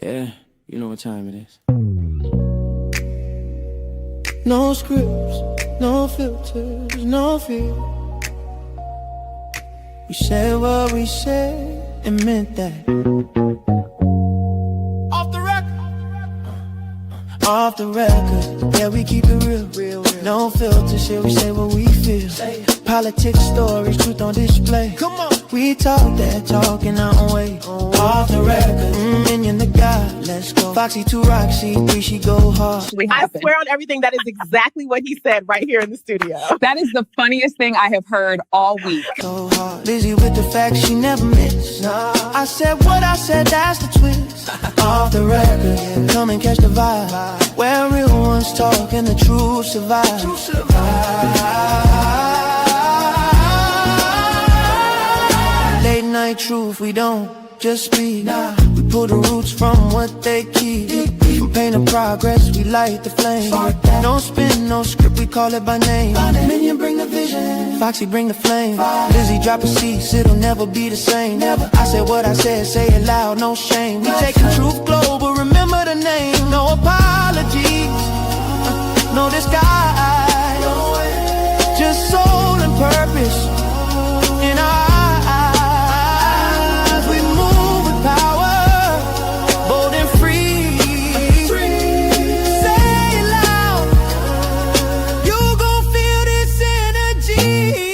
Yeah, you know what time it is. No scripts, no filters, no fear. We said what we said and meant that. Off the record. Off the record, yeah, we keep it real. No filter, shit, we say what we feel. Politics, stories, truth on display. Come on. We talk that talk in our own way. Off the record, minion the guy, let's go. Foxy to Roxy, 3 she go hard. I swear on everything, that is exactly what he said right here in the studio. That is the funniest thing I have heard all week. So hard, Lizzie with the facts she never miss. Nah. I said what I said, that's the twist. Off the record, yeah. Come and catch the vibe. Where real ones talk and the truth survive. Late night truth, we don't just speak. Nah. We pull the roots from what they keep. From pain to progress, we light the flame. No spin, no script, we call it by name. Minion bring the vision, Foxy bring the flame. Lizzie drop a cease, it'll never be the same. I said what I said, say it loud, no shame. We take the truth global, remember the name. No apologies, no disguise. Just soul and purpose in our eyes. We move with power, bold and free. Say it loud, you gon' feel this energy.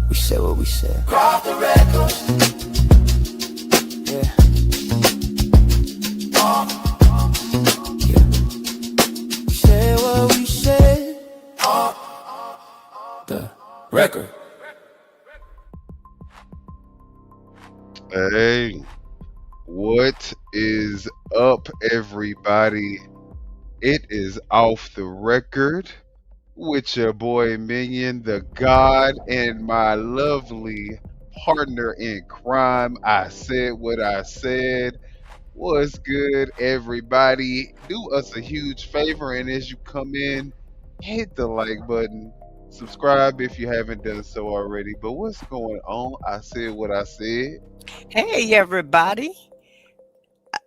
We said what we said. Off the record. Yeah. Yeah. We said what we said. The record. Hey, what is up, everybody? It is Off the Record with your boy Minion, the God, and my lovely partner in crime. I said what I said. What's good, everybody? Do us a huge favor, and as you come in, hit the like button. Subscribe if you haven't done so already. But what's going on? I said what I said. Hey everybody.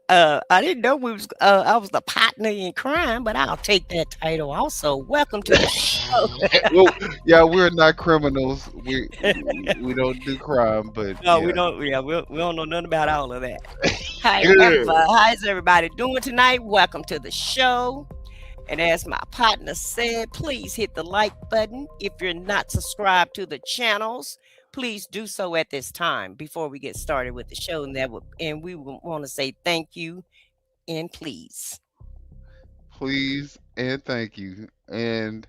I didn't know I was the partner in crime, but I'll take that title also. Welcome to the show. Well, yeah, we're not criminals. We don't do crime, but No, yeah. we don't. Yeah, we don't know nothing about all of that. Hi everybody. How's everybody doing tonight? Welcome to the show. And as my partner said, please hit the like button. If you're not subscribed to the channels, please do so at this time before we get started with the show. And we want to say thank you and please. Please and thank you. And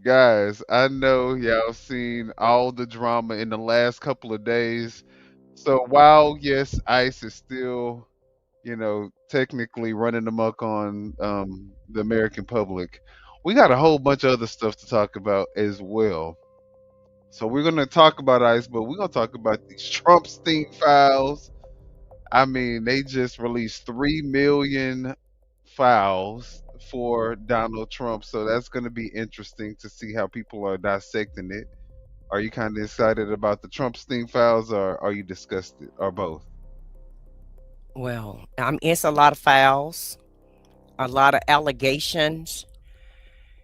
guys, I know y'all seen all the drama in the last couple of days. So while yes, ICE is still, technically running amok on the American public, we got a whole bunch of other stuff to talk about as well. So we're gonna talk about ICE, but we're gonna talk about these Trumpstein Files. I mean, they just released 3 million files for Donald Trump, so that's gonna be interesting to see how people are dissecting it. Are you kind of excited about the Trumpstein Files, or are you disgusted, or both? Well, it's a lot of files, a lot of allegations,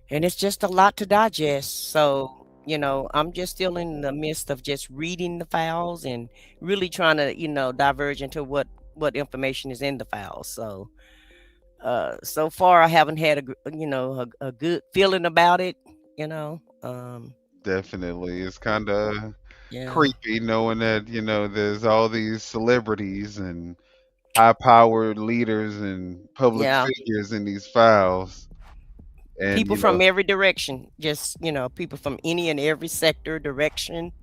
and it's just a lot to digest. So, I'm just still in the midst of just reading the files and really trying to, diverge into what information is in the files. So, so far I haven't had a good feeling about it, Definitely, it's kind of yeah. creepy knowing that there's all these celebrities and high-powered leaders and public Yeah. figures in these files. And People from every direction, just people from any and every sector, direction.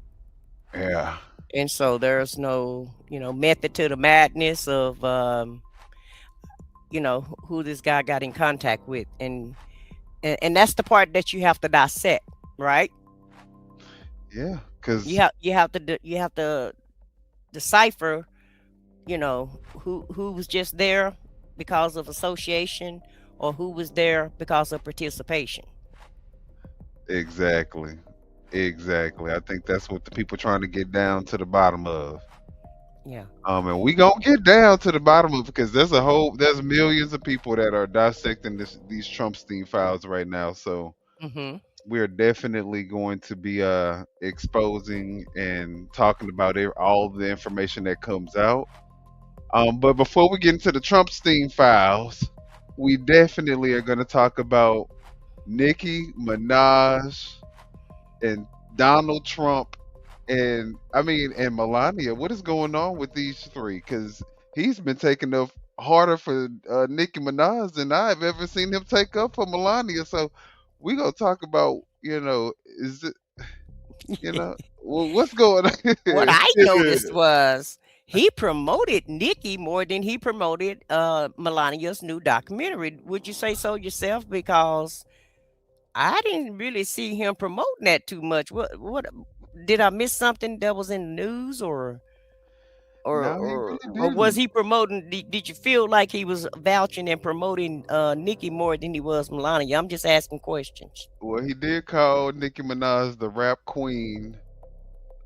yeah, And so there's no, method to the madness of, who this guy got in contact with. And that's the part that you have to dissect, right? yeah, You because have to decipher, who was just there because of association, or who was there because of participation. exactly, exactly. I think that's what the people trying to get down to the bottom of. Yeah. And we gonna get down to the bottom of it because there's millions of people that are dissecting these Trumpstein files right now. So Hmm. we're definitely going to be exposing and talking about all the information that comes out. But before we get into the Trumpstein files, we definitely are going to talk about Nicki Minaj and Donald Trump, and I mean, and Melania. What is going on with these three? Because he's been taking up harder for Nicki Minaj than I've ever seen him take up for Melania. So we gonna talk about, is it, what's going on? What I noticed was he promoted Nikki more than he promoted Melania's new documentary. Would you say so yourself? Because I didn't really see him promoting that too much. What did I miss something that was in the news, or No, he or really or was didn't. he promoting? Did you feel like he was vouching and promoting Nikki more than he was Melania? I'm just asking questions. Well, he did call Nicki Minaj the rap queen.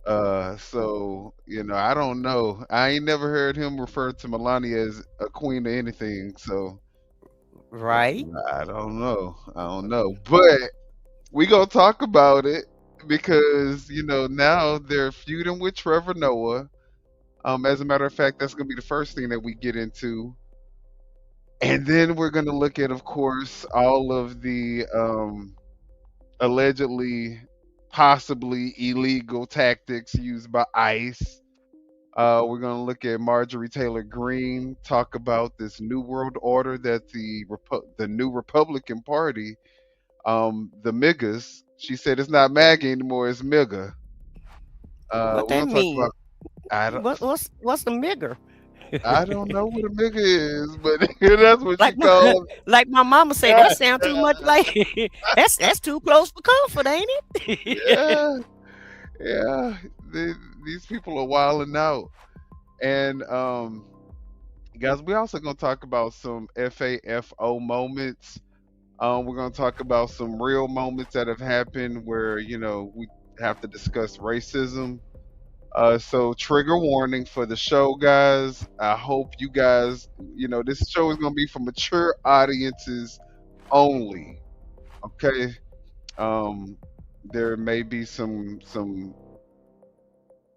So I don't know. I ain't never heard him refer to Melania as a queen or anything. So Right? I don't know. I don't know. But we gonna talk about it because now they're feuding with Trevor Noah. As a matter of fact, that's gonna be the first thing that we get into, and then we're gonna look at, of course, all of the allegedly, possibly illegal tactics used by ICE. We're going to look at Marjorie Taylor Greene, talk about this new world order that the new Republican Party, the MIGAs, she said it's not MAGA anymore, it's MIGA. What We're that going to talk about, mean? I don't, What's the bigger? I don't know what a MIGA is, but that's what she Like my called. like my mama said, that sound too much like that's too close for comfort, ain't it? Yeah, yeah. These people are wilding out. And guys, we also gonna talk about some FAFO moments. We're gonna talk about some real moments that have happened where we have to discuss racism. So trigger warning for the show, guys. I hope you guys, this show is gonna be for mature audiences only. Okay. Um, there may be some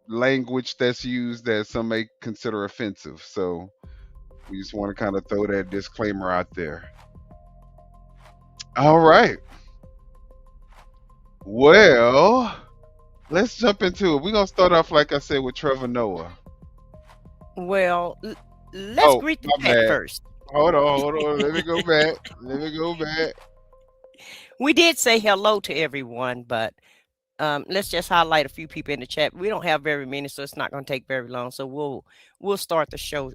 language that's used that some may consider offensive. So we just want to kind of throw that disclaimer out there. All right. Well, let's jump into it. We're gonna start off, like I said, with Trevor Noah. Well, let's Oh, greet the my chat bad. first. Hold on, hold on. Let me go back. Let me go back. We did say hello to everyone, but let's just highlight a few people in the chat. We don't have very many, so it's not going to take very long. So we'll start the show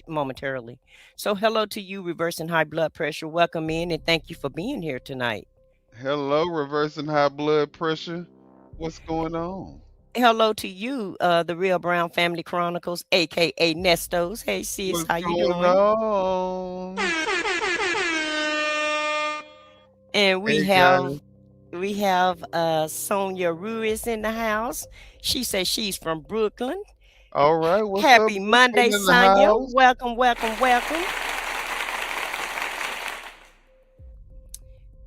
momentarily. So hello to you, reversing high blood pressure. Welcome in, and thank you for being here tonight. Hello, reversing high blood pressure. What's going on? Hello to you, the Real Brown Family Chronicles, aka Nestos. Hey sis, What's how you going doing? on? And we Hey guys. have we have Sonia Ruiz in the house. She says she's from Brooklyn. All right, what's up, Happy Monday, Brooklyn in the Sonia. house? Welcome, welcome, welcome.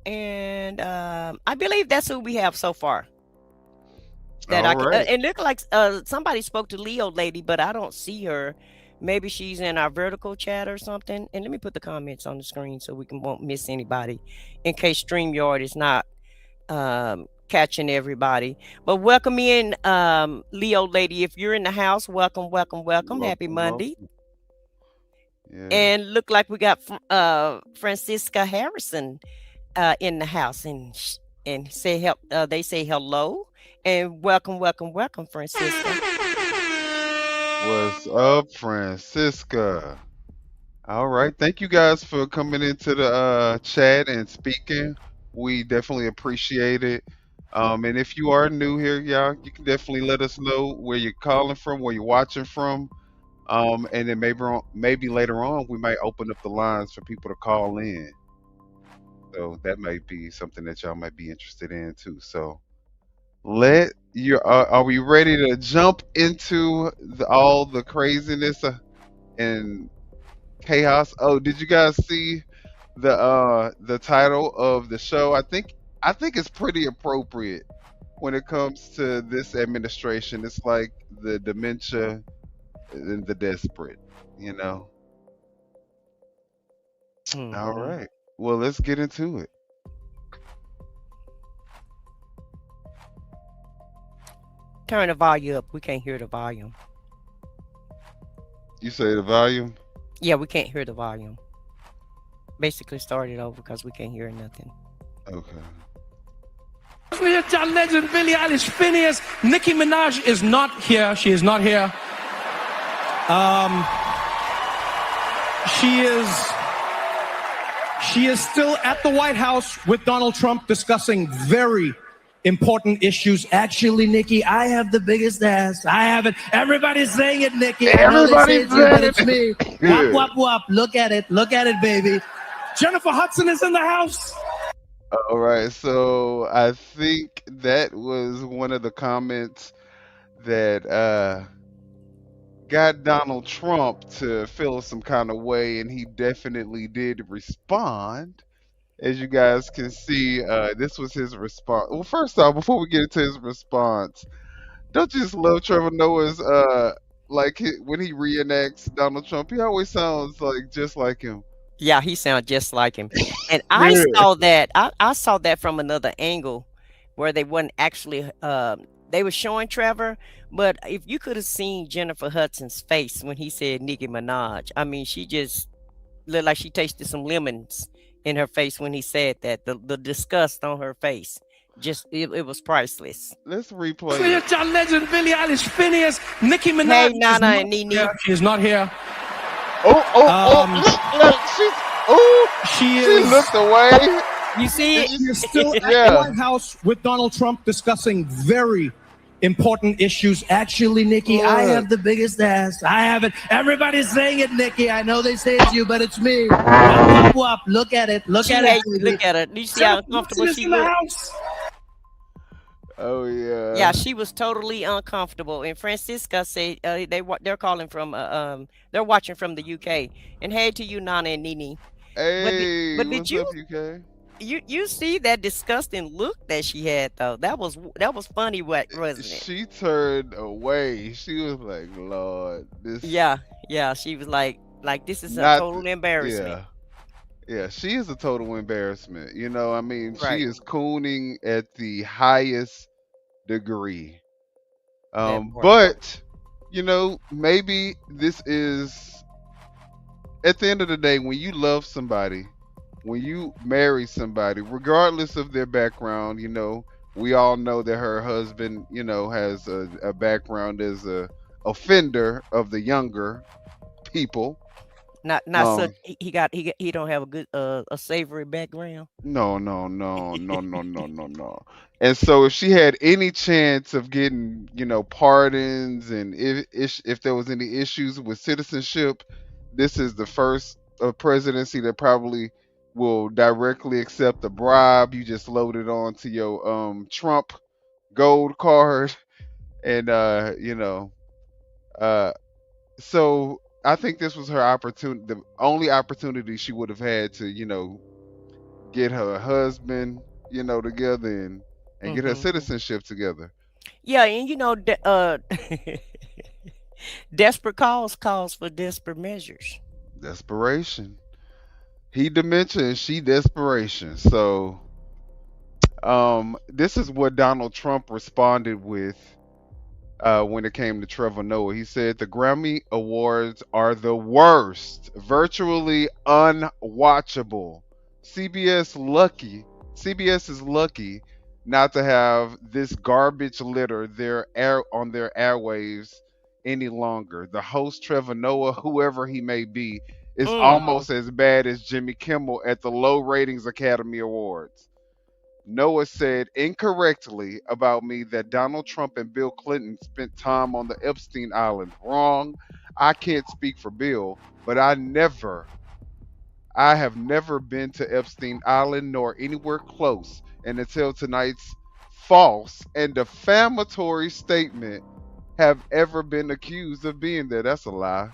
And I believe that's who we have so far. That All I can, right. it looked like somebody spoke to Leo lady, but I don't see her. Maybe she's in our vertical chat or something. And let me put the comments on the screen so we won't miss anybody, in case StreamYard is not catching everybody. But welcome in, Leo lady. If you're in the house, welcome, welcome, welcome. Happy Welcome, Monday. welcome. Yeah. And look like we got Francisca Harrison in the house and say help. They say hello and welcome, welcome, welcome, Francisca. What's up, Francisca? All right. Thank you guys for coming into the chat and speaking. We definitely appreciate it. And if you are new here, y'all, you can definitely let us know where you're calling from, where you're watching from. And then maybe later on we might open up the lines for people to call in. So that might be something that y'all might be interested in too. So are we ready to jump into all the craziness and chaos? Oh, did you guys see the title of the show? I think it's pretty appropriate when it comes to this administration. It's like the dementia and the desperate, you know. All Hmm. right. Well, let's get into it. Turn the volume up. We can't hear the volume. You say the volume? Yeah, we can't hear the volume. Basically, start it over because we can't hear nothing. Okay. Our legend Billie Eilish Phineas. Nicki Minaj is not here. She is not here. Um, she is. She is still at the White House with Donald Trump discussing very important issues. Actually, Nikki, I have the biggest ass. I have it. Everybody's saying it, Nikki. I know they say Everybody's it's you, but saying it's me. it. Wop, wop, wop. Look at it. Look at it, baby. Jennifer Hudson is in the house. All right. So I think that was one of the comments that got Donald Trump to feel some kind of way, and he definitely did respond. As you guys can see, this was his response. Well, first off, before we get into his response, don't you just love Trevor Noah's when he reenacts Donald Trump? He always sounds like just like him. Yeah, he sounds just like him. And Yeah. I saw that from another angle where they wasn't actually they were showing Trevor, but if you could have seen Jennifer Hudson's face when he said Nicki Minaj, I mean, she just looked like she tasted some lemons in her face when he said that. The disgust on her face, just it was priceless. Let's replay it. Our legend Billie Eilish Phineas. Nicki Minaj Hey, is Nana not and Nene. here. She is not here. Oh, look, She she is. looked away. You see Did it? you She is still at the Yeah. White House with Donald Trump discussing very important issues. Actually, Nikki, I Look. have the biggest ass. I have it. Everybody's saying it, Nikki. I know they say it's you, but it's me. Wop, wop, wop. Look at it. Look She at it, hates. baby. Look at her. You see how Jennifer uncomfortable Hudson is she in the looked? house. Oh Yeah, yeah. she was totally uncomfortable. And Francisca said they're calling from they're watching from the UK. And hey to you, Nana and Nene. Hey, But did what's up, UK? you see that disgusting look that she had though? That was funny, what wasn't it? She turned away. She was like, "Lord, this Yeah, yeah. She was like this is a not." total embarrassment. Yeah, yeah. She is a total embarrassment. I mean, she Right. is cooning at the highest degree. That part. But maybe this is at the end of the day when you love somebody, when you marry somebody, regardless of their background. We all know that her husband, has a background as a offender of the younger people. Not such Um, he don't have a good a savory background. no, no, no, no, no, no, no, no. And so, if she had any chance of getting, pardons, and if there was any issues with citizenship, this is the first presidency that probably will directly accept a bribe. You just load it onto your Trump gold card, and uh, so I think this was her opportunity, the only opportunity she would have had to, get her husband, together and get her Hmm. citizenship together. Yeah, and desperate calls for desperate measures. Desperation. He dementia and she desperation. So, this is what Donald Trump responded with when it came to Trevor Noah. He said the Grammy Awards are the worst, virtually unwatchable CBS lucky. CBS is lucky not to have this garbage litter on their airwaves any longer. The host Trevor Noah, whoever he may be, is Mm. almost as bad as Jimmy Kimmel at the low ratings Academy Awards. Noah said incorrectly about me that Donald Trump and Bill Clinton spent time on the Epstein Island. Wrong. I can't speak for Bill, but I have never been to Epstein Island nor anywhere close. And until tonight's false and defamatory statement, have ever been accused of being there. That's a lie.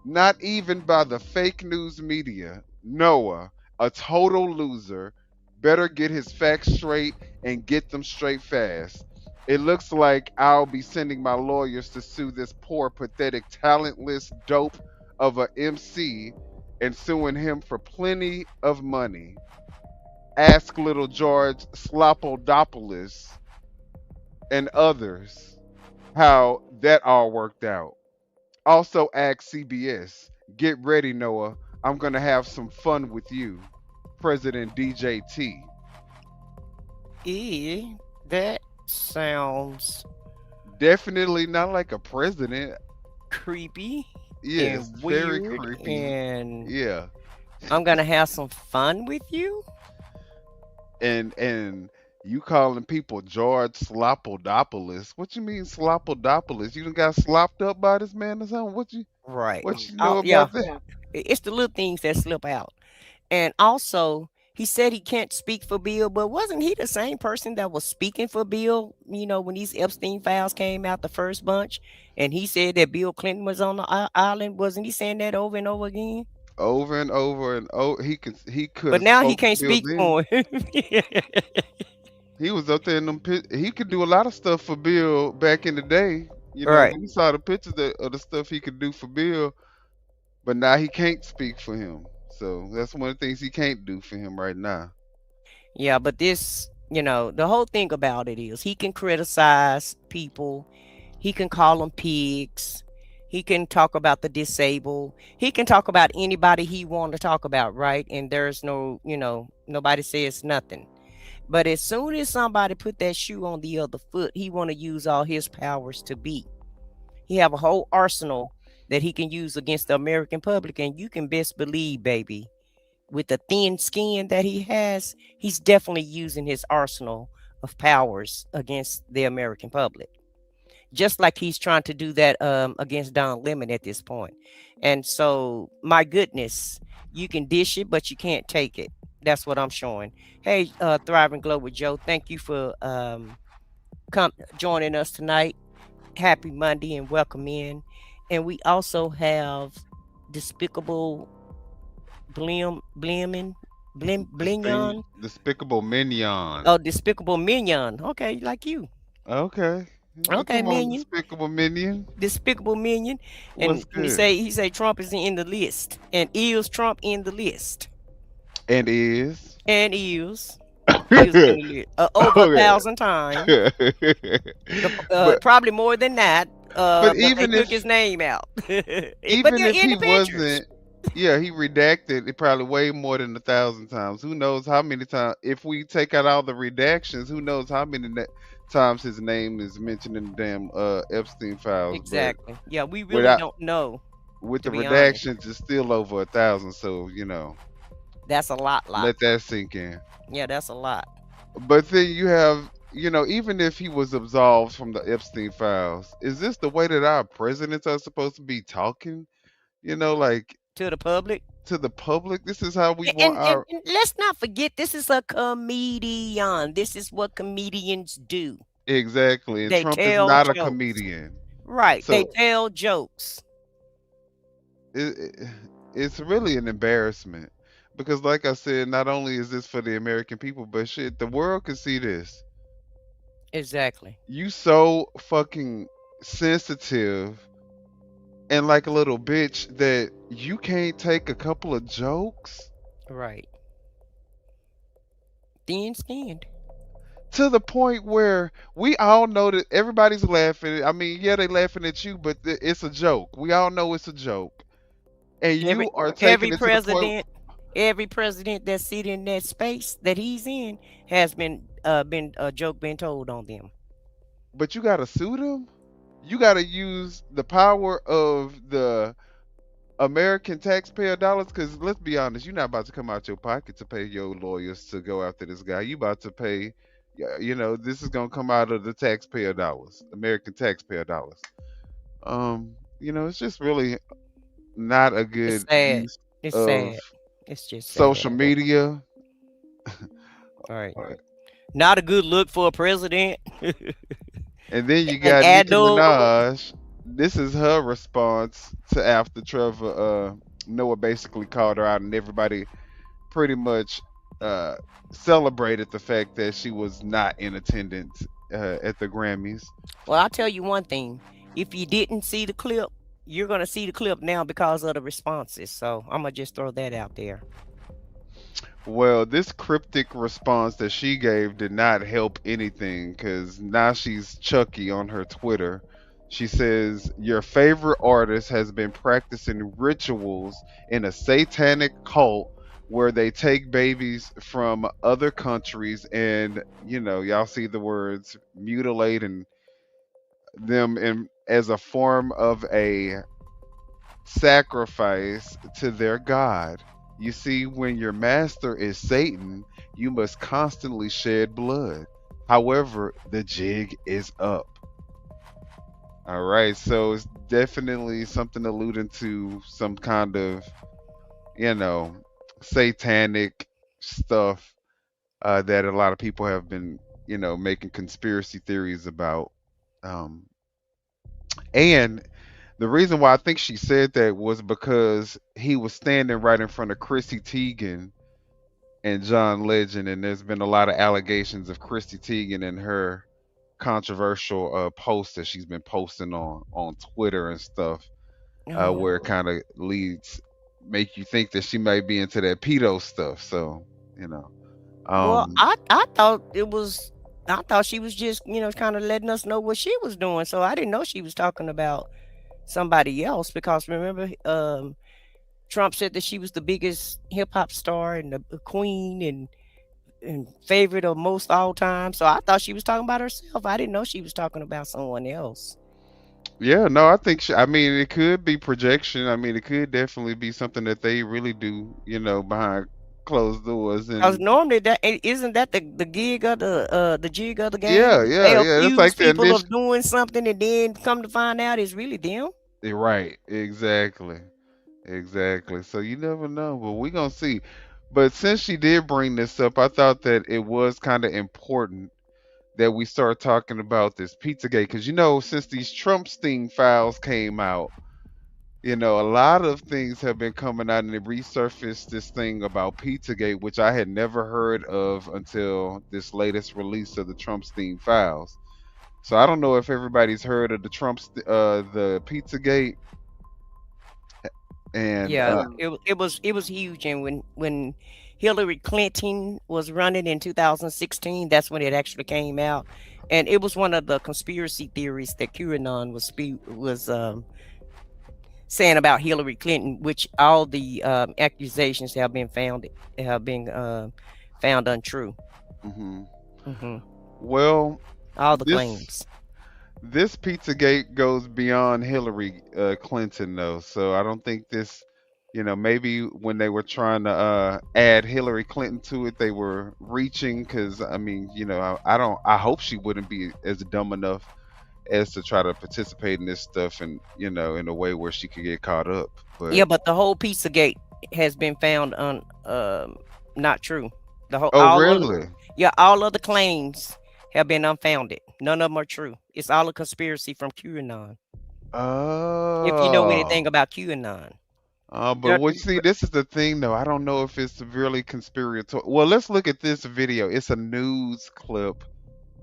Not even by the fake news media. Noah, a total loser, better get his facts straight and get them straight fast. It looks like I'll be sending my lawyers to sue this poor, pathetic, talentless dope of a MC and suing him for plenty of money. Ask little George Slopodopoulos and others how that all worked out. Also ask CBS. Get ready, Noah. I'm going to have some fun with you. President DJT. That sounds Definitely not like a president. creepy Yes, and very weird, creepy. and Yeah. I'm gonna have some fun with you. And you calling people George Slopodopoulos. What you mean Slopodopoulos? You done got slopped up by this man or something? Right. What you Oh, know yeah. about that? It's the little things that slip out. And also, he said he can't speak for Bill, but wasn't he the same person that was speaking for Bill, when these Epstein files came out the first bunch? And he said that Bill Clinton was on the island. Wasn't he saying that over and over again? Over and over and over. He could But have now he spoke can't for Bill speak then. for him. He was up there in them He could do a lot of stuff for Bill back in the day. Right. We saw the pictures of the stuff he could do for Bill, but now he can't speak for him. So that's one of the things he can't do for him right now. Yeah, but the whole thing about it is he can criticize people. He can call them pigs. He can talk about the disabled. He can talk about anybody he want to talk about, right? And there's nobody says nothing. But as soon as somebody put that shoe on the other foot, he want to use all his powers to beat. He have a whole arsenal that he can use against the American public, and you can best believe, baby, with the thin skin that he has, he's definitely using his arsenal of powers against the American public. Just like he's trying to do that against Don Lemon at this point. And so, my goodness, you can dish it, but you can't take it. That's what I'm showing. Hey, Thriving Glow with Joe, thank you for joining us tonight. Happy Monday and welcome in. And we also have Despicable Blingon. Despicable Minion. Oh, Despicable Minion. Okay, like you. Okay. Okay, Come on, Minion. Despicable Minion. Despicable Minion. And What's he good? say Trump is in the list. And is Trump in the list? And is. And is in the list over Okay. 1,000 times. but Probably more than that. but But they even took if his name out. But they're even if in he the pictures. wasn't, yeah, he redacted it probably way more than 1,000 times. Who knows how many times? If we take out all the redactions, who knows how many times his name is mentioned in the damn Epstein files? Exactly. Yeah, we But really without don't know. with To the be honest, redactions, it's still over 1,000. So that's a lot. let that sink in. Yeah, that's a lot. But then you have, even if he was absolved from the Epstein files, is this the way that our presidents are supposed to be talking? Like To the public. to the public. This is how we Yeah, want our and let's not forget, this is a comedian. This is what comedians do. exactly. And They Trump is tell not a jokes. comedian, Right. They so tell jokes. it's really an embarrassment because, like I said, not only is this for the American people, but shit, the world can see this. Exactly. You so fucking sensitive and like a little bitch that you can't take a couple of jokes Right. Thin skinned. to the point where we all know that everybody's laughing. I mean, yeah, they laughing at you, but it's a joke. We all know it's a joke, and Every you are taking every it to the point. president. Every president that's sitting in that space that he's in has been a joke been told on them. But you gotta sue them. You gotta use the power of the American taxpayer dollars. Because let's be honest, you're not about to come out your pocket to pay your lawyers to go after this guy. You about to pay. Yeah, this is gonna come out of the taxpayer dollars, American taxpayer dollars. It's just really not a It's good sad. use It's of sad. It's just sad. social media. All right. Not a good look for a president. And then you An got Nicki adult. Minaj. This is her response to after Trevor Noah basically called her out, and everybody pretty much uh celebrated the fact that she was not in attendance at the Grammys. Well, I'll tell you one thing. If you didn't see the clip, you're gonna see the clip now because of the responses. So I'm gonna just throw that out there. Well, this cryptic response that she gave did not help anything because now she's Chucky on her Twitter. She says, your favorite artist has been practicing rituals in a satanic cult where they take babies from other countries and, y'all see the words mutilate and them as a form of a sacrifice to their God. You see, when your master is Satan, you must constantly shed blood. However, the jig is up. All right, so it's definitely something alluding to some kind of, you know, satanic stuff that a lot of people have been, making conspiracy theories about. Um, and the reason why I think she said that was because he was standing right in front of Chrissy Teigen and John Legend, and there's been a lot of allegations of Chrissy Teigen and her controversial posts that she's been posting on Twitter and stuff, where it Oh. kind of make you think that she might be into that pedo stuff. So, you know, Well, um, I thought it was. I thought she was just kind of letting us know what she was doing. So I didn't know she was talking about somebody else because remember, Trump said that she was the biggest hip hop star and the queen and favorite of most all time. So I thought she was talking about herself. I didn't know she was talking about someone else. yeah, no, I think I mean it could be projection. I mean, it could definitely be something that they really do, behind closed doors. Because And normally isn't that the gig of the jig of the game? yeah, yeah, They yeah. That's accuse like the people initial. of doing something and then come to find out it's really them. Right, exactly, exactly. So you never know, but we gonna see. But since she did bring this up, I thought that it was kind of important that we start talking about this Pizzagate because since these Trumpstein files came out, a lot of things have been coming out and they resurfaced this thing about Pizzagate, which I had never heard of until this latest release of the Trumpstein files. So I don't know if everybody's heard of the Pizzagate, and Yeah, it was huge, and when Hillary Clinton was running in 2016, that's when it actually came out, and it was one of the conspiracy theories that QAnon was saying about Hillary Clinton, which all the accusations have been found untrue. hmm Hmm. well, All the this claims. this Pizzagate goes beyond Hillary Clinton though, so I don't think this. Maybe when they were trying to add Hillary Clinton to it, they were reaching because I mean, I don't. I hope she wouldn't be as dumb enough as to try to participate in this stuff and in a way where she could get caught up. But Yeah, but the whole Pizzagate has been found not true. The whole oh, all of really? Yeah, all of the claims have been unfounded. None of them are true. It's all a conspiracy from QAnon. If you know anything Oh. about QAnon. But They're- what see, this is the thing though. I don't know if it's really conspiratorial. Well, let's look at this video. It's a news clip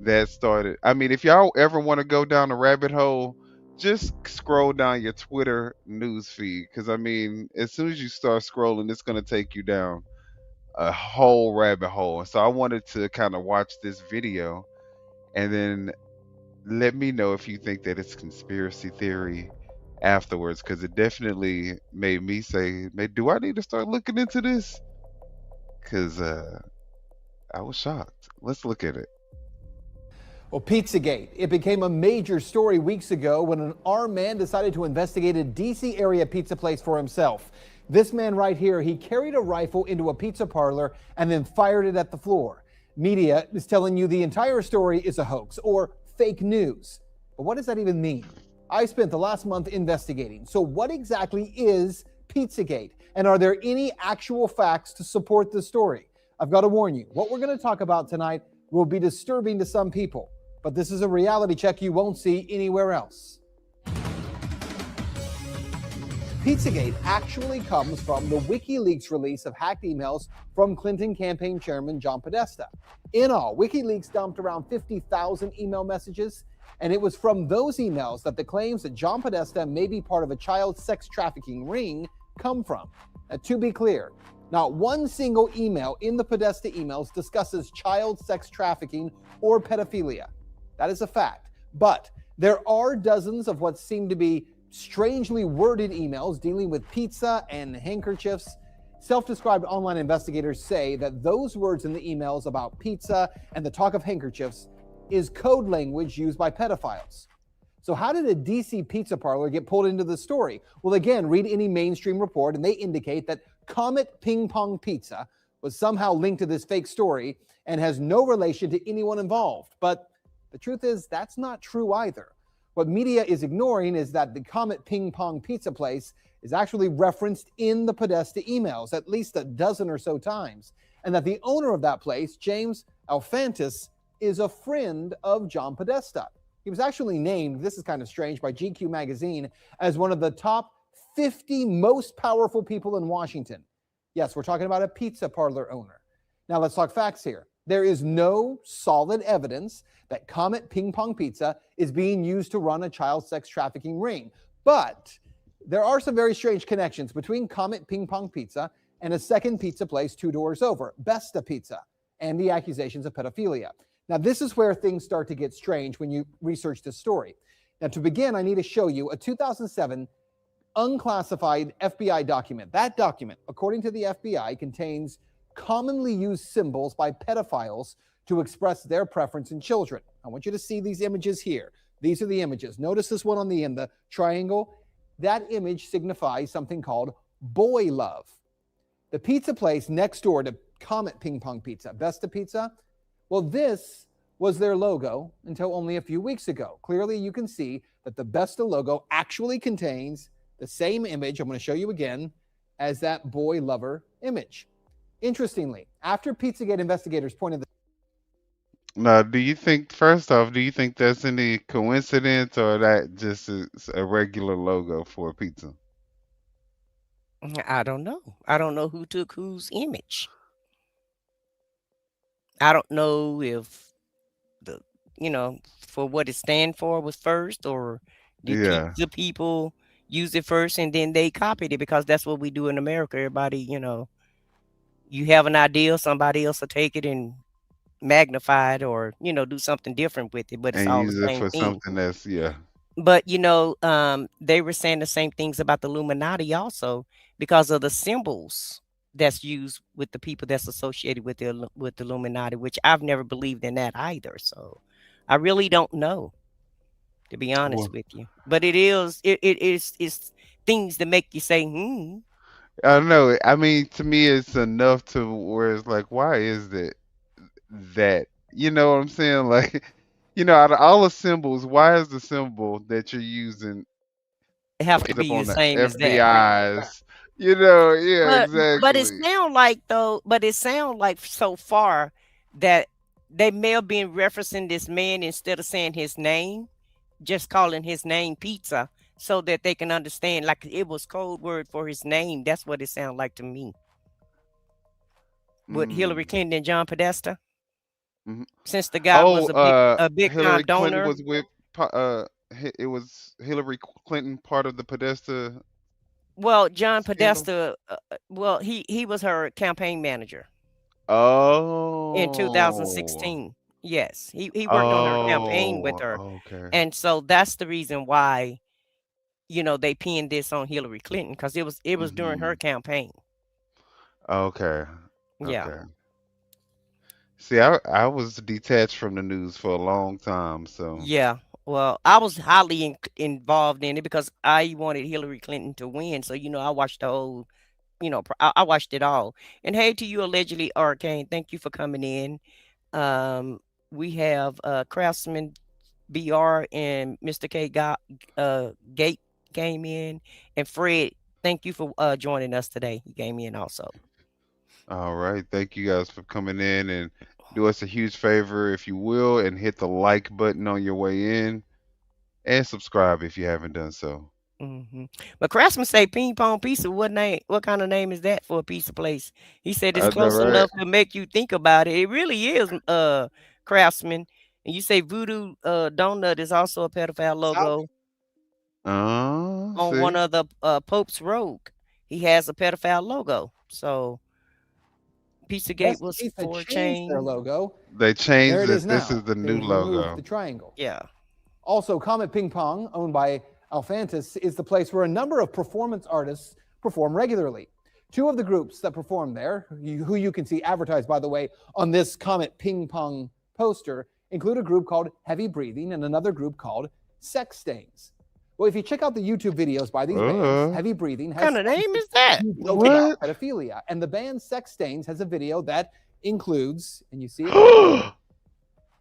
that started. I mean, if y'all ever want to go down a rabbit hole, just scroll down your Twitter news feed. Because I mean, as soon as you start scrolling, it's gonna take you down a whole rabbit hole. So I wanted to kind of watch this video and then let me know if you think that it's conspiracy theory afterwards, because it definitely made me say, do I need to start looking into this?" because I was shocked. Let's look at it. Well, Pizzagate. It became a major story weeks ago when an armed man decided to investigate a D.C. area pizza place for himself. This man right here, he carried a rifle into a pizza parlor and then fired it at the floor. Media is telling you the entire story is a hoax or fake news. But what does that even mean? I spent the last month investigating. So what exactly is Pizzagate? And are there any actual facts to support the story? I've got to warn you, what we're going to talk about tonight will be disturbing to some people, but this is a reality check you won't see anywhere else. Pizzagate actually comes from the WikiLeaks release of hacked emails from Clinton campaign chairman John Podesta. In all, WikiLeaks dumped around 50,000 email messages, and it was from those emails that the claims that John Podesta may be part of a child sex trafficking ring come from. Now, to be clear, not one single email in the Podesta emails discusses child sex trafficking or pedophilia. That is a fact. But there are dozens of what seem to be strangely worded emails dealing with pizza and handkerchiefs. Self-described online investigators say that those words in the emails about pizza and the talk of handkerchiefs is code language used by pedophiles. So how did a DC pizza parlor get pulled into the story? Well, again, read any mainstream report and they indicate that Comet Ping Pong Pizza was somehow linked to this fake story and has no relation to anyone involved. But the truth is that's not true either. What media is ignoring is that the Comet Ping Pong Pizza place is actually referenced in the Podesta emails at least a dozen or so times, and that the owner of that place, James Alfantis, is a friend of John Podesta. He was actually named, this is kind of strange, by GQ magazine as one of the top 50 most powerful people in Washington. Yes, we're talking about a pizza parlor owner. Now let's talk facts here. There is no solid evidence that Comet Ping Pong Pizza is being used to run a child sex trafficking ring. But there are some very strange connections between Comet Ping Pong Pizza and a second pizza place 2 doors over, Besta Pizza, and the accusations of pedophilia. Now, this is where things start to get strange when you research this story. Now, to begin, I need to show you a 2007 unclassified FBI document. That document, according to the FBI, contains commonly used symbols by pedophiles to express their preference in children. I want you to see these images here. These are the images. Notice this one on the end, the triangle. That image signifies something called boy love. The pizza place next door to Comet Ping Pong Pizza, Besta Pizza, well, this was their logo until only a few weeks ago. Clearly, you can see that the Besta logo actually contains the same image, I'm going to show you again, as that boy lover image. Interestingly, after Pizzagate investigators pointed Now, do you think, first off, do you think that's any coincidence or that just is a regular logo for a pizza? I don't know. I don't know who took whose image. I don't know if the, for what it stand for was first, or did Yeah. pizza people use it first and then they copied it, because that's what we do in America. Everybody, you have an idea, somebody else will take it and magnify it, or, do something different with it, but it's And all the use it same for thing. something that's, yeah. But, they were saying the same things about the Illuminati also, because of the symbols that's used with the people that's associated with the Illuminati, which I've never believed in that either. So I really don't know, to be honest Well, with you. But it's things that make you say, I don't know. I mean, to me, it's enough to where it's like, why is that? You know what I'm saying? Like, out of all the symbols, why is the symbol that you're using have to laid up be the on the same as that. FBI's? Yeah, But it exactly. sound like, though, but it sound like so far that they may have been referencing this man instead of saying his name, just calling his name Pizza, so that they can understand, like it was code word for his name. That's what it sounded like to me. With Hillary Mm. Clinton and John Podesta, Mhm. since the guy Oh, was a big time Hillary Clinton donor. was with, it was Hillary Clinton part of the Podesta Well, John scandal? Podesta, well, he was her campaign manager in Oh, 2016. Yes, he worked on her campaign with oh, her, okay. and so that's the reason why, they pinned this on Hillary Clinton, because it was during her Hmm. campaign. Okay. Yeah. Okay. See, I was detached from the news for a long time, so Yeah. Well, I was highly involved in it because I wanted Hillary Clinton to win. So, I watched the whole, I watched it all. And hey to you, allegedly, Arcane, thank you for coming in. Um, we have Craftsman BR and Mr. K got Gate came in. And Fred, thank you for joining us today. He came in also. all right. Thank you guys for coming in and do us a huge favor if you will and hit the like button on your way in and subscribe if you haven't done so. Hmm. But Craftsman say ping pong pizza. What name? What kind of name is that for a pizza place? He said it's I know, close right? enough to make you think about it. It really is, Craftsman. And you say Voodoo Donut is also a pedophile South logo on one See? of the Pope's Rogue. He has a pedophile logo. So Pizzagate Best was Pizza for a changed their chain. logo. They There changed it is it. This is now. the new They've removed the logo. triangle. Yeah. Also, Comet Ping Pong, owned by Alphantis, is the place where a number of performance artists perform regularly. Two of the groups that perform there, who you can see advertised, by the way, on this Comet Ping Pong poster, include a group called Heavy Breathing and another group called Sex Stains. Well, if you check out the YouTube videos by these bands, Heavy Breathing What has kind of name is that? jokes about What? pedophilia, and the band Sex Stains has a video that includes, and you see it right there,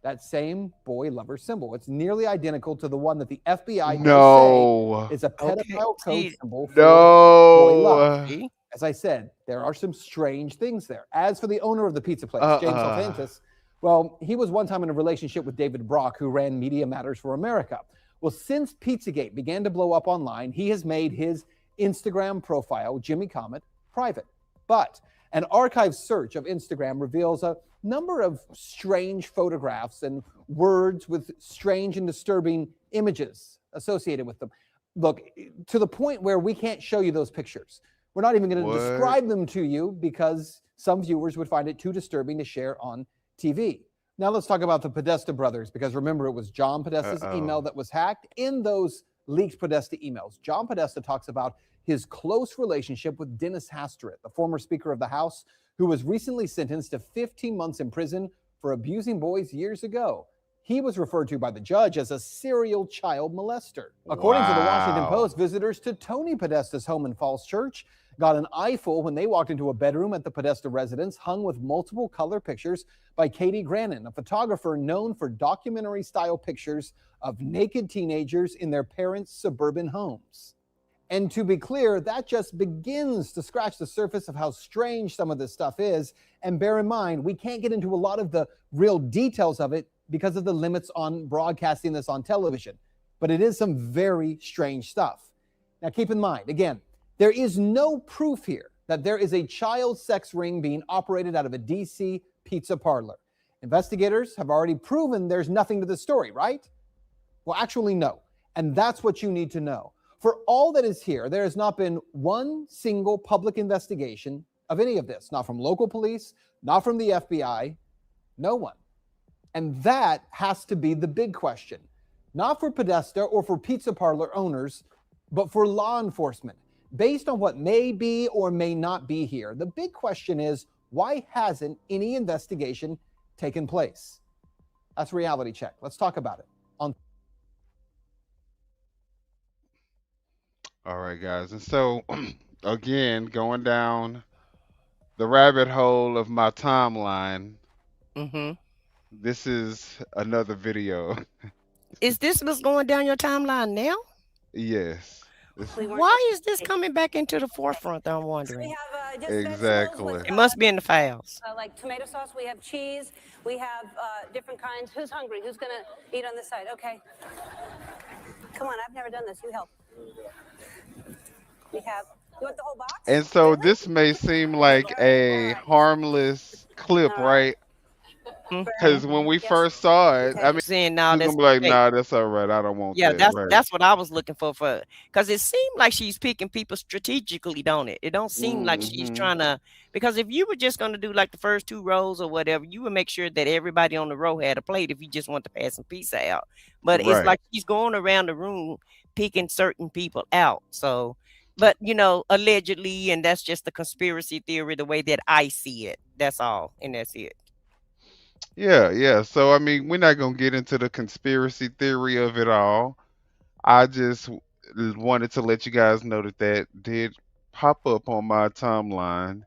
that same boy lover symbol. It's nearly identical to the one that the FBI does say No. is a Okay. pedophile code See, symbol for boy love. No. see? As I said, there are some strange things there. As for the owner of the pizza place, James Uh-uh. Alfantis, well, he was one time in a relationship with David Brock, who ran Media Matters for America. Well, since Pizzagate began to blow up online, he has made his Instagram profile, Jimmy Comet, private. But an archive search of Instagram reveals a number of strange photographs and words with strange and disturbing images associated with them. Look, to the point where we can't show you those pictures. We're not even going to What? describe them to you because some viewers would find it too disturbing to share on TV. Now let's talk about the Podesta brothers, because remember, it was John Podesta's email that was hacked. In those leaked Podesta emails, John Podesta talks about his close relationship with Dennis Hastert, the former Speaker of the House, who was recently sentenced to 15 months in prison for abusing boys years ago. He was referred to by the judge as a serial child molester. According to the Washington Wow. Post, visitors to Tony Podesta's home in Falls Church got an eyeful when they walked into a bedroom at the Podesta residence hung with multiple color pictures by Katie Grannon, a photographer known for documentary-style pictures of naked teenagers in their parents' suburban homes. And to be clear, that just begins to scratch the surface of how strange some of this stuff is. And bear in mind, we can't get into a lot of the real details of it because of the limits on broadcasting this on television. But it is some very strange stuff. Now, keep in mind, again, there is no proof here that there is a child sex ring being operated out of a DC pizza parlor. Investigators have already proven there's nothing to the story, right? Well, actually, no. And that's what you need to know. For all that is here, there has not been one single public investigation of any of this, not from local police, not from the FBI, no one. And that has to be the big question, not for Podesta or for pizza parlor owners, but for law enforcement. Based on what may be or may not be here, the big question is, why hasn't any investigation taken place? That's Reality Check. Let's talk about it. All right, guys. And so, again, going down the rabbit hole of my timeline, Mm-hmm. this is another video. Is this what's going down your timeline now? Yes. Why is this coming back into the forefront? I'm We wondering. have just Exactly. vegetables It with must be in the files. like tomato sauce. We have cheese. We have different kinds. Who's hungry? Who's gonna eat on this side? Okay. Come on, I've never done this. You help. We have. You want the whole box? And so Really? this may seem like a harmless clip, All right. right? Mm. Because when we Yes. first saw it, I mean, Saying now she's that's gonna be like, fake. "Nah, that's all right. I don't want Yeah, that." Right? that's what I was looking for because it seemed like she's picking people strategically, don't it? It don't seem like she's Hmm. trying to, because if you were just going to do like the first two rows or whatever, you would make sure that everybody on the row had a plate if you just want to pass some pizza out. But it's Right. like she's going around the room picking certain people out. So But allegedly, and that's just the conspiracy theory, the way that I see it. That's all, and that's it. Yeah, yeah. So I mean, we're not gonna get into the conspiracy theory of it all. I just wanted to let you guys know that that did pop up on my timeline,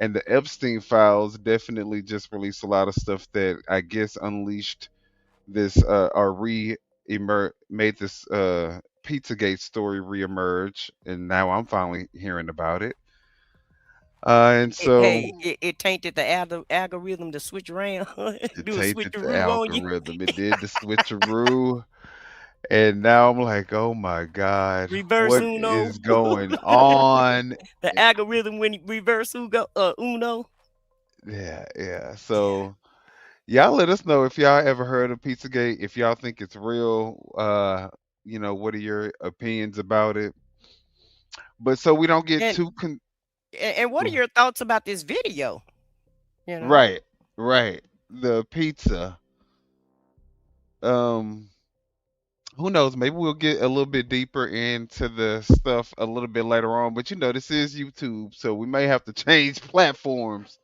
and the Epstein Files definitely just released a lot of stuff that I guess unleashed this or made this Pizzagate story reemerge, and now I'm finally hearing about it. And so It tainted the algorithm to switch around, it do a tainted the switcheroo on you, algorithm. It did the switcheroo. And now I'm like, oh my God, reverse what Uno. is going on? The Eh, algorithm when you reverse Uno. Yeah, yeah. So y'all let us know if y'all ever heard of Pizzagate, if y'all think it's real. What are your opinions about it? But so we don't get And too and what are your thoughts about this video? You know, right, right. The pizza. Um, who knows? Maybe we'll get a little bit deeper into the stuff a little bit later on. But this is YouTube, so we may have to change platforms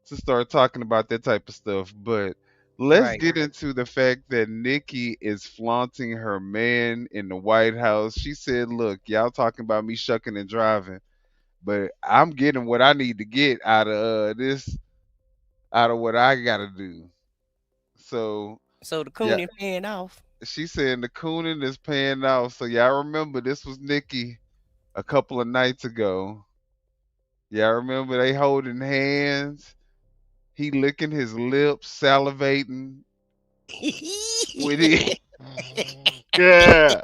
to start talking about that type of stuff. But let's right. get into the fact that Nikki is flaunting her man in the White House. She said, "Look, y'all talking about me shucking and driving, but I'm getting what I need to get out of this, out of what I got to do." So So the yeah, coon is paying off. she saying the cooning is paying off. So y'all remember this was Nikki a couple of nights ago. Y'all remember they holding hands. He licking his lips, salivating with it. Yeah.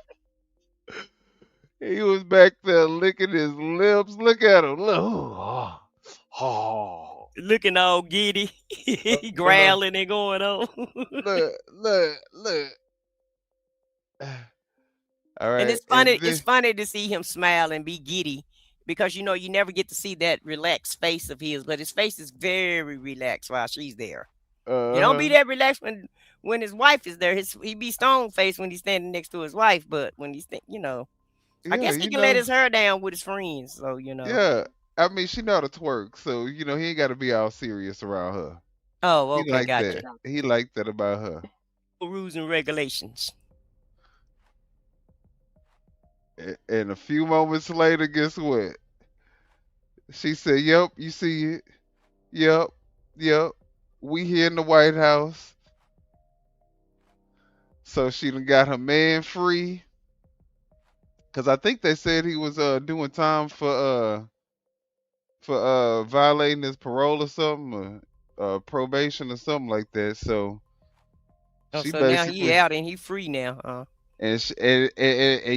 He was back there licking his lips. Look at him. Look. Oh. Oh. Looking all giddy, Uh, growling and going on. look, look, look. All And right. it's funny. And It's then, funny to see him smile and be giddy because you never get to see that relaxed face of his, but his face is very relaxed while she's there. He don't be uh-huh. that relaxed when his wife is there. He be stone faced when he's standing next to his wife, but when I Yeah, guess he can let his hair down with his friends. So. yeah. I mean, she know how to twerk, so he ain't got to be all serious around her. Oh, He okay, like that. gotcha. He like that about her. Rules and regulations. And a few moments later, guess what? She said, "Yep, you see it. Yep, yep. We here in the White House." So she done got her man free. Cause I think they said he was doing time for violating his parole or something, or probation or something like that. So Oh, she so now he basically out and he free now, huh? and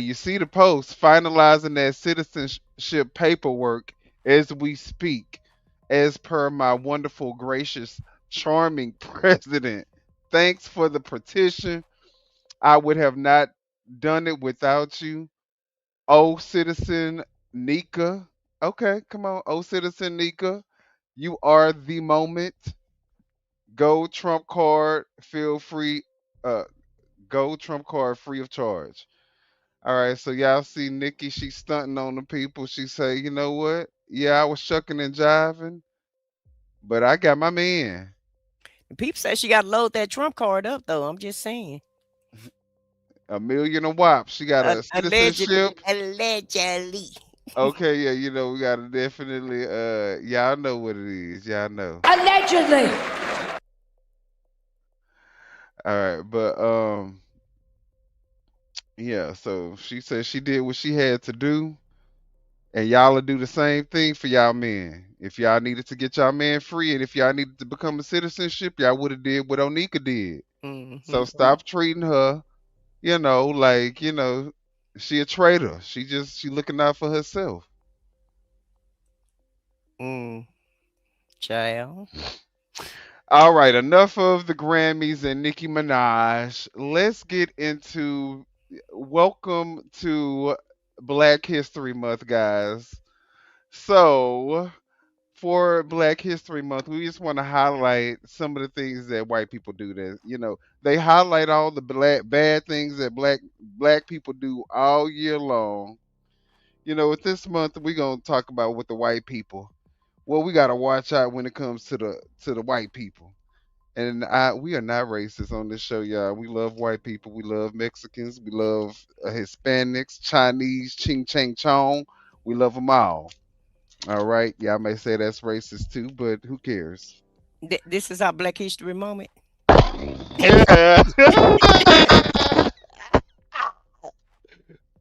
you see the post finalizing that citizenship paperwork as we speak, as per my wonderful, gracious, charming president. Thanks for the petition. I would have not done it without you. Oh, citizen Nika. Okay, come on. Oh, citizen Nika. You are the moment. Go Trump card. Feel free. Uh, Go Trump card free of charge. All right, so y'all see Nikki, she's stunting on the people. She say, you know what? Yeah, I was shucking and jiving, but I got my man. People say she got to load that Trump card up, though. I'm just saying. A million a wop. She got a Allegedly, citizenship. allegedly. Okay, yeah, we gotta definitely y'all know what it is. Y'all know. Allegedly. All right, but yeah, so she said she did what she had to do, and y'all will do the same thing for y'all men. If y'all needed to get y'all man free, and if y'all needed to become a citizenship, y'all would have did what Onika did. So Hmm. stop treating her, like she a traitor. She looking out for herself. Mm, child. All right, enough of the Grammys and Nicki Minaj. Let's get into welcome to Black History Month, guys. So, for Black History Month, we just want to highlight some of the things that white people do. That they highlight all the bad things that black people do all year long, With this month we're gonna talk about with the white people. Well, we gotta watch out when it comes to the white people. And we are not racist on this show, y'all. We love white people. We love Mexicans. We love Hispanics, Chinese, Ching Chang Chong. We love them all. All right. Y'all may say that's racist too, but who cares? This is our Black History moment. Yeah.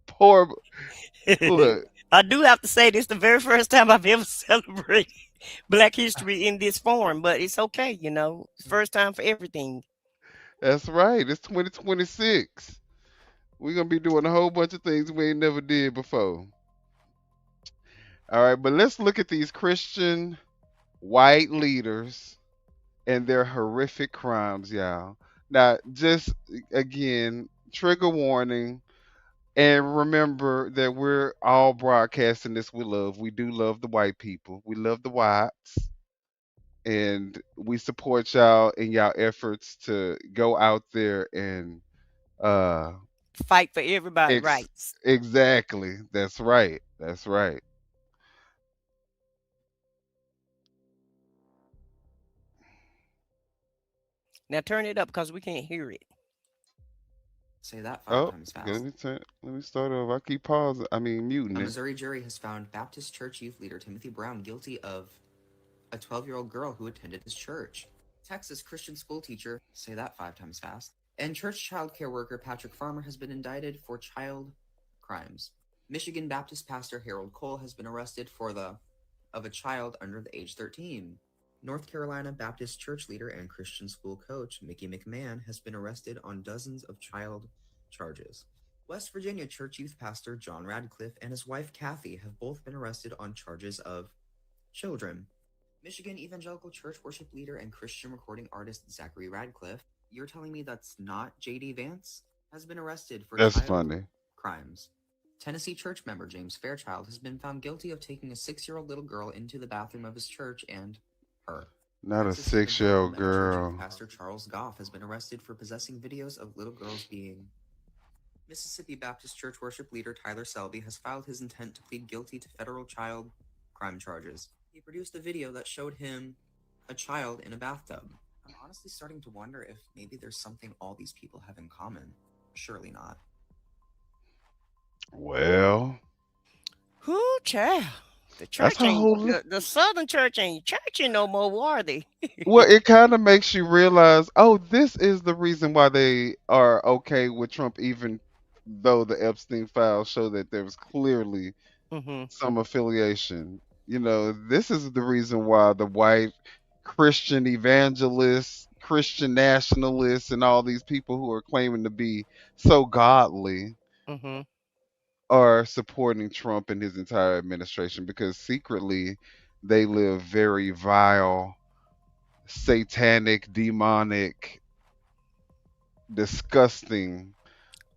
Poor. Look, I do have to say this the very first time I've ever celebrated Black History in this form, but it's okay, First time for everything. that's right. It's 2026. We're gonna be doing a whole bunch of things we ain't never did before. All right, but let's look at these Christian white leaders and their horrific crimes, y'all. Now, just again, trigger warning, and remember that we're all broadcasting this with love. We do love the white people. We love the whites, and we support y'all in y'all efforts to go out there and uh Fight for everybody rights. exactly. That's right. That's right. Now turn it up because we can't hear it. Say that five Oh, times let fast. me let me start over. I keep pausing. I mean A muting it. Missouri jury has found Baptist church youth leader Timothy Brown guilty of a 12-year-old girl who attended his church. Texas Christian school teacher, say that five times fast, and church child care worker Patrick Farmer has been indicted for child crimes. Michigan Baptist pastor Harold Cole has been arrested for the of a child under the age 13. North Carolina Baptist church leader and Christian school coach Mickey McMahon has been arrested on dozens of child charges. West Virginia church youth pastor John Radcliffe and his wife Kathy have both been arrested on charges of children. Michigan Evangelical Church worship leader and Christian recording artist Zachary Radcliffe, you're telling me that's not J.D. Vance, has been arrested for That's child funny. crimes. Tennessee church member James Fairchild has been found guilty of taking a 6-year-old little girl into the bathroom of his church and her. Not a Texas six year Evangelical old Megachurch youth girl. pastor Charles Goff has been arrested for possessing videos of little girls being. Mississippi Baptist Church worship leader Tyler Selby has filed his intent to plead guilty to federal child crime charges. He produced a video that showed him a child in a bathtub. I'm honestly starting to wonder if maybe there's something all these people have in common. Surely not. Well, Whoo, child. The that's church a ain't, whole. the Southern church ain't churching no more, are they? Well, it kind of makes you realize, oh, this is the reason why they are okay with Trump, even though the Epstein files show that there was clearly Hmm. some affiliation. This is the reason why the white Christian evangelists, Christian nationalists, and all these people who are claiming to be so godly Hmm. are supporting Trump and his entire administration because secretly they live very vile, satanic, demonic, disgusting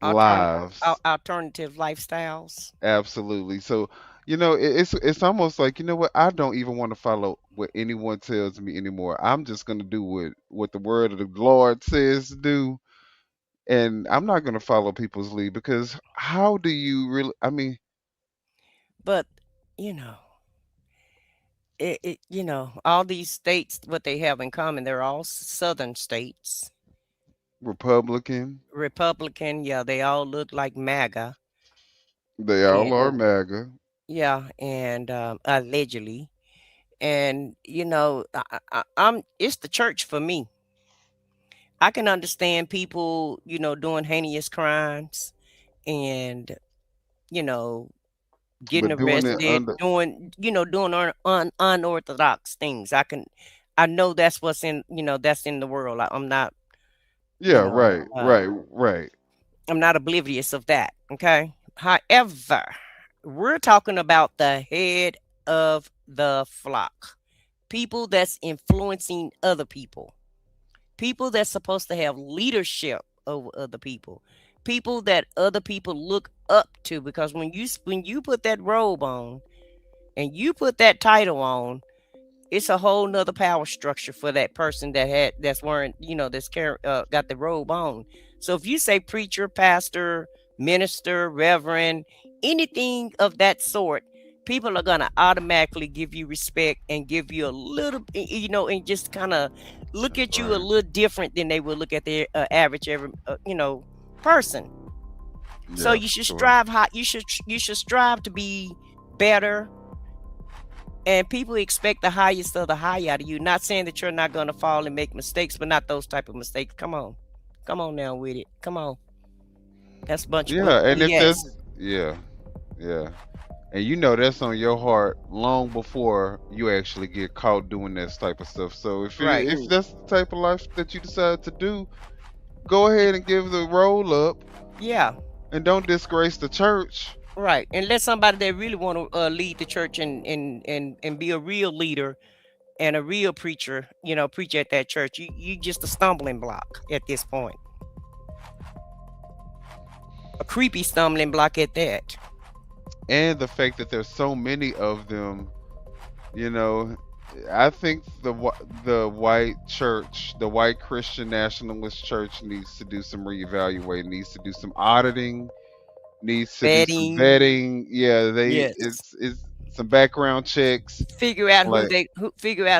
lives. Alternative lifestyles. Absolutely. So, it's almost like, you know what? I don't even want to follow what anyone tells me anymore. I'm just going to do what the word of the Lord says to do, and I'm not going to follow people's lead because how do you really? I mean, But, you know, all these states, what they have in common, they're all Southern states. Republican, Republican, yeah, they all look like MAGA. they all And are MAGA. yeah, and allegedly. And it's the church for me. I can understand people, doing heinous crimes and, you know, getting But doing it arrested, under, doing unorthodox things. I know that's that's in the world. I'm not, you yeah, know, right, right, right. I'm not oblivious of that. Okay. However, we're talking about the head of the flock, people that's influencing other people that's supposed to have leadership over other people that other people look up to. Because when you put that robe on and you put that title on, it's a whole nother power structure for that person that's wearing, got the robe on. So if you say preacher, pastor, minister, reverend, anything of that sort, people are gonna automatically give you respect and give you a little, and just kind of look That's at you a right. little different than they would look at the average person. So Yeah, you for should sure. strive high. You should strive to be better, and people expect the highest of the high out of you. Not saying that you're not gonna fall and make mistakes, but not those type of mistakes. Come on now with it. Come on, that's a bunch of Yeah, and if BS. that's yeah, yeah. And you know that's on your heart long before you actually get caught doing that type of stuff. So Right. if that's the type of life that you decide to do, go ahead and give the roll up Yeah. and don't disgrace the church. Right. And let somebody that really want to lead the church and be a real leader and a real preacher, preach at that church. You just a stumbling block at this point. A creepy stumbling block at that. And the fact that there's so many of them, you know, I think the white church, the white Christian nationalist church needs to do some reevaluating, needs to do some auditing, needs to do some Vetting. vetting. Yeah, Yes. it's some background checks. Figure out Like,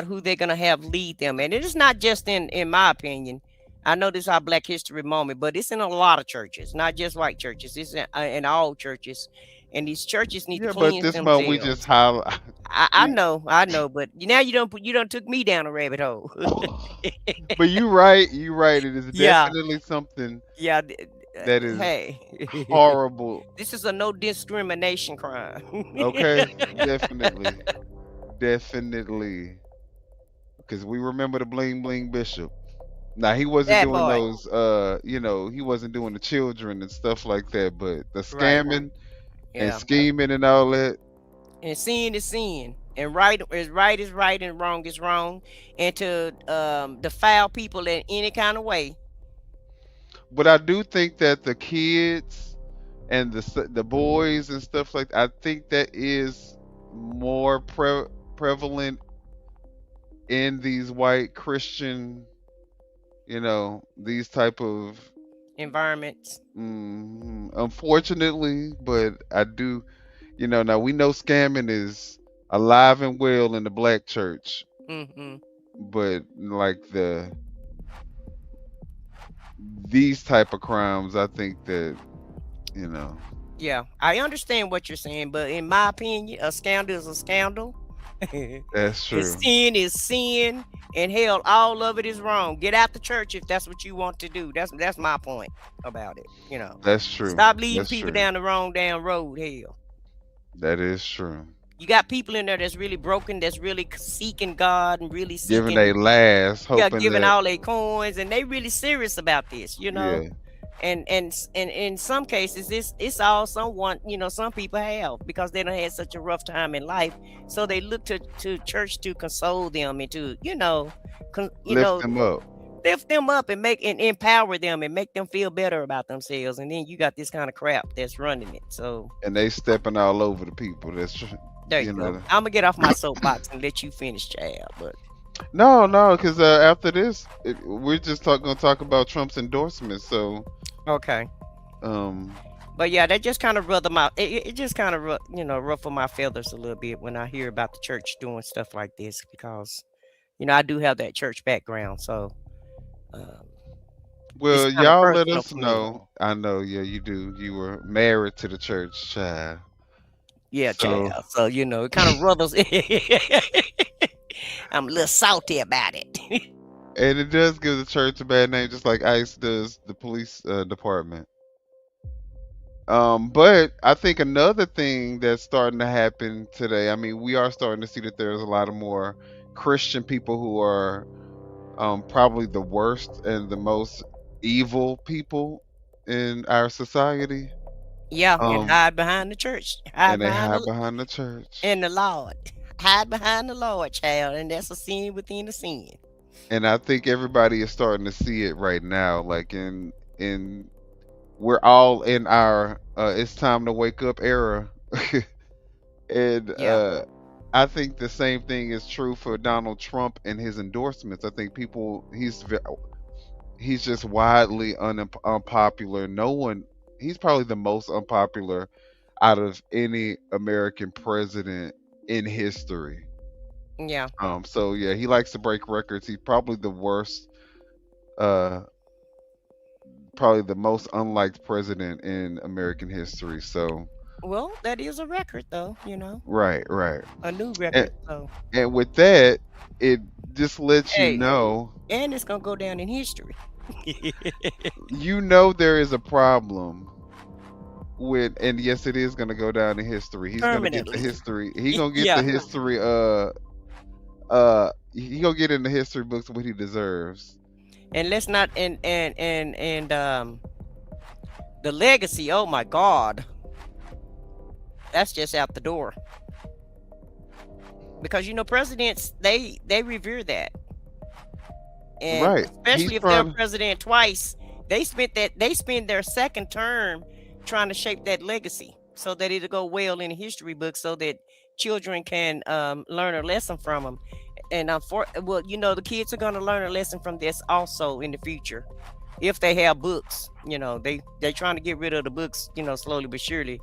who they're gonna have lead them. And it is not just in my opinion. I know this is our Black History Moment, but it's in a lot of churches, not just white churches. It's in all churches, and these churches need to yeah, but cleanse this month we just themselves. highlight. I We, know, but now you don't took me down a rabbit hole. but you right. It is Yeah, definitely something yeah. that is Hey, horrible. this is a no discrimination crime. Okay, definitely, definitely, because we remember the bling bling bishop. Now he wasn't That doing boy, those, he wasn't doing the children and stuff like that. But the right? scamming and Yeah, scheming and all that. and sin is sin, and right is right, and wrong is wrong, and to defile people in any kind of way. But I do think that the kids and the boys and stuff like I think that is more prevalent in these white Christian, these type of Environments. unfortunately, but I do, now we know scamming is alive and well in the black church, Hmm. but like these type of crimes, I think that, you know, Yeah, I understand what you're saying, but in my opinion, a scandal is a scandal. And that's true. sin is sin, and hell, all of it is wrong. Get out the church if that's what you want to do. That's my point about it. That's true. Stop leading That's people true. down the wrong damn road. Hell, That is true. you got people in there that's really broken, that's really seeking God and really Giving seeking, a last, yeah, hoping giving that, all their coins, and they really serious about this. yeah, And in some cases it's all someone, some people have, because they don't had such a rough time in life, so they look to church to console them and to con, you lift know them up, lift them up and make and empower them and make them feel better about themselves. And then you got this kind of crap that's running it. So and they stepping all over the people. That's true. there you You go. know. I'm gonna get off my soapbox and let you finish, child. But No, no, because after this, we're just gonna talk about Trump's endorsements. So, okay. um, But yeah, that just kind of it just kind of ruffle my feathers a little bit when I hear about the church doing stuff like this, because I do have that church background, so um, it's well, kind of y'all let personal us for me. know. I know, yeah, you do. You were married to the church, child. Yeah, So, child. So it kind of ruffles. I'm a little salty about it. and it does give the church a bad name, just like ICE does the police department. But I think another thing that's starting to happen today, I mean, we are starting to see that there's a lot of more Christian people who are probably the worst and the most evil people in our society. Yeah, and Um, hide behind the church, hide and they behind hide the behind the church. and the Lord, hide behind the Lord, child, and that's a sin within a sin. And I think everybody is starting to see it right now. Like in we're all in our it's time to wake up era. And Yeah, I think the same thing is true for Donald Trump and his endorsements. I think he's just widely unpopular. No one, he's probably the most unpopular out of any American president in history. Yeah. So yeah, he likes to break records. He's probably the worst, uh, probably the most unliked president in American history. So Well, that is a record, though. right, right. A new And, record. So and with that, it just lets you hey, know, and it's gonna go down in history. there is a problem with, and yes, it is gonna go down in history. He's gonna get the Permanently. history. He gonna get Yeah. the history. He gonna get in the history books what he deserves. And let's not and the legacy. Oh my God, that's just out the door. Because presidents they revere that, and Right. He's especially if they're trying. president twice, they spend their second term trying to shape that legacy so that it'll go well in the history book, so that children can learn a lesson from them. And the kids are going to learn a lesson from this also in the future, if they have books. They're trying to get rid of the books, slowly but surely.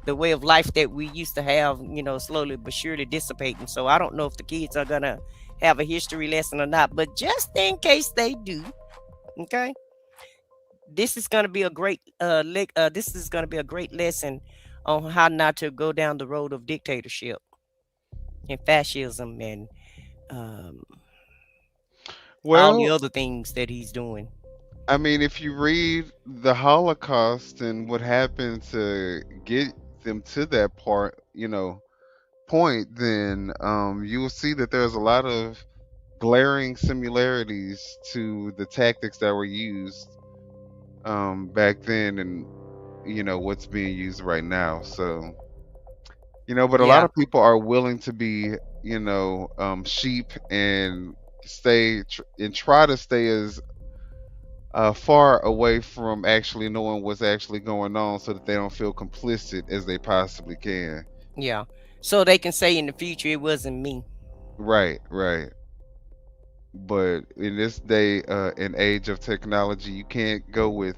The way of life that we used to have, slowly but surely dissipating. So I don't know if the kids are gonna have a history lesson or not, but just in case they do, okay, this is gonna be a great this is gonna be a great lesson on how not to go down the road of dictatorship and fascism and all the Well, other things that he's doing. I mean, if you read the Holocaust and what happened to get them to that point, then you will see that there's a lot of glaring similarities to the tactics that were used back then, and what's being used right now. So but a lot Yeah, of people are willing to be sheep and try to stay as far away from actually knowing what's actually going on, so that they don't feel complicit as they possibly can. yeah. So they can say in the future it wasn't me. Right, right. But in this day and age of technology, you can't go with,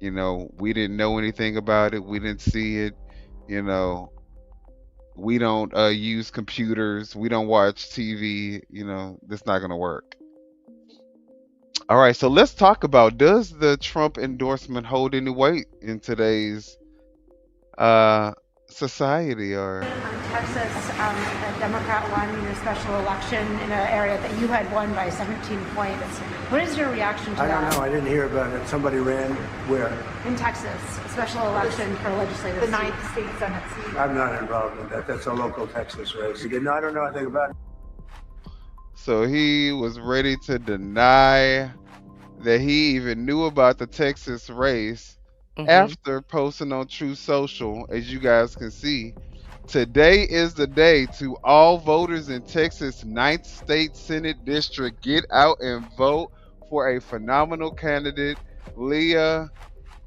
we didn't know anything about it, we didn't see it, you know, we don't use computers, we don't watch TV, that's not going to work. All right, so let's talk about, does the Trump endorsement hold any weight in today's uh, society? Or Texas, a Democrat won your special election in an area that you had won by 17 points. What is your reaction to I that? don't know. I didn't hear about it. Somebody ran where? In Texas, a special election for legislative The seat. ninth state Senate seat. I'm not involved in that. That's a local Texas race. No, I don't know anything about it. so he was ready to deny that he even knew about the Texas race after posting on True Social. As you guys can see, today is the day to all voters in Texas 9th State Senate District. Get out and vote for a phenomenal candidate, Leah,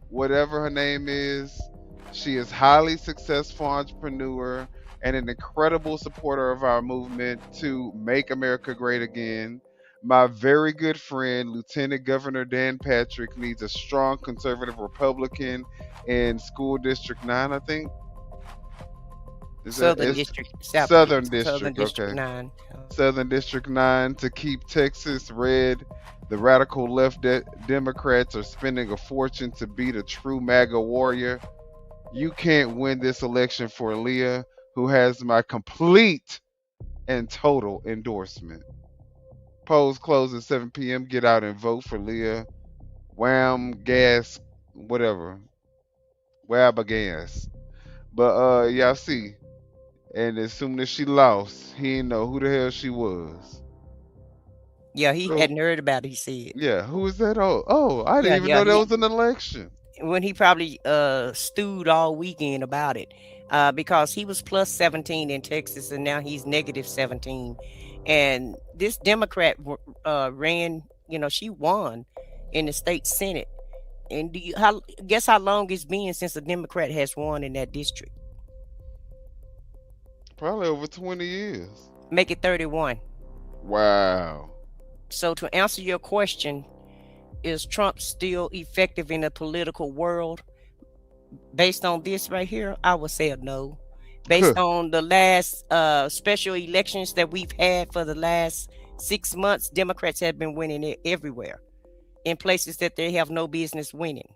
whatever her name is. She is highly successful entrepreneur and an incredible supporter of our movement to make America great again. My very good friend, Lieutenant Governor Dan Patrick, needs a strong conservative Republican in School District 9, I think. Southern District, Southern Southern District, District okay. 9. Southern District 9 to keep Texas red. The radical left Democrats are spending a fortune to beat a true MAGA warrior. You can't win this election for Leah, who has my complete and total endorsement. Polls close at 7 p.m. Get out and vote for Leah. Wham, gas, whatever. Wabba gas. But y'all see. And as soon as she lost, he didn't know who the hell she was. Yeah, he So, hadn't heard about it, he said. yeah, who is that? Oh, I didn't even know there was an election. When he probably stewed all weekend about it, because he was plus 17 in Texas and now he's negative 17. And this Democrat ran, she won in the state Senate. And guess how long it's been since a Democrat has won in that district? Probably over 20 years. Make it 31. Wow. So to answer your question, is Trump still effective in the political world? Based on this right here, I would say a no. Based on the last special elections that we've had for the last 6 months, Democrats have been winning it everywhere in places that they have no business winning.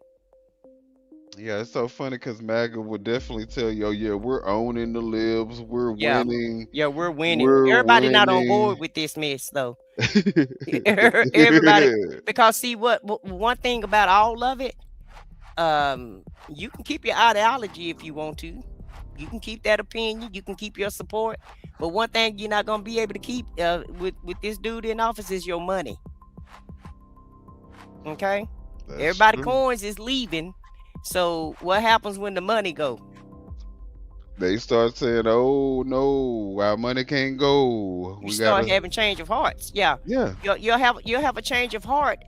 Yeah, it's so funny because MAGA would definitely tell you, oh, yeah, we're owning the libs, we're Yeah. winning, Yeah, we're winning. we're Everybody not on winning. board with this mess though. Everybody, because see what one thing about all of it, you can keep your ideology if you want to. You can keep that opinion, you can keep your support, but one thing you're not gonna be able to keep with this dude in office is your money. Okay, That's everybody true. coins is leaving, so what happens when the money go? They start saying, oh, no, our money can't go. You We start gotta, having change of hearts. Yeah, yeah, you'll have a change of heart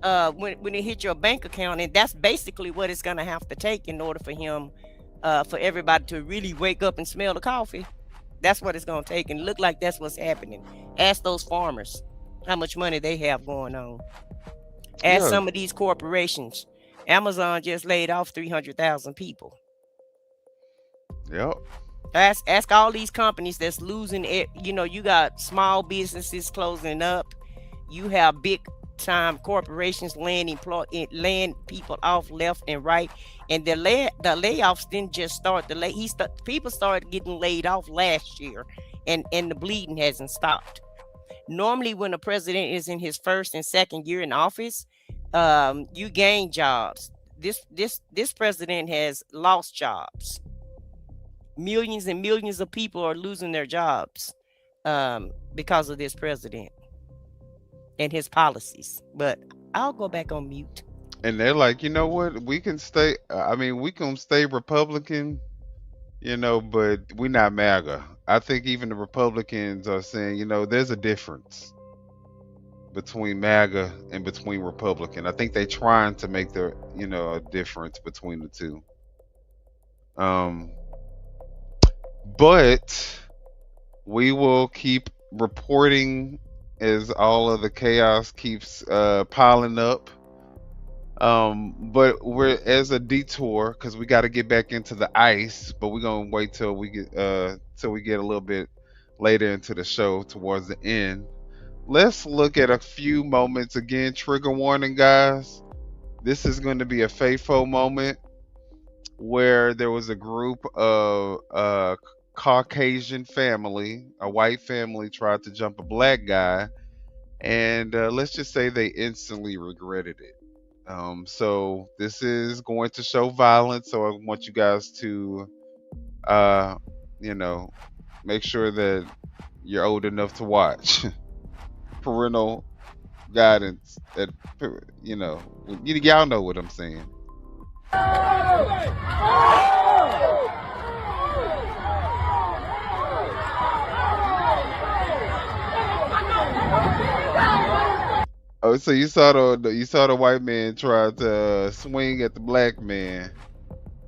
when it hit your bank account, and that's basically what it's gonna have to take in order for him for everybody to really wake up and smell the coffee. That's what it's gonna take, and look like that's what's happening. Ask those farmers how much money they have going on. Ask yeah, some of these corporations. Amazon just laid off 300,000 people. yep. Ask all these companies that's losing it. You know, you got small businesses closing up. You have big time corporations laying people off left and right. And the layoffs didn't just start. People started getting laid off last year, and the bleeding hasn't stopped. Normally, when a president is in his first and second year in office, you gain jobs. This president has lost jobs. Millions and millions of people are losing their jobs because of this president and his policies. But I'll go back on mute. And they're like, you know what? We can stay, I mean, we can stay Republican, but we're not MAGA. I think even the Republicans are saying, there's a difference between MAGA and between Republican. I think they're trying to make a difference between the two. But we will keep reporting as all of the chaos keeps piling up. But we're as a detour because we got to get back into the ice. But we're gonna wait till we get a little bit later into the show towards the end. Let's look at a few moments again. Trigger warning, guys. This is going to be a faithful moment where there was a group of Caucasian family, a white family tried to jump a black guy, and let's just say they instantly regretted it. So this is going to show violence, so I want you guys to, you know, make sure that you're old enough to watch. Parental guidance. Y'all know what I'm saying. Oh, so you saw the white man try to swing at the black man,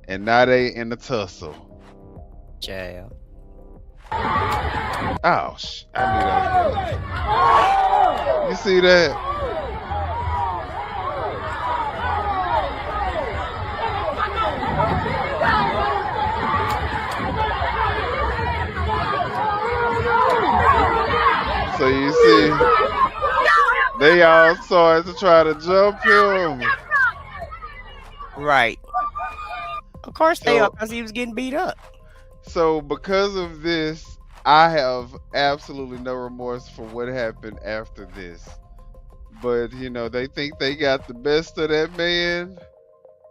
and now they in a tussle. Child. Oh, I knew that was good. You see that? So you see, they all started to try to jump him. Right. Of course they are, because he was getting beat up. So because of this, I have absolutely no remorse for what happened after this. But they think they got the best of that man,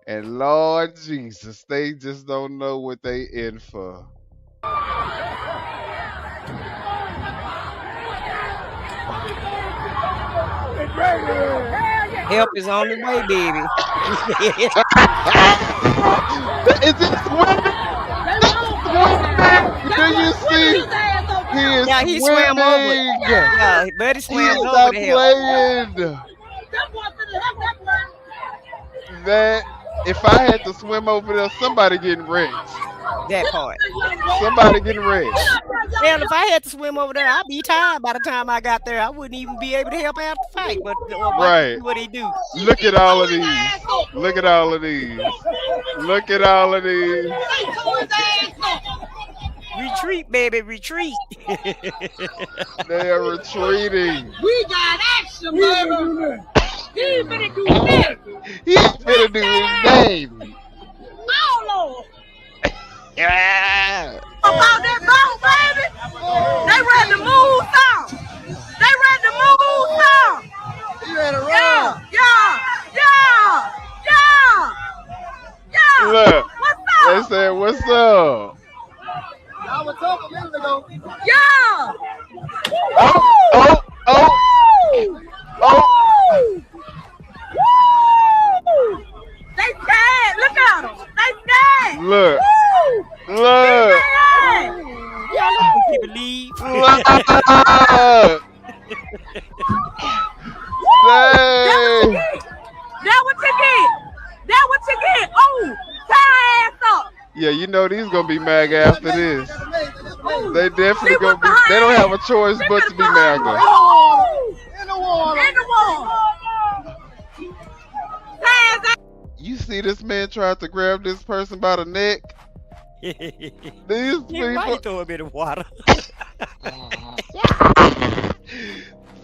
and Lord Jesus, they just don't know what they in for. Help is on the way, baby. Is this swimming? Do you see? He swam over. Yeah, buddy swam over the playing. That if I had to swim over there, somebody getting wrecked. That part. Somebody getting ready. Well, if I had to swim over there, I'd be tired by the time I got there. I wouldn't even be able to help out the fight. But watch and Right. see what he do. Look at all of these. Look at all of these. Look at all of these. Retreat, baby, retreat. They are retreating. We got action, baby. He finna do this. He's finna do his name. Oh, Lord. Yeah. About that boat, baby. They ready to move some. They ready to move some. You ready to run? Yeah. Look. What's They up? said, "What's up?" I was talking a minute ago. Yeah. Oh. Woo! They scared. Look at them. They scared. Look. Woo! Look. Y'all let them people leave. Look. Woo! Dang. That what you get. That what you get. Oh, tie ass up. Yeah, you know these gonna be MAGA after this. They definitely See gonna what's be. behind They don't it? have a choice but to be MAGA. In the water. In the water. Tie ass. You see this man tried to grab this person by the neck. These Yeah, why you people. throw him in the water?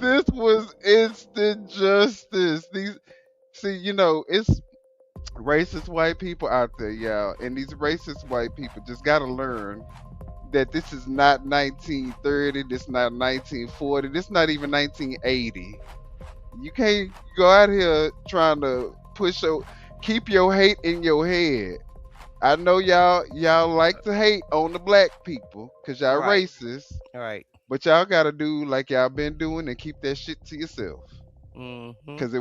This was instant justice. These. See, you know, it's racist white people out there, y'all, and these racist white people just gotta learn that this is not 1930, this not 1940, this not even 1980. You can't go out here trying to keep your hate in your head. I know y'all like to hate on the black people because y'all Right. racist, All right. but y'all gotta do like y'all been doing and keep that shit to yourself Mm-hmm. because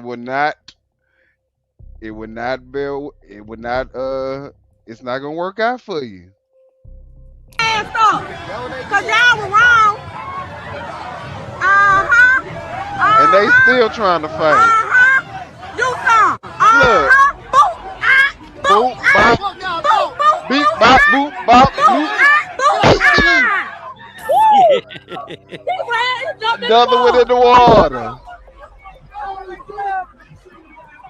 it's not gonna work out for you. Ass up. Cause y'all were wrong. And they still trying to fight. You some. Look. Boop. Boop, bop, Boop. beep, bop, boop, bop, boop. Another one in the water.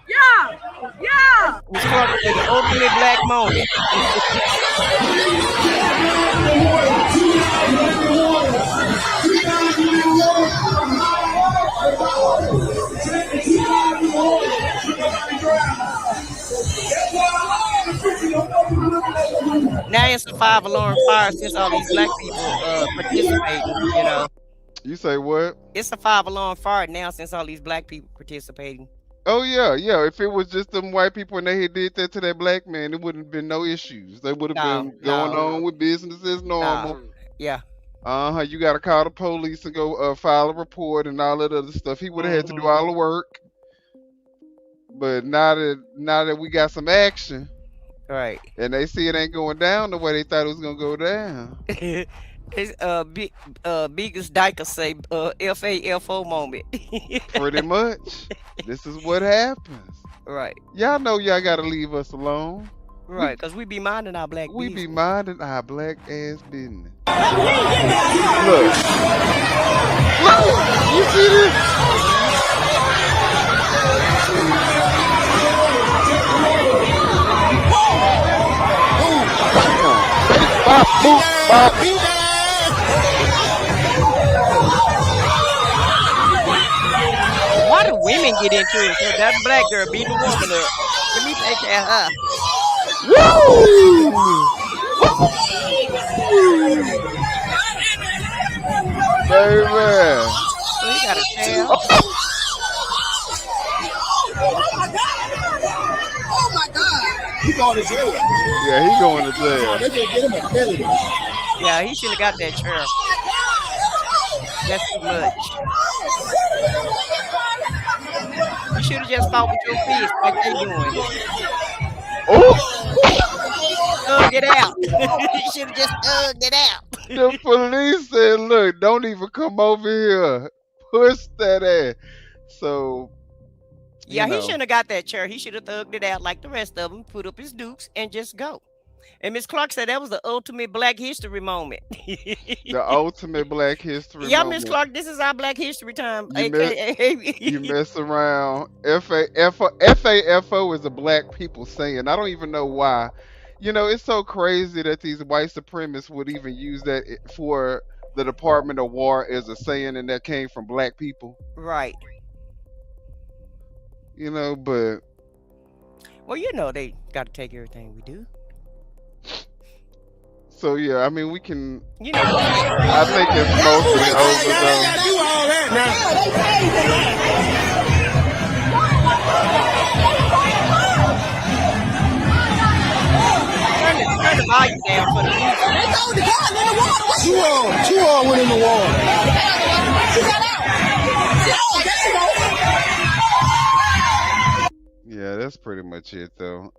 Yeah. We struggle with the ultimate black moment. Now it's a 5 alarm fire since all these black people participating, you know. You say what? It's a 5 alarm fire now since all these black people participating. Oh yeah. If it was just them white people and they had did that to that black man, it wouldn't have been no issues. They would have been going on with business as normal. Yeah. You gotta call the police and go file a report and all that other stuff. He would have had to do all the work. But now that we got some action, Right. and they see it ain't going down the way they thought it was gonna go down. It's biggest dyker say FAFO moment. Pretty much. This is what happens. Right. Y'all know y'all gotta leave us alone. Right, because we be minding our black We business. be minding our black ass business. Look. You see this? Bop, boop, bop. Why do women get into it? So that black girl beating the woman up. Let me take care of her. Woo! Baby. So he got a tail. Oh my God. He going to jail. Yeah, he going to jail. They just get him a felony. Yeah, he should have got that chair. That's too much. You should have just fought with your fist like they doing. Oh! Thug it out. You should have just thugged it out. The police said, look, don't even come over here. Push that ass. So, Yeah, you know. he shouldn't have got that chair. He should have thugged it out like the rest of them, put up his dukes, and just go. And Miss Clark said that was the ultimate Black History moment. The ultimate Black History Yeah, Miss moment. Clark, this is our Black History time, You mess, you aka. mess around. FAFO is a black people saying. I don't even know why. It's so crazy that these white supremacists would even use that for the Department of War as a saying, and that came from black people. Right. But Well, they got to take everything we do. so yeah, I mean we can. You know, I think it's mostly over though. do all that turn the volume down for the music. Two all went in the water. Yeah, that's pretty much it though.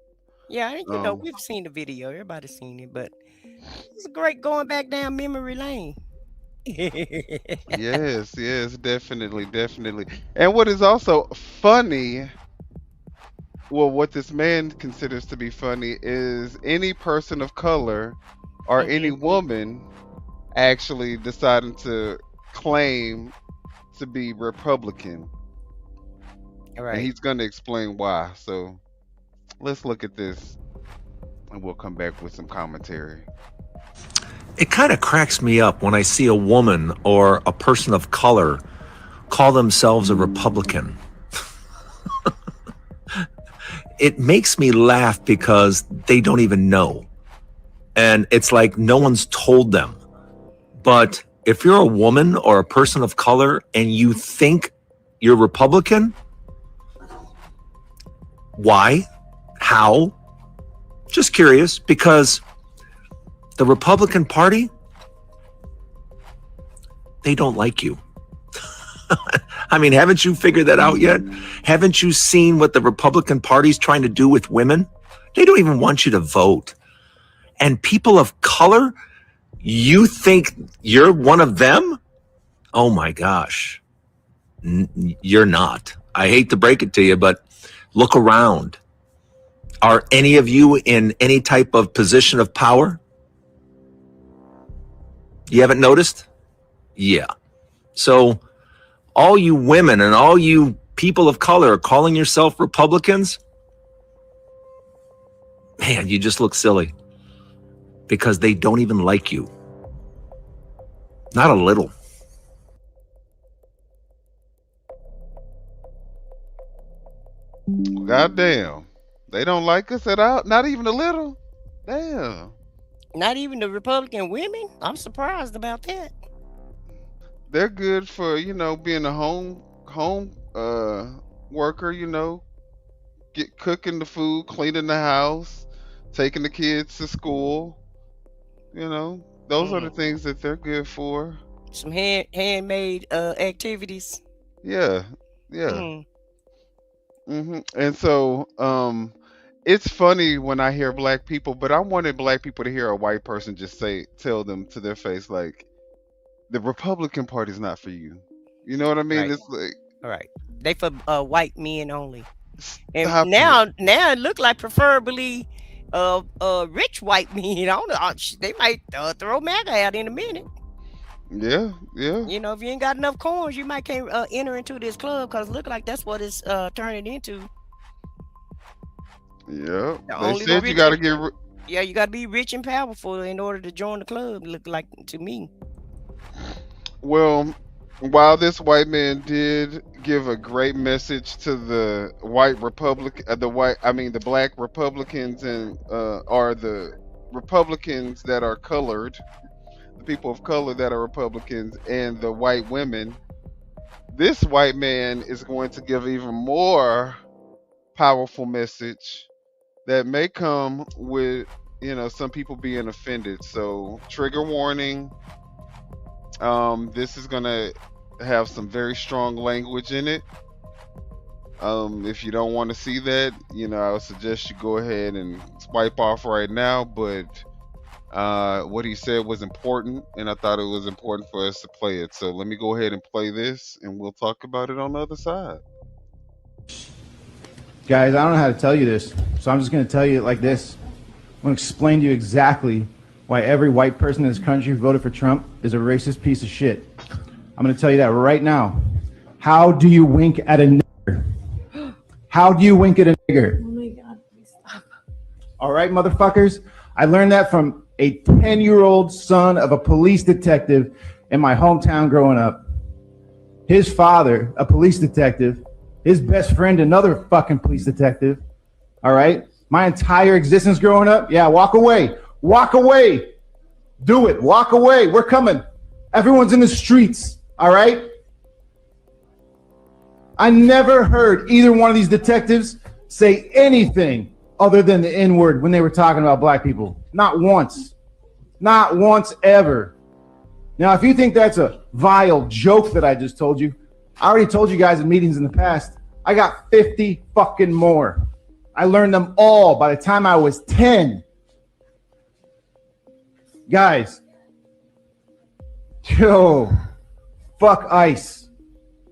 Yeah, we've seen the video. Everybody's seen it, but it's great going back down memory lane. Yes, definitely, definitely. And what is also funny, well, what this man considers to be funny is any person of color or any woman actually deciding to claim to be Republican. And Right. he's going to explain why. So let's look at this and we'll come back with some commentary. It kind of cracks me up when I see a woman or a person of color call themselves a Republican. It makes me laugh because they don't even know. And it's like no one's told them. But if you're a woman or a person of color and you think you're Republican, why? How? Just curious, because the Republican Party, they don't like you. I mean, haven't you figured that out yet? Haven't you seen what the Republican Party's trying to do with women? They don't even want you to vote. And people of color, you think you're one of them? Oh my gosh. You're not. I hate to break it to you, but look around. Are any of you in any type of position of power? You haven't noticed? Yeah. So all you women and all you people of color are calling yourself Republicans? Man, you just look silly because they don't even like you. Not a little. Goddamn. They don't like us at all? Not even a little? Damn. Not even the Republican women? I'm surprised about that. They're good for, being a home worker, get cooking the food, cleaning the house, taking the kids to school. Those are the things that they're good for. Some handmade activities. Yeah. And so it's funny when I hear black people, but I wanted black people to hear a white person just tell them to their face, like, the Republican Party's not for you. You know what I mean? Right. It's like, All right. They for white men only. And stop now it. it look like preferably rich white men. I don't know. They might throw MAGA out in a minute. Yeah. If you ain't got enough coins, you might can't enter into this club because look like that's what it's turning into. Yeah. They only said the you got to rich- get. Yeah, you got to be rich and powerful in order to join the club. Look like to me. Well, while this white man did give a great message to the white the black Republicans and or the Republicans that are colored, the people of color that are Republicans, and the white women, this white man is going to give even more powerful message that may come with some people being offended. So trigger warning. This is gonna have some very strong language in it. If you don't want to see that, I would suggest you go ahead and swipe off right now. But what he said was important, and I thought it was important for us to play it. So let me go ahead and play this, and we'll talk about it on the other side. Guys, I don't know how to tell you this, so I'm just going to tell you it like this. want to explain to you exactly why every white person in this country who voted for Trump is a racist piece of shit. I'm going to tell you that right now. How do you wink at a nigger? How do you wink at a nigger? Oh my God, please stop. All right, motherfuckers. I learned that from a 10-year-old son of a police detective in my hometown growing up. His father, a police detective, his best friend, another fucking police detective. All right. My entire existence growing up. Yeah, walk away. Walk away. Do it. Walk away. We're coming. Everyone's in the streets. All right. I never heard either one of these detectives say anything other than the N-word when they were talking about black people. Not once. Not once ever. Now, if you think that's a vile joke that I just told you, I already told you guys in meetings in the past, I got 50 fucking more. I learned them all by the time I was 10. Guys, yo, fuck ICE.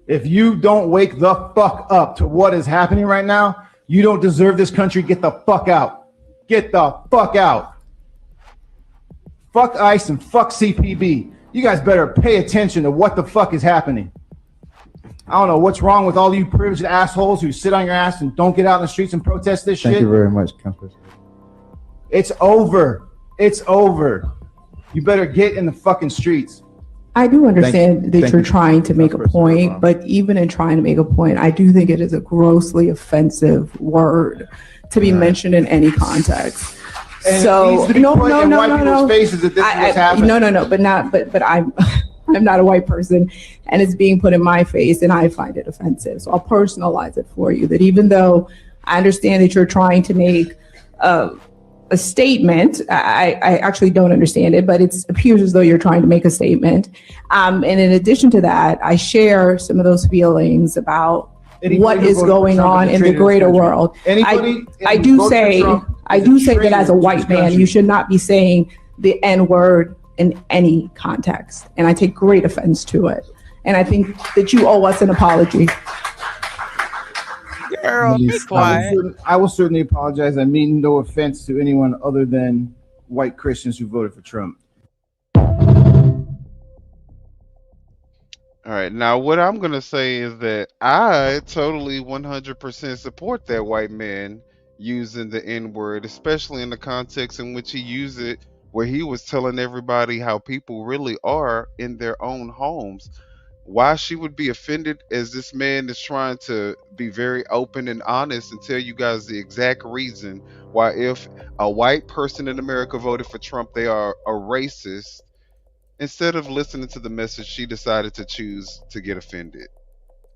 If you don't wake the fuck up to what is happening right now, you don't deserve this country. Get the fuck out. Get the fuck out. Fuck ICE and fuck CPB. You guys better pay attention to what the fuck is happening. I don't know what's wrong with all you privileged assholes who sit on your ass and don't get out in the streets and protest this shit. Thank you very much, Compass. It's over. It's over. You better get in the fucking streets. I do understand that you're trying to make a point, but even in trying to make a point, I do think it is a grossly offensive word to be mentioned in any context. And so it needs to be put in white people's faces that this is what's happening. But I'm not a white person, and it's being put in my face, and I find it offensive. So I'll personalize it for you. That even though I understand that you're trying to make a statement, I actually don't understand it, but it appears as though you're trying to make a statement. And in addition to that, I share some of those feelings about what is going on in the greater world. I do say that as a white man, you should not be saying the N-word in any context. And I take great offense to it. And I think that you owe us an apology. Girl, be quiet. I will certainly apologize. I mean no offense to anyone other than white Christians who voted for Trump. All right, now what I'm gonna say is that I totally 100% support that white man using the N-word, especially in the context in which he used it, where he was telling everybody how people really are in their own homes. Why she would be offended as this man is trying to be very open and honest and tell you guys the exact reason why if a white person in America voted for Trump, they are a racist. Instead of listening to the message, she decided to choose to get offended.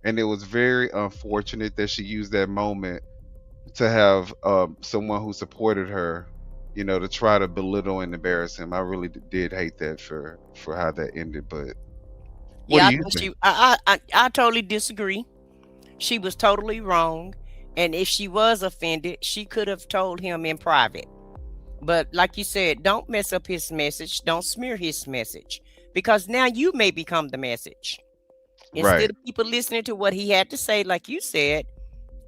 And it was very unfortunate that she used that moment to have someone who supported her, you know, to try to belittle and embarrass him. I really did hate that for how that ended. But what do you think? I totally disagree. She was totally wrong. And if she was offended, she could have told him in private. But like you said, don't mess up his message. Don't smear his message. Because now you may become the message. Instead of people listening to what he had to say, like you said,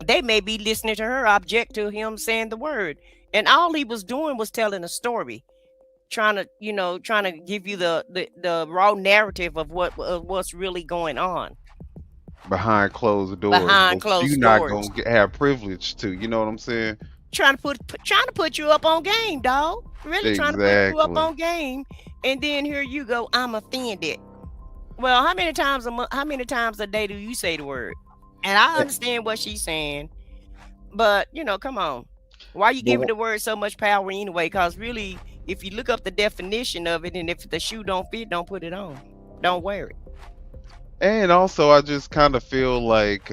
they may be listening to her object to him saying the word. And all he was doing was telling a story. Trying to give you the raw narrative of what's really going on. Behind closed doors. You're not going to have privilege to, you know what I'm saying? Trying to put you up on game, dog. Really trying to put you up on game, and then here you go. I'm offended. Well, how many times a day do you say the word? And I understand what she's saying, but come on. Why you giving the word so much power anyway? Because really, if you look up the definition of it, and if the shoe don't fit, don't put it on. Don't wear it. And also, I just kind of feel like,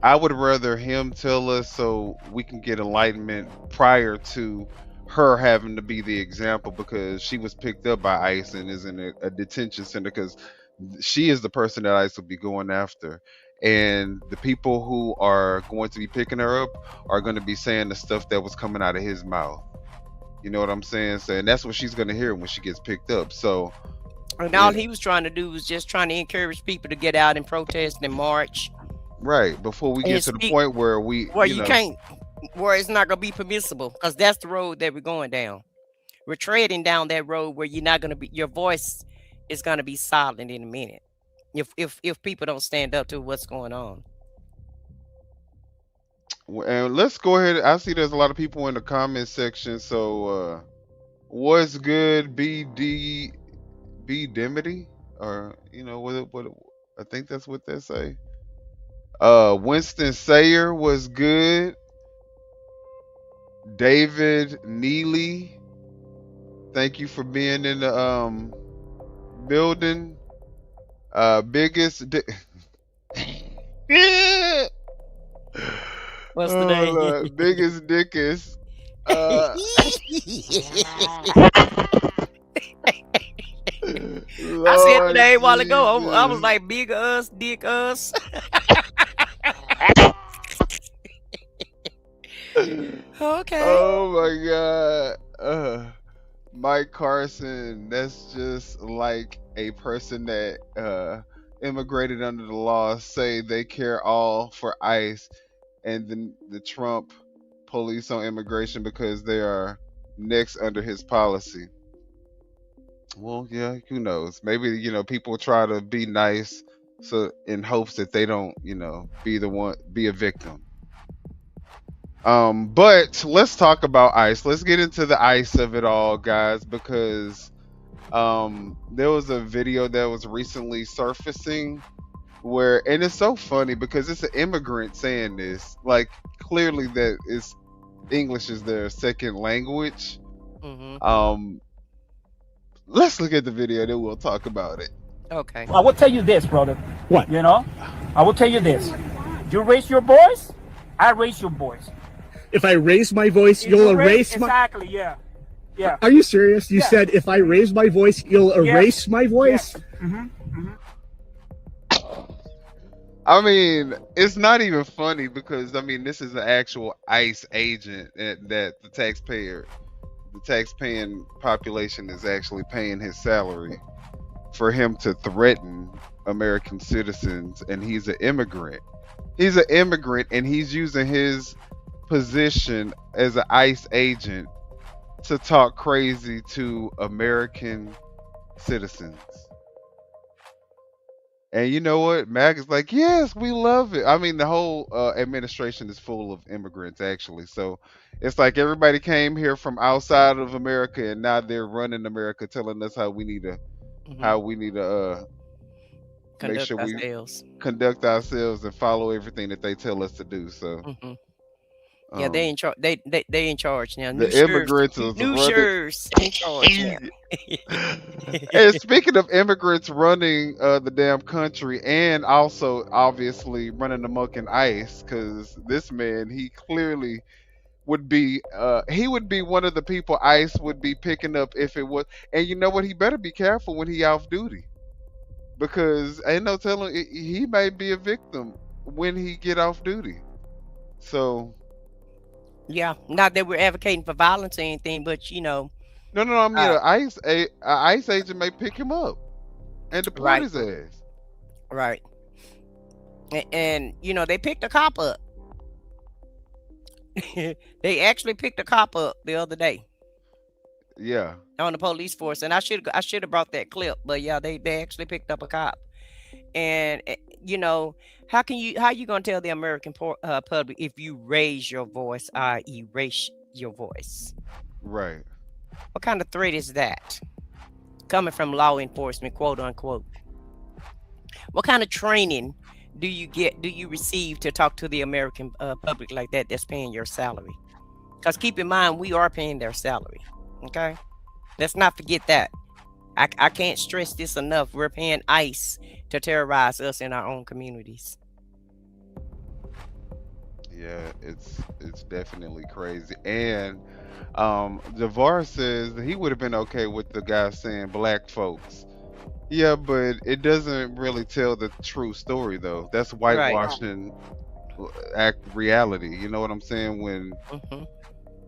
I would rather him tell us so we can get enlightenment prior to her having to be the example, because she was picked up by ICE and is in a detention center, because she is the person that ICE will be going after. And the people who are going to be picking her up are going to be saying the stuff that was coming out of his mouth. You know what I'm saying? So, and that's what she's going to hear when she gets picked up. So, and all he was trying to do was just trying to encourage people to get out and protest and march. Right. Before we get to the point where you can't. where it's not gonna be permissible, because that's the road that we're going down. We're treading down that road where you're not gonna be. Your voice is gonna be silent in a minute. If people don't stand up to what's going on. And let's go ahead. I see there's a lot of people in the comment section. So, what's good, B Dimity, or what? I think that's what they say. Winston Sayer was good. David Neely, thank you for being in the building. Biggest. Yeah. What's the Oh name? Lord, biggest dickus. I said the Lord name a while ago. I was Jesus. like, big us, dick us. Okay. Oh my God. Mike Carson, that's just like a person that immigrated under the law, say they care all for ICE, and then the Trump police on immigration because they are next under his policy. Well, yeah, who knows? Maybe, people try to be nice so in hopes that they don't, be a victim. But let's talk about ICE. Let's get into the ICE of it all, guys, because there was a video that was recently surfacing and it's so funny because it's an immigrant saying this. Like, clearly that is English is their second language. Hmm. Let's look at the video, then we'll talk about it. Okay. I will tell you this, brother. What? I will tell you this. You raise your voice, I raise your voice. If I raise my voice, If you'll you raise- erase my. Exactly, yeah. Yeah. Are you serious? You Yeah. said if I raise my voice, you'll erase my voice? I mean, it's not even funny because this is an actual ICE agent that the taxpaying population is actually paying his salary for him to threaten American citizens, and he's an immigrant. He's an immigrant, and he's using his position as an ICE agent to talk crazy to American citizens. And you know what? MAG is like, yes, we love it. The whole administration is full of immigrants, actually. So it's like everybody came here from outside of America, and now they're running America, telling us how we need to make Conduct sure we ourselves. conduct ourselves and follow everything that they tell us to do. So Hmm. Yeah, they in charge. They in charge now. the immigrants is New running. sheriffs in charge now. And speaking of immigrants running the damn country, and also obviously running amok in ICE, because this man, he clearly would be one of the people ICE would be picking up if it was. And you know what? He better be careful when he off duty, because ain't no telling, he may be a victim when he get off duty. So Yeah, not that we're advocating for violence or anything, but no, I mean, a ICE agent may pick him up and deport right, his ass. right, and they picked a cop up. They actually picked a cop up the other day Yeah. on the police force, and I should have brought that clip, but yeah, they actually picked up a cop. And how you gonna tell the American public if you raise your voice, I erase your voice? Right. What kind of threat is that coming from law enforcement, quote unquote? What kind of training do you receive to talk to the American public like that, that's paying your salary? Because keep in mind, we are paying their salary. Okay, let's not forget that. I can't stress this enough. We're paying ICE to terrorize us in our own communities. Yeah, it's definitely crazy. And Javar says that he would have been okay with the guy saying black folks. Yeah, but it doesn't really tell the true story though. That's Right. whitewashing reality. You know what I'm saying?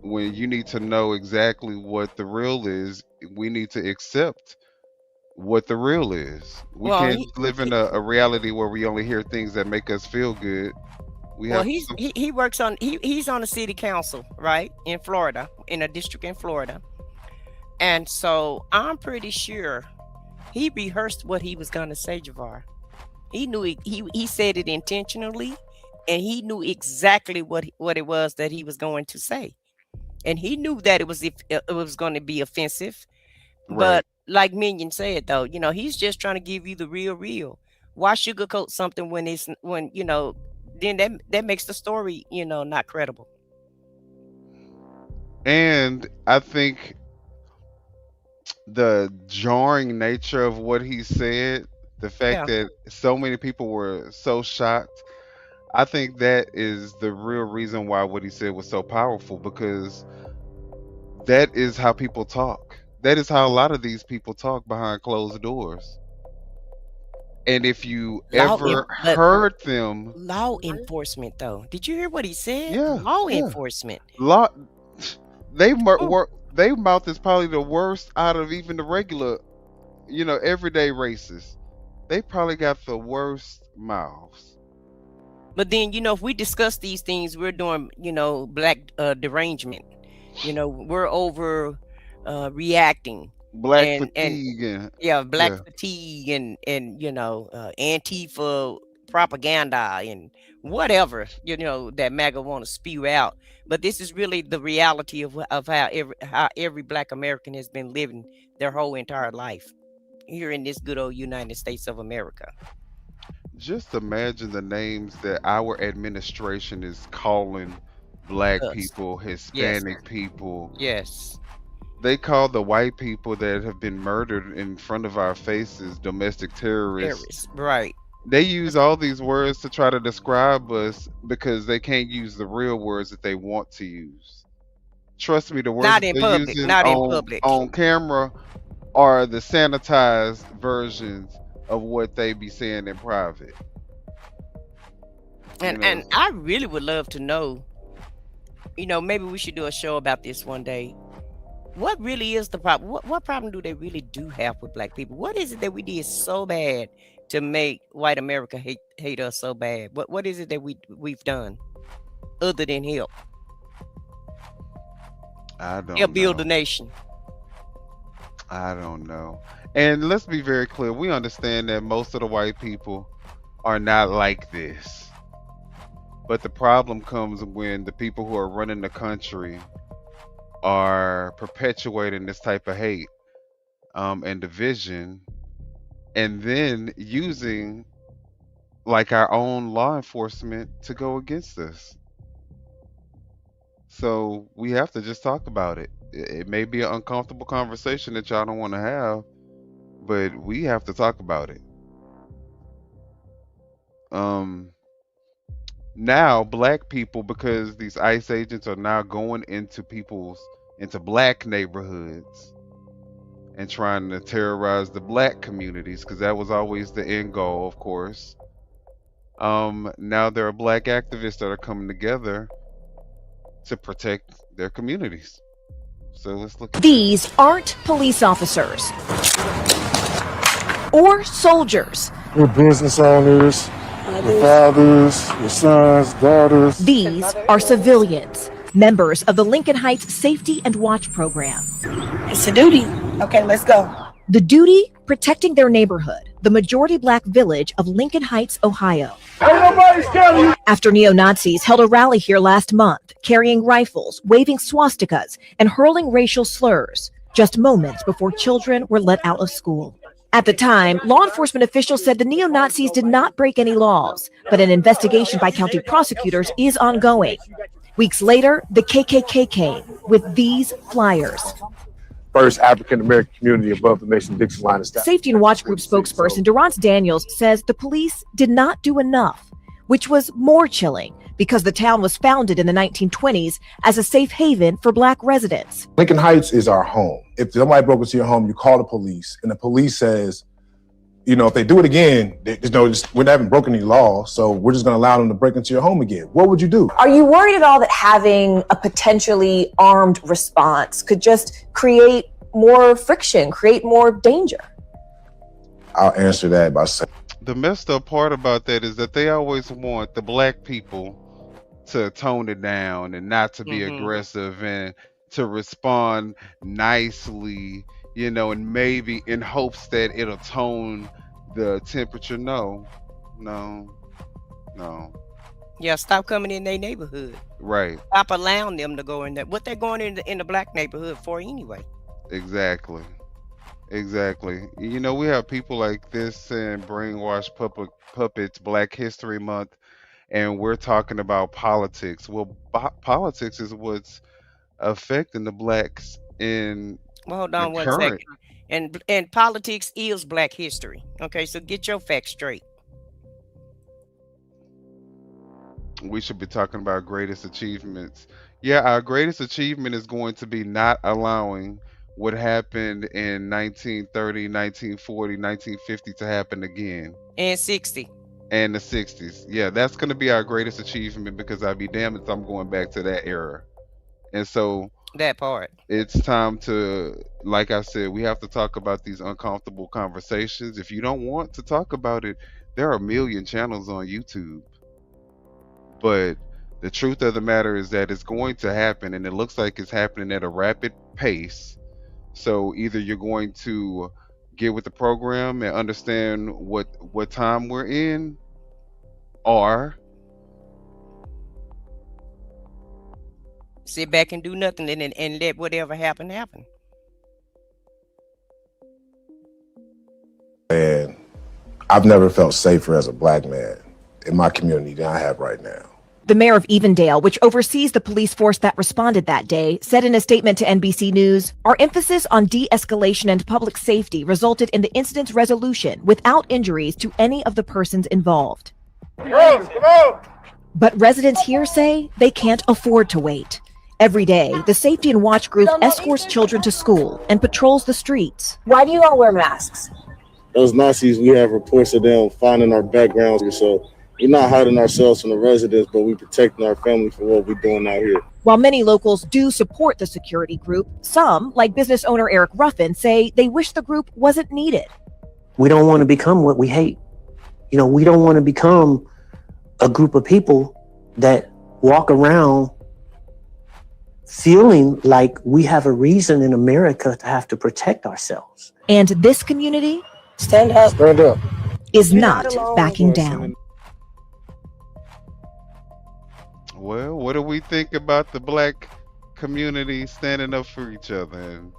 When you need to know exactly what the real is, we need to accept what the real is. We Well, can't live in a reality where we only hear things that make us feel good We Well, have some. he works on he's on the city council, right, in Florida, in a district in Florida, and so I'm pretty sure he rehearsed what he was gonna say, Javar. He knew he said it intentionally, and he knew exactly what it was that he was going to say, and he knew that it was going to be offensive. Right. But like Minion said, though, he's just trying to give you the real. Why sugarcoat something when then that makes the story not credible. And I think the jarring nature of what he said, the fact Yeah, that so many people were so shocked, I think that is the real reason why what he said was so powerful, because that is how people talk. That is how a lot of these people talk behind closed doors. And if you ever but heard them, law enforcement, though, did you hear what he said? yeah, Law yeah, enforcement. lot Mm. they mouth is probably the worst out of even the regular, everyday racists. They probably got the worst mouths. But then, if we discuss these things, we're doing, black derangement. We're over reacting, Black and fatigue and yeah, black yeah. fatigue and Antifa propaganda and whatever that MAGA want to spew out. But this is really the reality of how every Black American has been living their whole entire life here in this good old United States of America. Just imagine the names that our administration is calling black Us. people, Yes. Hispanic people. Yes. They call the white people that have been murdered in front of our faces domestic terrorists. Terrorists. Right. They use all these words to try to describe us because they can't use the real words that they want to use. Trust me, the words Not that in they're public. using Not in public. on camera are the sanitized versions of what they be saying in private. And I really would love to know, maybe we should do a show about this one day. What really is the problem? What problem do they really do have with Black people? What is it that we did so bad to make white America hate us so bad? What is it that we've done other than help? I don't Help build know. the nation. I don't know. And let's be very clear. We understand that most of the white people are not like this. But the problem comes when the people who are running the country are perpetuating this type of hate and division, and then using like our own law enforcement to go against us. So we have to just talk about it. It may be an uncomfortable conversation that y'all don't want to have, but we have to talk about it. Now black people, because these ICE agents are now going into black neighborhoods and trying to terrorize the black communities, because that was always the end goal, of course. Now there are black activists that are coming together to protect their communities. So let's look at These aren't police officers or soldiers. We're business owners, we're fathers, we're sons, daughters. These are civilians, members of the Lincoln Heights Safety and Watch Program. It's a duty. Okay, let's go. The duty, protecting their neighborhood, the majority Black village of Lincoln Heights, Ohio. After neo-Nazis held a rally here last month, carrying rifles, waving swastikas, and hurling racial slurs, just moments before children were let out of school. At the time, law enforcement officials said the neo-Nazis did not break any laws, but an investigation by county prosecutors is ongoing. Weeks later, the KKK came with these flyers. First African American community above the Mason-Dixon line of staff. Safety and Watch Group spokesperson Durrance Daniels says the police did not do enough, which was more chilling because the town was founded in the 1920s as a safe haven for Black residents. Lincoln Heights is our home. If somebody broke into your home, you call the police, and the police says, if they do it again, we haven't broken any law, so we're just going to allow them to break into your home again. What would you do? Are you worried at all that having a potentially armed response could just create more friction, create more danger? I'll answer that by saying, the messed up part about that is that they always want the black people to tone it down and not to be Mm-hmm. aggressive and to respond nicely, and maybe in hopes that it'll tone the temperature. No, no, no. Yeah, stop coming in their neighborhood. Right. Stop allowing them to go in there. What they're going in the black neighborhood for anyway? Exactly. Exactly. We have people like this saying brainwash puppets Black History Month, and we're talking about politics. Well, politics is what's affecting the blacks in Well, hold the on one second. current. And politics is Black history. Okay, so get your facts straight. We should be talking about greatest achievements. Yeah, our greatest achievement is going to be not allowing what happened in 1930, 1940, 1950 to happen again. And 60. And the 60s. Yeah, that's going to be our greatest achievement, because I'd be damned if I'm going back to that era. And so that part. It's time to, like I said, we have to talk about these uncomfortable conversations. If you don't want to talk about it, there are a million channels on YouTube. But the truth of the matter is that it's going to happen, and it looks like it's happening at a rapid pace. So either you're going to get with the program and understand what time we're in, or sit back and do nothing and let whatever happen happen. And I've never felt safer as a black man in my community than I have right now. The mayor of Evendale, which oversees the police force that responded that day, said in a statement to NBC News, "Our emphasis on de-escalation and public safety resulted in the incident's resolution without injuries to any of the persons involved." But residents here say they can't afford to wait. Every day, the Safety and Watch group escorts children to school and patrols the streets. Why do you all wear masks? Those Nazis, we have reports of them finding our backgrounds, so we're not hiding ourselves from the residents, but we're protecting our family for what we're doing out here. While many locals do support the security group, some, like business owner Eric Ruffin, say they wish the group wasn't needed. We don't want to become what we hate. We don't want to become a group of people that walk around feeling like we have a reason in America to have to protect ourselves. And this community stand up, is not backing down. Well, what do we think about the black community standing up for each other and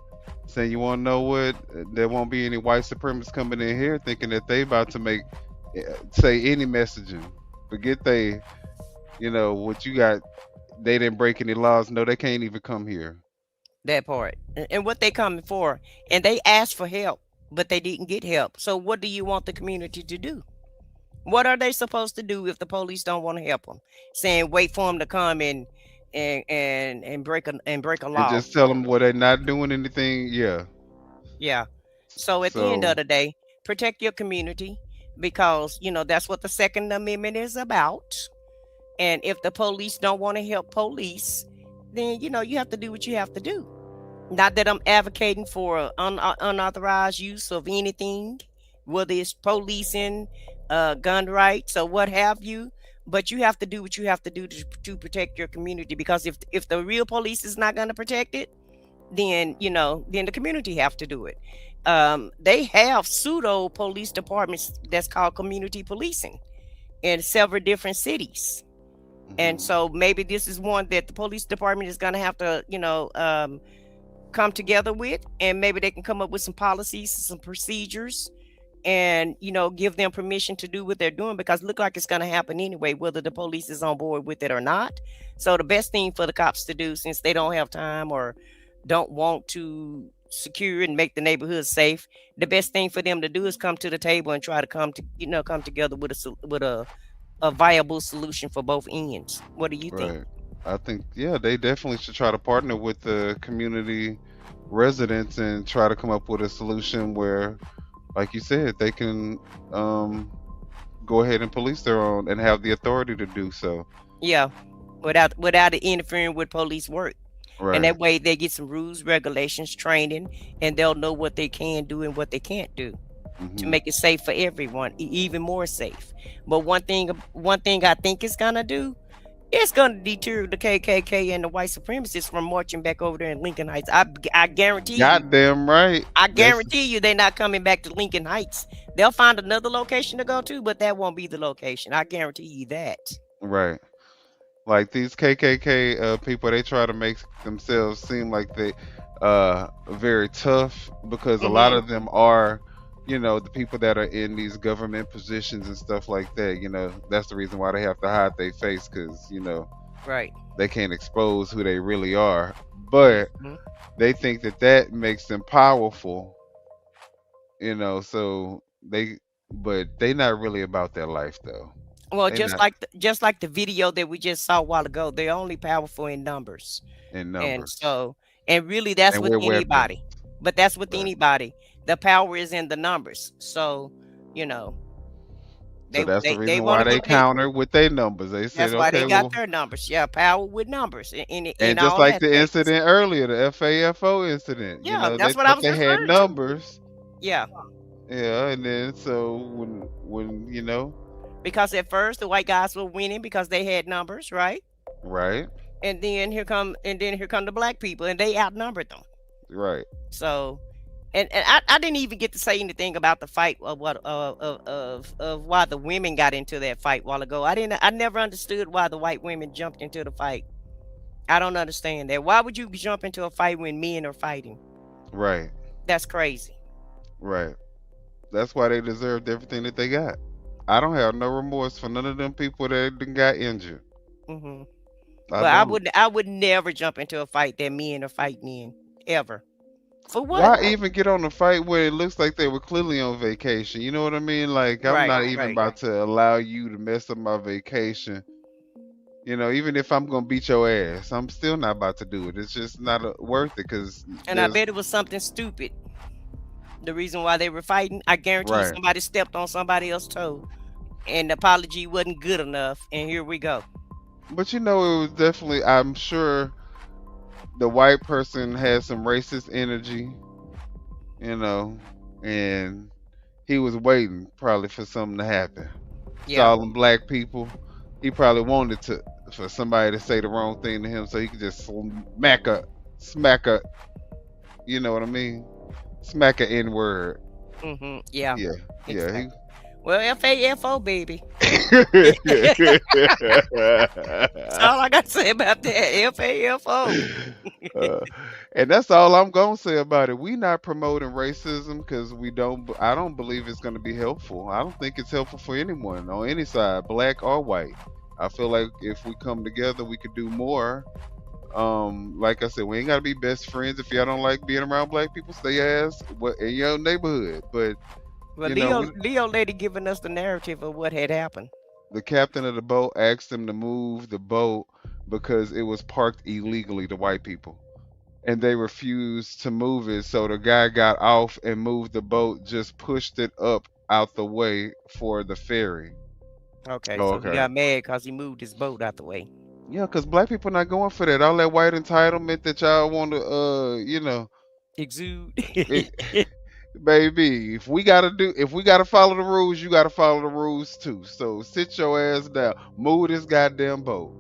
saying, you want to know what? There won't be any white supremacists coming in here thinking that they about to say any messaging. Forget what you got. They didn't break any laws. No, they can't even come here. That part. And what they coming for. And they asked for help, but they didn't get help. So what do you want the community to do? What are they supposed to do if the police don't want to help them? Saying wait for them to come and break a law. And just tell them, well, they're not doing anything. Yeah. Yeah. So at the end of the day, protect your community, because that's what the Second Amendment is about. And if the police don't want to help police, then you have to do what you have to do. Not that I'm advocating for unauthorized use of anything, whether it's policing, gun rights or what have you, but you have to do what you have to do to protect your community, because if the real police is not going to protect it, then the community have to do it. They have pseudo police departments that's called community policing in several different cities. And so maybe this is one that the police department is going to have to come together with, and maybe they can come up with some policies, some procedures, and give them permission to do what they're doing, because it looks like it's going to happen anyway, whether the police is on board with it or not. So the best thing for the cops to do, since they don't have time or don't want to secure and make the neighborhood safe, the best thing for them to do is come to the table and try to come together with a viable solution for both ends. What do you think? I think, they definitely should try to partner with the community residents and try to come up with a solution where, like you said, they can go ahead and police their own and have the authority to do so. Yeah, without it interfering with police work. Right. And that way they get some rules, regulations, training, and they'll know what they can do and what they can't do to make it safe for everyone, even more safe. But one thing I think it's gonna do It's going to deter the KKK and the white supremacists from marching back over there in Lincoln Heights. I guarantee you. Goddamn right. I guarantee you they're not coming back to Lincoln Heights. They'll find another location to go to, but that won't be the location. I guarantee you that. Right. Like these KKK people, they try to make themselves seem like they very tough because a lot Mhm. of them are, you know, the people that are in these government positions and stuff like that. You know, that's the reason why they have to hide their face because, you know, Right. they can't expose who they really are. But Mhm. they think that that makes them powerful, you know, so but they not really about their life though. Well, They not just like the video that we just saw a while ago, they're only powerful in numbers. in And numbers. so, and really that's And with we're weapons. anybody. But that's with Right. anybody. The power is in the numbers. So, you know, So that's the they reason want why to they put they counter with their numbers. They said, that's why they okay, got well, their numbers. Yeah, power with numbers in and just all like the aspects. incident earlier, the FAFO incident, you Yeah, know, they that's what I thought was they had referring to. numbers. Yeah. Yeah, and then so when you know, Because at first the white guys were winning because they had numbers, right? right, And then here come the black people and they outnumbered them. right, So and I didn't even get to say anything about the fight of what of why the women got into that fight a while ago. I never understood why the white women jumped into the fight. I don't understand that. Why would you jump into a fight when men are fighting? right, That's crazy. right. That's why they deserved everything that they got. I don't have no remorse for none of them people that done got injured. Hmm. I But don't. I would never jump into a fight that men are fighting in ever. For what? Why even get on a fight where it looks like they were clearly on vacation? You know what I mean? Like I'm Right, not even right. about to allow you to mess up my vacation. You know, even if I'm gonna beat your ass, I'm still not about to do it. It's just not worth it because And I there's bet it was something stupid. The reason why they were fighting, I guarantee you right. somebody stepped on somebody else's toe and the apology wasn't good enough. And here we go. But you know, it was definitely. I'm sure the white person had some racist energy. You know, and he was waiting probably for something to happen. Yeah. Saw them black people. He probably wanted to for somebody to say the wrong thing to him so he could just smack a, you know what I mean? Smack a N word. Mm-hmm. Yeah. Yeah, yeah. Exactly. Well, FAFO, baby. He... That's all I got to say about that. FAFO. And that's all I'm gonna say about it. We not promoting racism because we don't. I don't believe it's gonna be helpful. I don't think it's helpful for anyone on any side, black or white. I feel like if we come together, we could do more. Like I said, we ain't gotta be best friends. If y'all don't like being around black people, stay your ass in your neighborhood. But Well, you know, Leo lady giving us the narrative of what had happened. the captain of the boat asked them to move the boat because it was parked illegally. The white people. And they refused to move it. So the guy got off and moved the boat, just pushed it up out the way for the ferry. Okay, Oh, so he okay. got mad because he moved his boat out the way. Yeah, because black people not going for that. All that white entitlement that y'all want to, you know, Exude. baby. If we gotta follow the rules, you gotta follow the rules too. So sit your ass down, move this goddamn boat.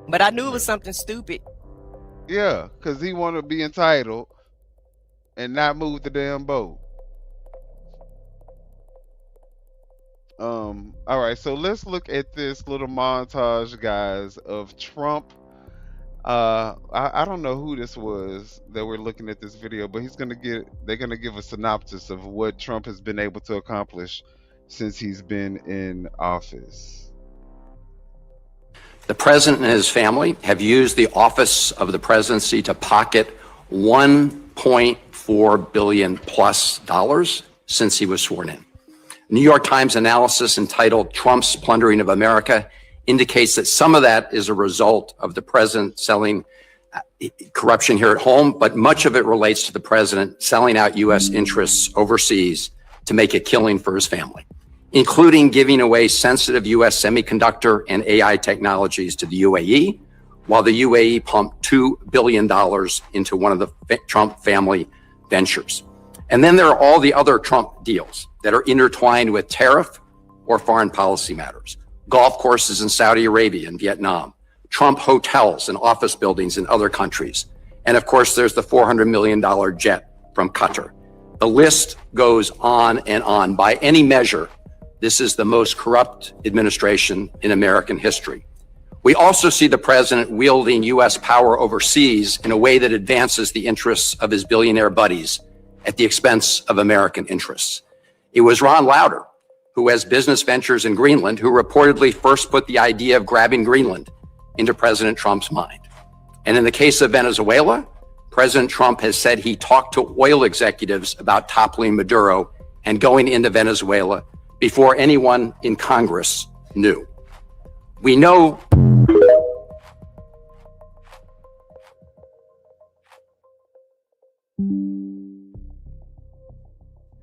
But I knew it was something stupid. Yeah, because he want to be entitled and not move the damn boat. All right, so let's look at this little montage, guys, of Trump. I don't know who this was that we're looking at this video, but they're gonna give a synopsis of what Trump has been able to accomplish since he's been in office. The president and his family have used the office of the presidency to pocket $1.4 billion plus since he was sworn in. New York Times analysis entitled Trump's Plundering of America indicates that some of that is a result of the president selling corruption here at home, but much of it relates to the president selling out U.S. interests overseas to make a killing for his family, including giving away sensitive U.S. semiconductor and AI technologies to the UAE, while the UAE pumped $2 billion into one of the Trump family ventures. And then there are all the other Trump deals that are intertwined with tariff or foreign policy matters. Golf courses in Saudi Arabia and Vietnam, Trump hotels and office buildings in other countries. And of course, there's the $400 million jet from Qatar. The list goes on and on. By any measure, this is the most corrupt administration in American history. We also see the president wielding U.S. power overseas in a way that advances the interests of his billionaire buddies at the expense of American interests. It was Ron Lauder, who has business ventures in Greenland, who reportedly first put the idea of grabbing Greenland into President Trump's mind. And in the case of Venezuela, President Trump has said he talked to oil executives about toppling Maduro and going into Venezuela before anyone in Congress knew. We know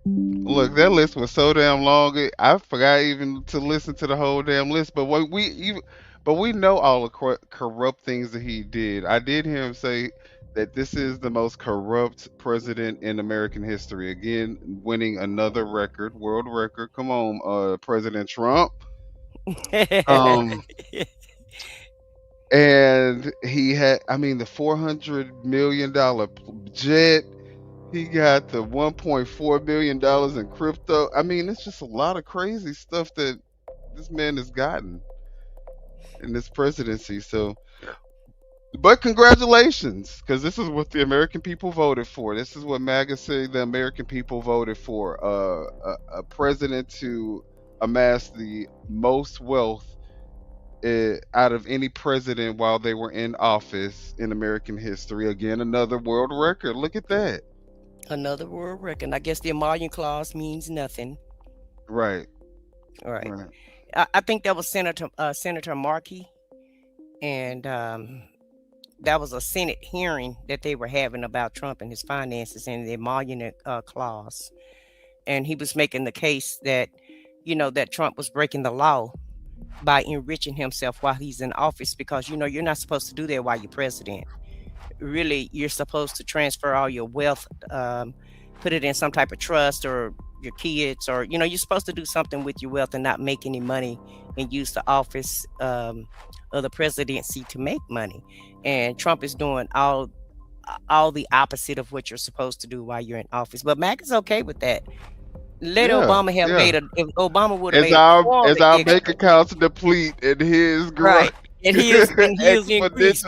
Look, that list was so damn long. I forgot even to listen to the whole damn list. But we know all the corrupt things that he did. I did hear him say that this is the most corrupt president in American history. Again, winning another record, world record. Come on, President Trump. And he had, I mean, the $400 million jet. He got the $1.4 billion in crypto. I mean, it's just a lot of crazy stuff that this man has gotten in this presidency. So, but congratulations, because this is what the American people voted for. This is what MAGA say the American people voted for. A president to amass the most wealth out of any president while they were in office in American history. Again, another world record. Look at that. Another world record. I guess the emolument clause means nothing. Right. Right. I think that was Senator Markey, and that was a Senate hearing that they were having about Trump and his finances and the emolument clause, and he was making the case that, you know, that Trump was breaking the law by enriching himself while he's in office, because, you know, you're not supposed to do that while you're president. Really, you're supposed to transfer all your wealth, put it in some type of trust, or your kids, or, you know, you're supposed to do something with your wealth and not make any money and use the office of the presidency to make money. And Trump is doing all the opposite of what you're supposed to do while you're in office. But Mac is okay with that. Let Obama have made if Obama would have made as our bank accounts deplete and his right, and his increase.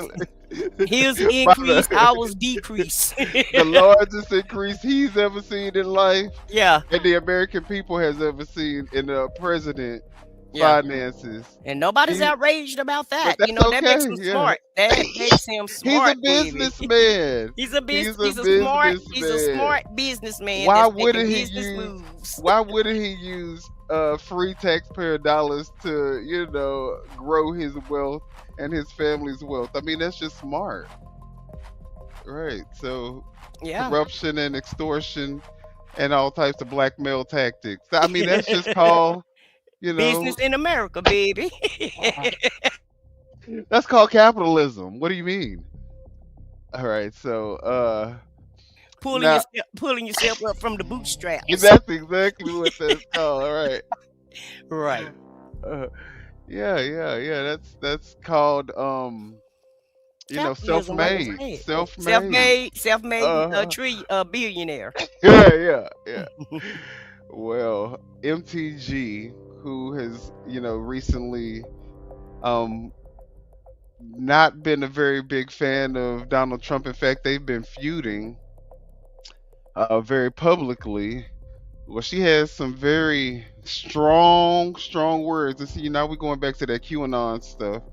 His increase, ours decrease. The largest increase he's ever seen in life. Yeah. And the American people has ever seen in a president finances. And nobody's outraged about that. You know, okay. That makes him smart. That makes him smart. He's a businessman. He's a smart businessman. Why wouldn't he use free taxpayer dollars to, you know, grow his wealth and his family's wealth? I mean, that's just smart. Right. So corruption and extortion and all types of blackmail tactics. I mean, that's just called, you know, business in America, baby. That's called capitalism. What do you mean? All right, so pulling yourself up from the bootstraps. That's exactly what that's called. All right. Right. Yeah. That's called you know, self-made billionaire. Yeah. Well, MTG, who has, you know, recently not been a very big fan of Donald Trump. In fact, they've been feuding very publicly. Well, she has some very strong words. And see, now we're going back to that QAnon stuff.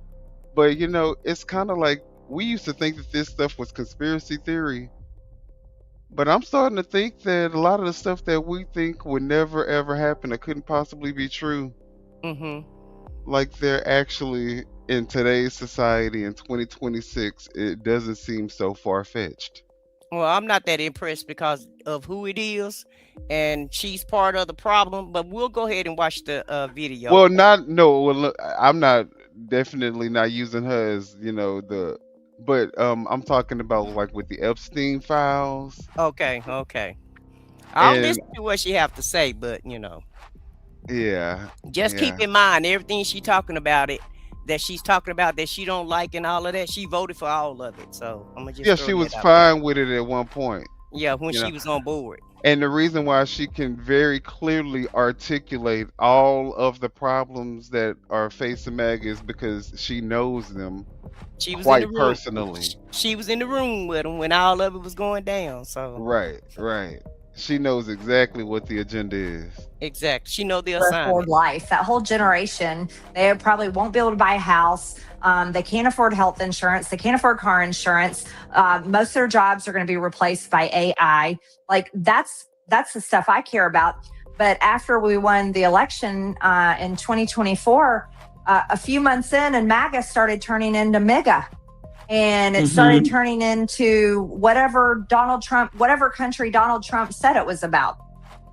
But, you know, it's kind of like we used to think that this stuff was conspiracy theory. But I'm starting to think that a lot of the stuff that we think would never, ever happen, that couldn't possibly be true. Like they're actually, in today's society in 2026, it doesn't seem so far-fetched. Well, I'm not that impressed because of who it is, and she's part of the problem. But we'll go ahead and watch the video. Well, look, I'm not definitely not using her as, you know, but I'm talking about like with the Epstein Files. Okay. I'll listen to what she have to say, but, you know. Yeah. Just keep in mind everything she talking about that she's talking about that she don't like and all of that, she voted for all of it. So I'm gonna just Yeah, throw she was that out there. fine with it at one point. Yeah, when You know, she was on board. and the reason why she can very clearly articulate all of the problems that are facing Meg is because she knows them She was in the quite room. personally. She was in the room with him when all of it was going down. So Right, right. She knows exactly what the agenda is. exactly, she know the afford assignment. life. That whole generation, they probably won't be able to buy a house. They can't afford health insurance. They can't afford car insurance. Most of their jobs are going to be replaced by AI. Like that's the stuff I care about. But after we won the election in 2024, a few months in, and MAGA started turning into MIGA. And it started turning into whatever country Donald Trump said it was about.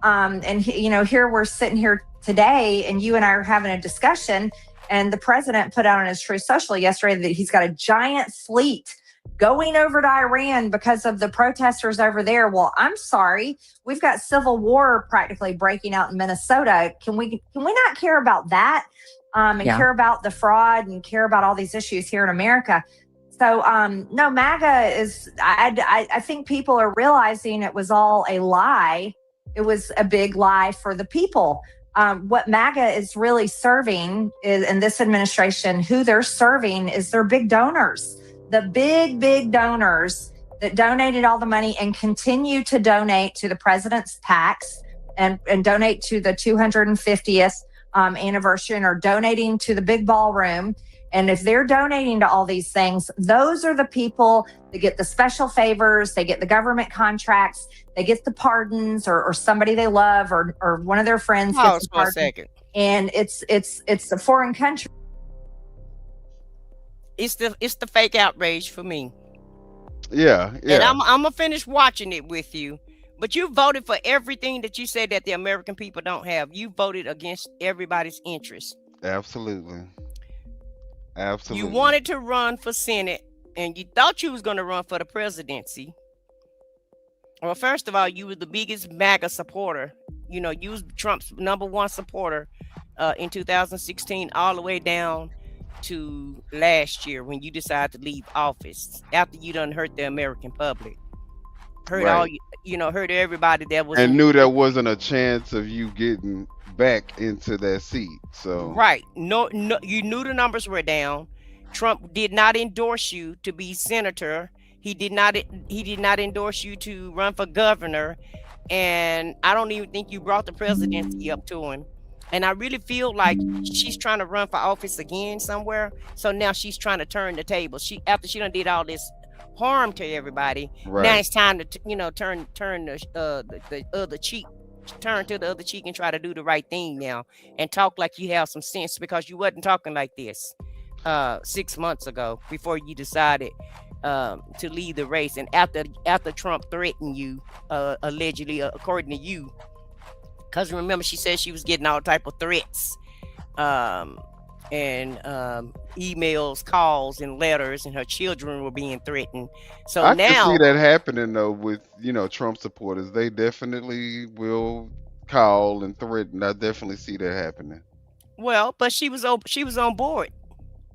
And here we're sitting here today, and you and I are having a discussion. And the president put out on his Truth Social yesterday that he's got a giant fleet going over to Iran because of the protesters over there. Well, I'm sorry, we've got civil war practically breaking out in Minnesota. Can we not care about that? And care about the fraud and care about all these issues here in America? So, no, MAGA is, I think people are realizing it was all a lie. It was a big lie for the people. What MAGA is really serving is, in this administration, who they're serving is their big donors, the big donors that donated all the money and continue to donate to the president's PACs and donate to the 250th anniversary, and are donating to the big ballroom. And if they're donating to all these things, those are the people that get the special favors, they get the government contracts, they get the pardons, or somebody they love, or one of their friends gets the pardon. For a second. And it's the foreign country. It's the fake outrage for me. Yeah. And I'm gonna finish watching it with you. But you voted for everything that you said that the American people don't have. You voted against everybody's interests. Absolutely. You wanted to run for Senate, and you thought you was going to run for the presidency. Well, first of all, you were the biggest MAGA supporter. You was Trump's #1 supporter in 2016, all the way down to last year when you decided to leave office after you done hurt the American public. Hurt hurt everybody that was, and knew there wasn't a chance of you getting back into that seat. So right, no, you knew the numbers were down. Trump did not endorse you to be senator. He did not endorse you to run for governor, and I don't even think you brought the presidency up to him. And I really feel like she's trying to run for office again somewhere. So now she's trying to turn the table. After she done did all this harm to everybody, now it's time to turn the other cheek. Turn to the other cheek and try to do the right thing now and talk like you have some sense, because you wasn't talking like this 6 months ago before you decided to leave the race, and after Trump threatened you allegedly, according to you, because remember she said she was getting all type of threats and emails, calls, and letters, and her children were being threatened. So I now can see that happening though with Trump supporters. They definitely will call and threaten. I definitely see that happening. Well, but she was on board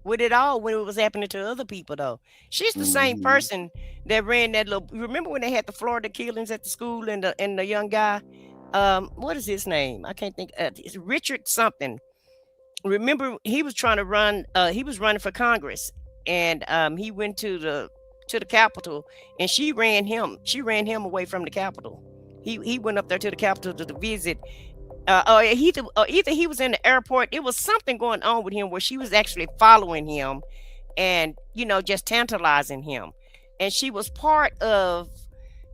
with it all when it was happening to other people though. She's the same person that ran that little. Remember when they had the Florida killings at the school, and the young guy, what is his name? I can't think. It's Richard something. Remember, he was trying to run. He was running for Congress, and he went to the Capitol, and she ran him away from the Capitol. He went up there to the Capitol to visit. Either he was in the airport. It was something going on with him where she was actually following him, and just tantalizing him. And she was part of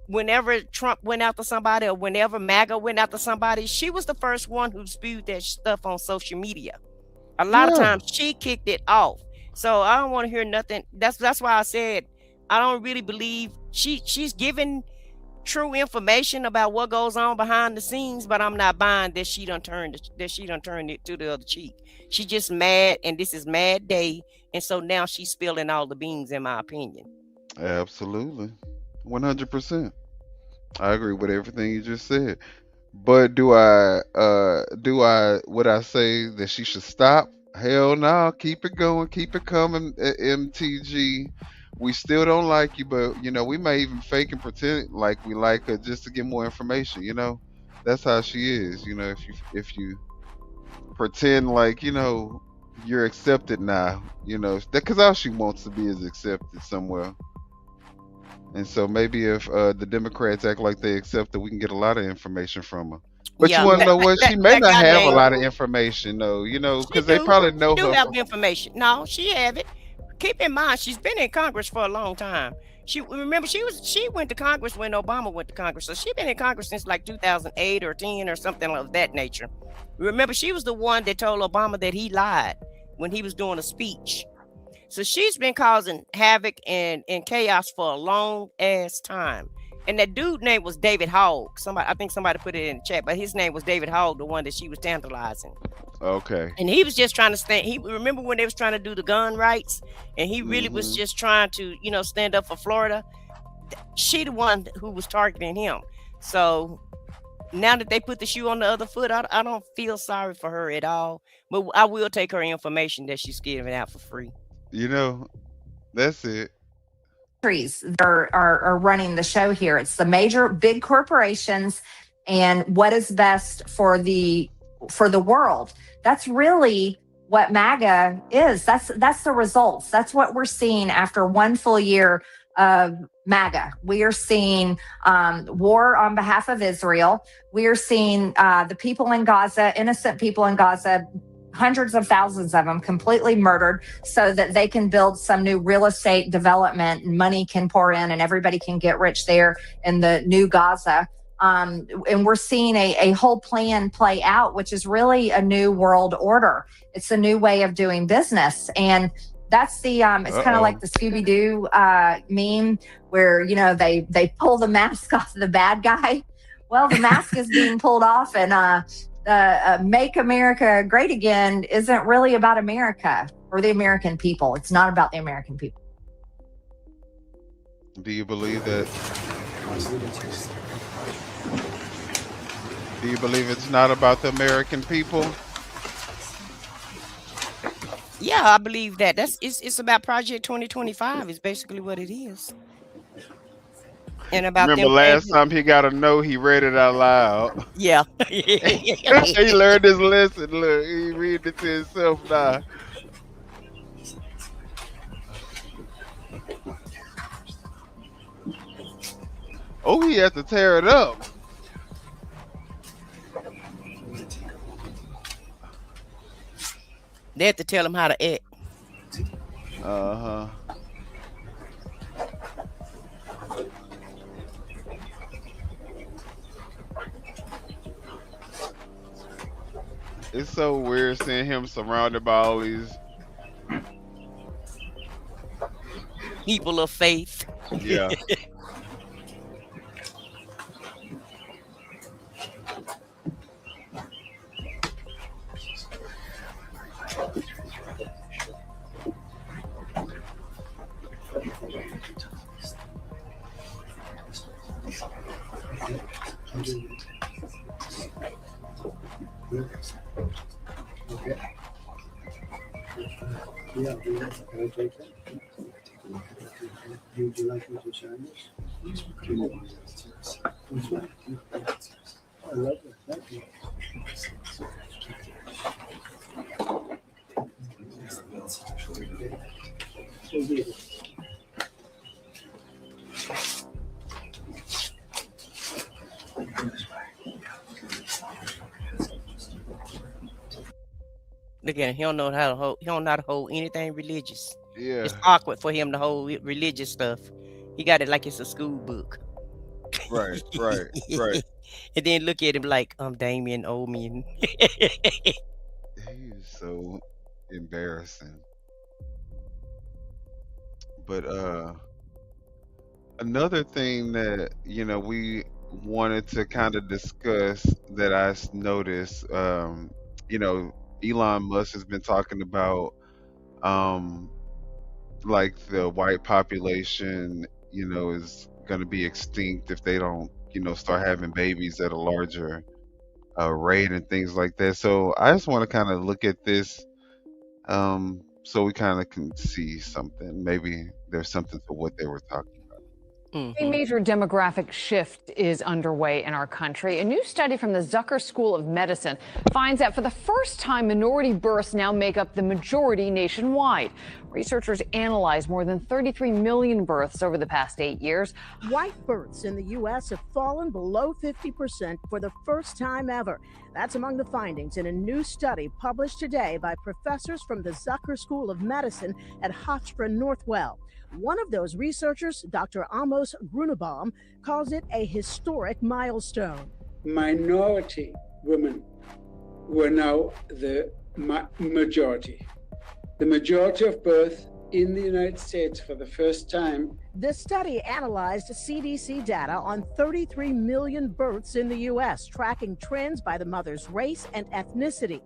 whenever Trump went after somebody, or whenever MAGA went after somebody. She was the first one who spewed that stuff on social media. A lot of times she kicked it off. So I don't want to hear nothing. That's why I said I don't really believe she's giving true information about what goes on behind the scenes, but I'm not buying that she done turned it to the other cheek. She's just mad, and this is mad day, and so now she's spilling all the beans, in my opinion. Absolutely, 100%. I agree with everything you just said. But would I say that she should stop? Hell no, keep it going, keep it coming, MTG. We still don't like you, but we may even fake and pretend like we like her just to get more information. That's how she is. If you pretend like you're accepted now, because all she wants to be is accepted somewhere. And so maybe if the Democrats act like they accept her, we can get a lot of information from her. But you Yeah, want to that know what? that She may that not guy have a named lot of information though, she because they do. probably She know do her have from. information. No, she have it. Keep in mind, she's been in Congress for a long time. She went to Congress when Obama went to Congress, so she been in Congress since like 2008 or 10 or something of that nature. Remember, she was the one that told Obama that he lied when he was doing a speech. So she's been causing havoc and chaos for a long ass time. And that dude name was David Hogg. I think somebody put it in the chat, but his name was David Hogg, the one that she was tantalizing. Okay. And he was just trying to stand. He remember when they was trying to do the gun rights, and he really was Hmm. just trying to, stand up for Florida. She the one who was targeting him. So now that they put the shoe on the other foot, I don't feel sorry for her at all. But I will take her information that she's giving out for free. You know, that's it. Countries that are running the show here. It's the major big corporations and what is best for the world. That's really what MAGA is. That's the results. That's what we're seeing after one full year of MAGA. We are seeing war on behalf of Israel. We are seeing the people in Gaza, innocent people in Gaza, hundreds of thousands of them completely murdered so that they can build some new real estate development and money can pour in and everybody can get rich there in the new Gaza. And we're seeing a whole plan play out, which is really a new world order. It's a new way of doing business. And that's the it's kind of like the Scooby-Doo meme where they pull the mask off the bad guy. Well, the mask is being pulled off, and Make America Great Again isn't really about America or the American people. It's not about the American people. Do you believe that? Do you believe it's not about the American people? Yeah, I believe that. It's about Project 2025 is basically what it is. And about Remember them last time he got a no, he read it out loud. Yeah. He learned his lesson. Look, he read it to himself now. Oh, he has to tear it up. They have to tell him how to act. Uh-huh. It's so weird seeing him surrounded by all these people of faith. Yeah. Okay. Yeah, can I take that? Would you like me to sign this? Which one? I love it. Thank you. Look at him. He don't know how to hold. He don't know how to hold anything religious. Yeah. It's awkward for him to hold religious stuff. He got it like it's a school book. Right. And then look at him like I'm Damien Omian. He's so embarrassing. But another thing that we wanted to kind of discuss that I noticed, Elon Musk has been talking about like the white population, is going to be extinct if they don't, start having babies at a larger rate and things like that. So I just want to kind of look at this So we kind of can see something. Maybe there's something to what they were talking. A major demographic shift is underway in our country. A new study from the Zucker School of Medicine finds that for the first time, minority births now make up the majority nationwide. Researchers analyzed more than 33 million births over the past 8 years. White births in the U.S. have fallen below 50% for the first time ever. That's among the findings in a new study published today by professors from the Zucker School of Medicine at Hofstra Northwell. One of those researchers, Dr. Amos Grunebaum, calls it a historic milestone. Minority women were now the majority. The majority of birth in the United States for the first time. The study analyzed CDC data on 33 million births in the U.S., tracking trends by the mother's race and ethnicity.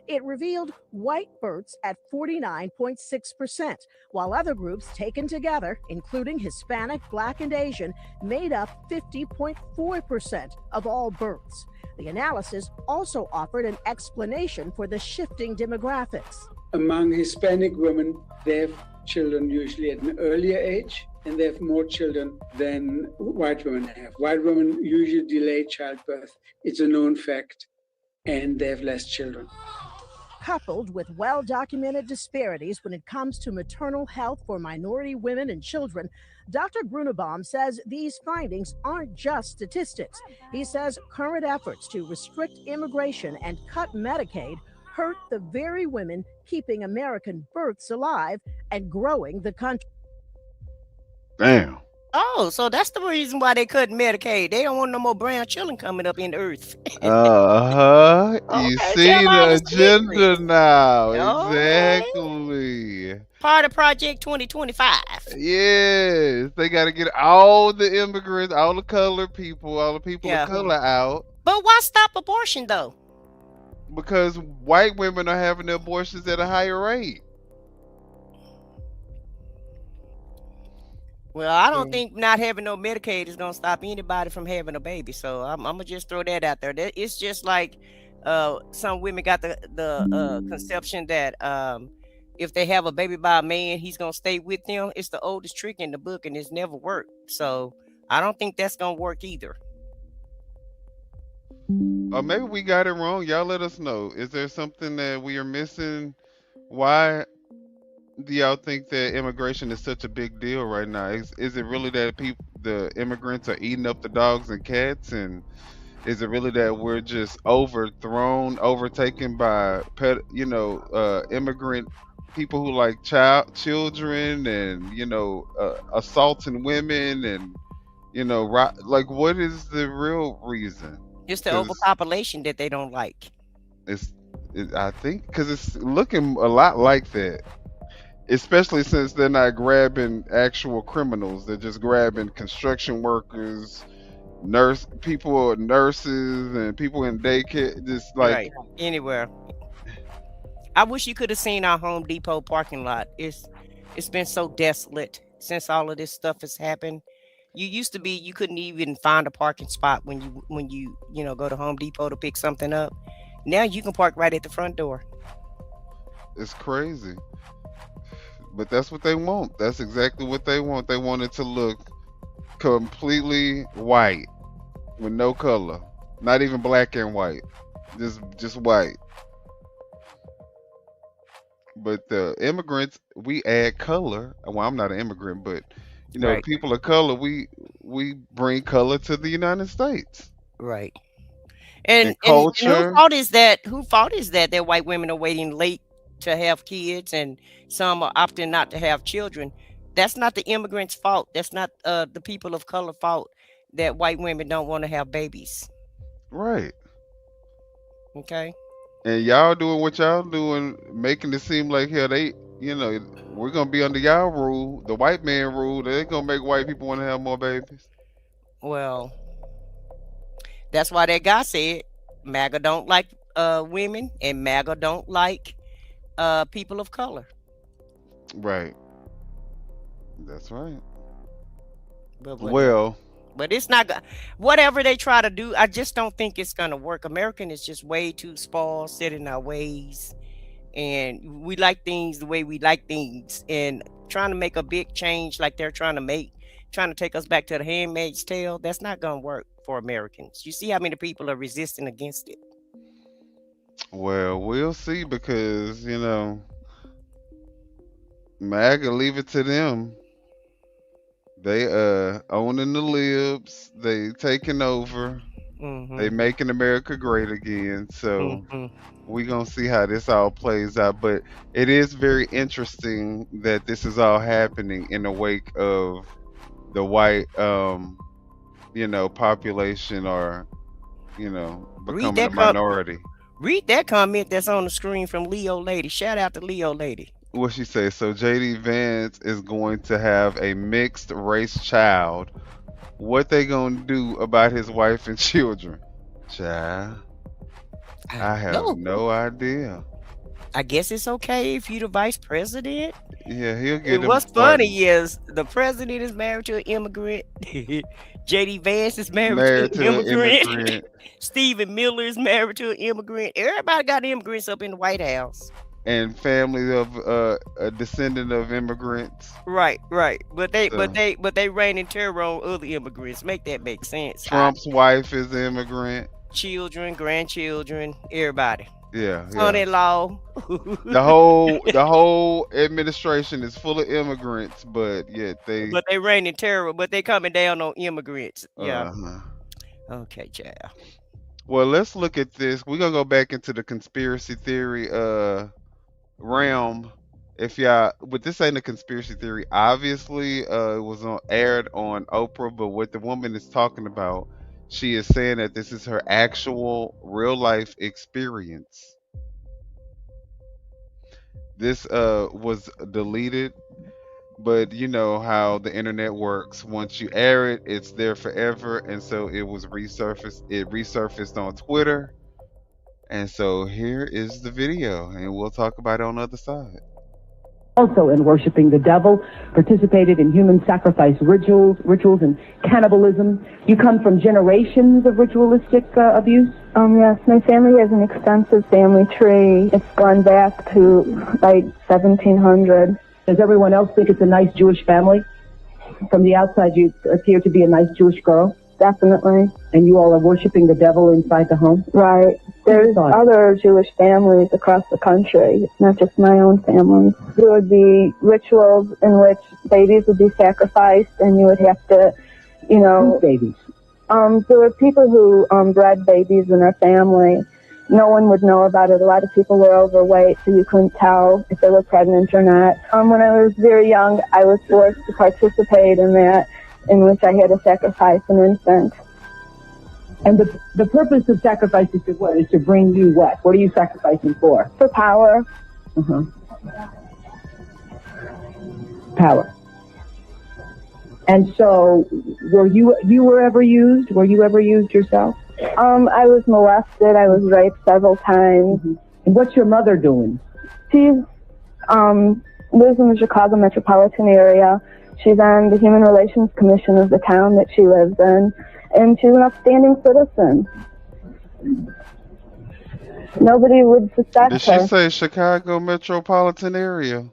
It revealed white births at 49.6%, while other groups taken together, including Hispanic, Black, and Asian, made up 50.4% of all births. The analysis also offered an explanation for the shifting demographics. Among Hispanic women, they have children usually at an earlier age, and they have more children than white women have. White women usually delay childbirth. It's a known fact, and they have less children. Coupled with well-documented disparities when it comes to maternal health for minority women and children, Dr. Grunebaum says these findings aren't just statistics. He says current efforts to restrict immigration and cut Medicaid hurt the very women keeping American births alive and growing the country. Damn. Oh, so that's the reason why they cut Medicaid. They don't want no more brown children coming up in the earth. You Okay, see tell all the the secrets. agenda now. Okay. Exactly. Part of Project 2025. Yes, they got to get all the immigrants, all the colored people, all the people Yeah. of color out But why stop abortion though? because white women are having the abortions at a higher rate. Well, I don't think not having no Medicaid is gonna stop anybody from having a baby. So I'm gonna just throw that out there. It's just like some women got the conception that if they have a baby by a man, he's gonna stay with them. It's the oldest trick in the book, and it's never worked. So I don't think that's gonna work either. Or maybe we got it wrong. Y'all let us know. Is there something that we are missing? Why do y'all think that immigration is such a big deal right now? Is it really that the immigrants are eating up the dogs and cats, and is it really that we're just overtaken by immigrant people who like children and assaulting women and like what is the real reason? It's the 'Cause overpopulation that they don't like. I think because it's looking a lot like that. Especially since they're not grabbing actual criminals, they're just grabbing construction workers, nurses, and people in daycare. Just like Right. Anywhere. I wish you could have seen our Home Depot parking lot. It's been so desolate since all of this stuff has happened. You couldn't even find a parking spot when you go to Home Depot to pick something up. Now you can park right at the front door. it's crazy. But that's what they want. That's exactly what they want. They want it to look completely white with no color, not even black and white, just white. But the immigrants, we add color. Well, I'm not an immigrant, but Right. people of color, we bring color to the United States. Right. And And culture. who fault is that? Who fault is that white women are waiting late to have kids and some are opting not to have children? That's not the immigrants' fault. That's not the people of color fault that white women don't want to have babies. Right. Okay. And y'all doing what y'all doing, making it seem like we're gonna be under y'all rule, the white man rule. They're gonna make white people want to have more babies. Well, that's why that guy said MAGA don't like women and MAGA don't like people of color. Right. That's right. But Well, But it's not whatever they try to do. I just don't think it's gonna work. American is just way too spoiled, set in our ways, and we like things the way we like things, and trying to make a big change like they're trying to take us back to the Handmaid's Tale, that's not gonna work for Americans. You see how many people are resisting against it. Well, we'll see because MAGA, leave it to them. They owning the libs, they taking over, they making America great again. So we gonna see how this all plays out. But it is very interesting that this is all happening in the wake of the white population, or becoming a minority. Read that comment that's on the screen from Leo Lady. Shout out to Leo Lady. What she say? So JD Vance is going to have a mixed race child. What they gonna do about his wife and children? Child, I have no idea. I guess it's okay if you're the vice president. Yeah, he'll get. What's funny is the president is married to an immigrant. JD Vance is married to an immigrant. Stephen Miller is married to an immigrant. Everybody got immigrants up in the White House. And family of a descendant of immigrants. Right. But they reign in terror on other immigrants. Make that make sense. Trump's wife is an immigrant. Children, grandchildren, everybody. Yeah. Son-in-law. The whole administration is full of immigrants, but yet they reign in terror, but they coming down on immigrants. Yeah. Okay, child. Well, let's look at this. We're gonna go back into the conspiracy theory realm. But this ain't a conspiracy theory. Obviously, it was aired on Oprah, but what the woman is talking about, she is saying that this is her actual real life experience. This was deleted, but you know how the internet works. Once you air it, it's there forever, and so it was resurfaced. It resurfaced on Twitter, and so here is the video, and we'll talk about it on the other side. Also in worshiping the devil, participated in human sacrifice rituals and cannibalism. You come from generations of ritualistic abuse? Yes, my family has an extensive family tree. It's gone back to like 1700. Does everyone else think it's a nice Jewish family? From the outside, you appear to be a nice Jewish girl. Definitely. And you all are worshiping the devil inside the home? Right. There's other Jewish families across the country. It's not just my own family. There would be rituals in which babies would be sacrificed, and you would have to, Whose babies? There were people who bred babies in their family. No one would know about it. A lot of people were overweight, so you couldn't tell if they were pregnant or not. When I was very young, I was forced to participate in that, in which I had to sacrifice an infant. And the purpose of sacrifice is to what? Is to bring you what? What are you sacrificing for? For power. Power. And so, were you ever used? Were you ever used yourself? I was molested. I was raped several times. And what's your mother doing? She's lives in the Chicago metropolitan area. She's on the Human Relations Commission of the town that she lives in, and she's an upstanding citizen. Nobody would suspect her. Did she say Chicago metropolitan area?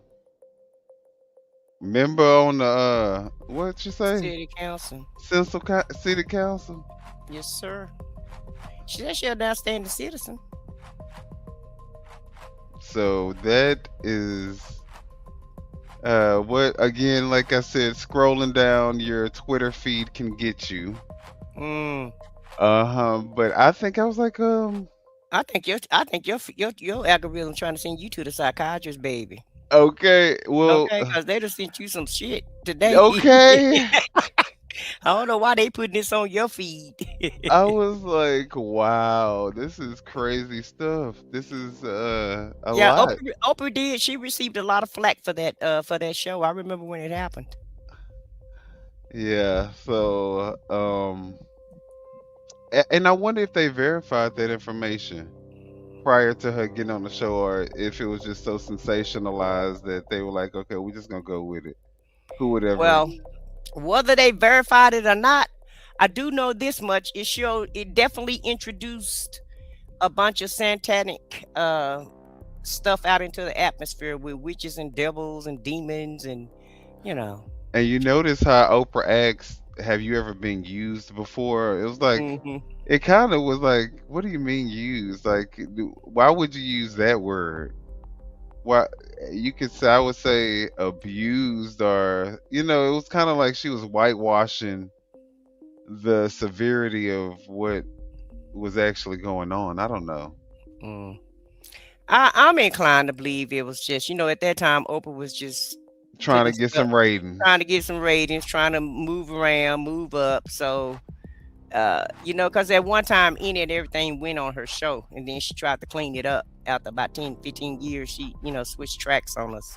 Member on the what'd you say? City Council. City Council. Yes, sir. She said she's an outstanding citizen. So that is what, again, like I said, scrolling down your Twitter feed can get you. But I think I was like, I think your algorithm trying to send you to the psychiatrist, baby. Okay, well, okay, because they just sent you some shit today. Okay. I don't know why they putting this on your feed. I was like, wow, this is crazy stuff. This is a lot. Oprah did. She received a lot of flack for that show. I remember when it happened. Yeah. So, and I wonder if they verified that information prior to her getting on the show, or if it was just so sensationalized that they were like, okay, we're just gonna go with it. Who would ever? Well, whether they verified it or not, I do know this much. It definitely introduced a bunch of satanic stuff out into the atmosphere with witches and devils and demons and you know. And you notice how Oprah asks, "Have you ever been used before?" It was like, Hmm. it kind of was like, "What do you mean used? Like, why would you use that word? Why?" You could say, I would say, abused, or it was kind of like she was whitewashing the severity of what was actually going on. I don't know. Mm. I'm inclined to believe it was just, at that time Oprah was just Trying putting to get stuff, some ratings. trying to get some ratings, trying to move around, move up. So, because at one time any and everything went on her show, and then she tried to clean it up after about 10, 15 years. She, switched tracks on us,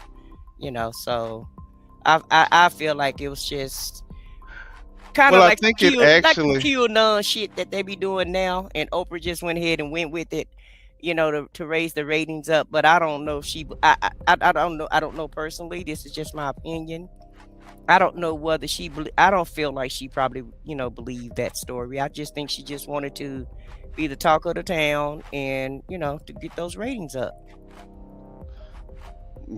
so I feel like it was just kind of Well, I like some think it like some actually. QAnon shit that they be doing now, and Oprah just went ahead and went with it, to raise the ratings up. But I don't know if she, I don't know, I don't know personally. This is just my opinion. I don't know whether I don't feel like she probably, believed that story. I just think she just wanted to be the talk of the town and, to get those ratings up.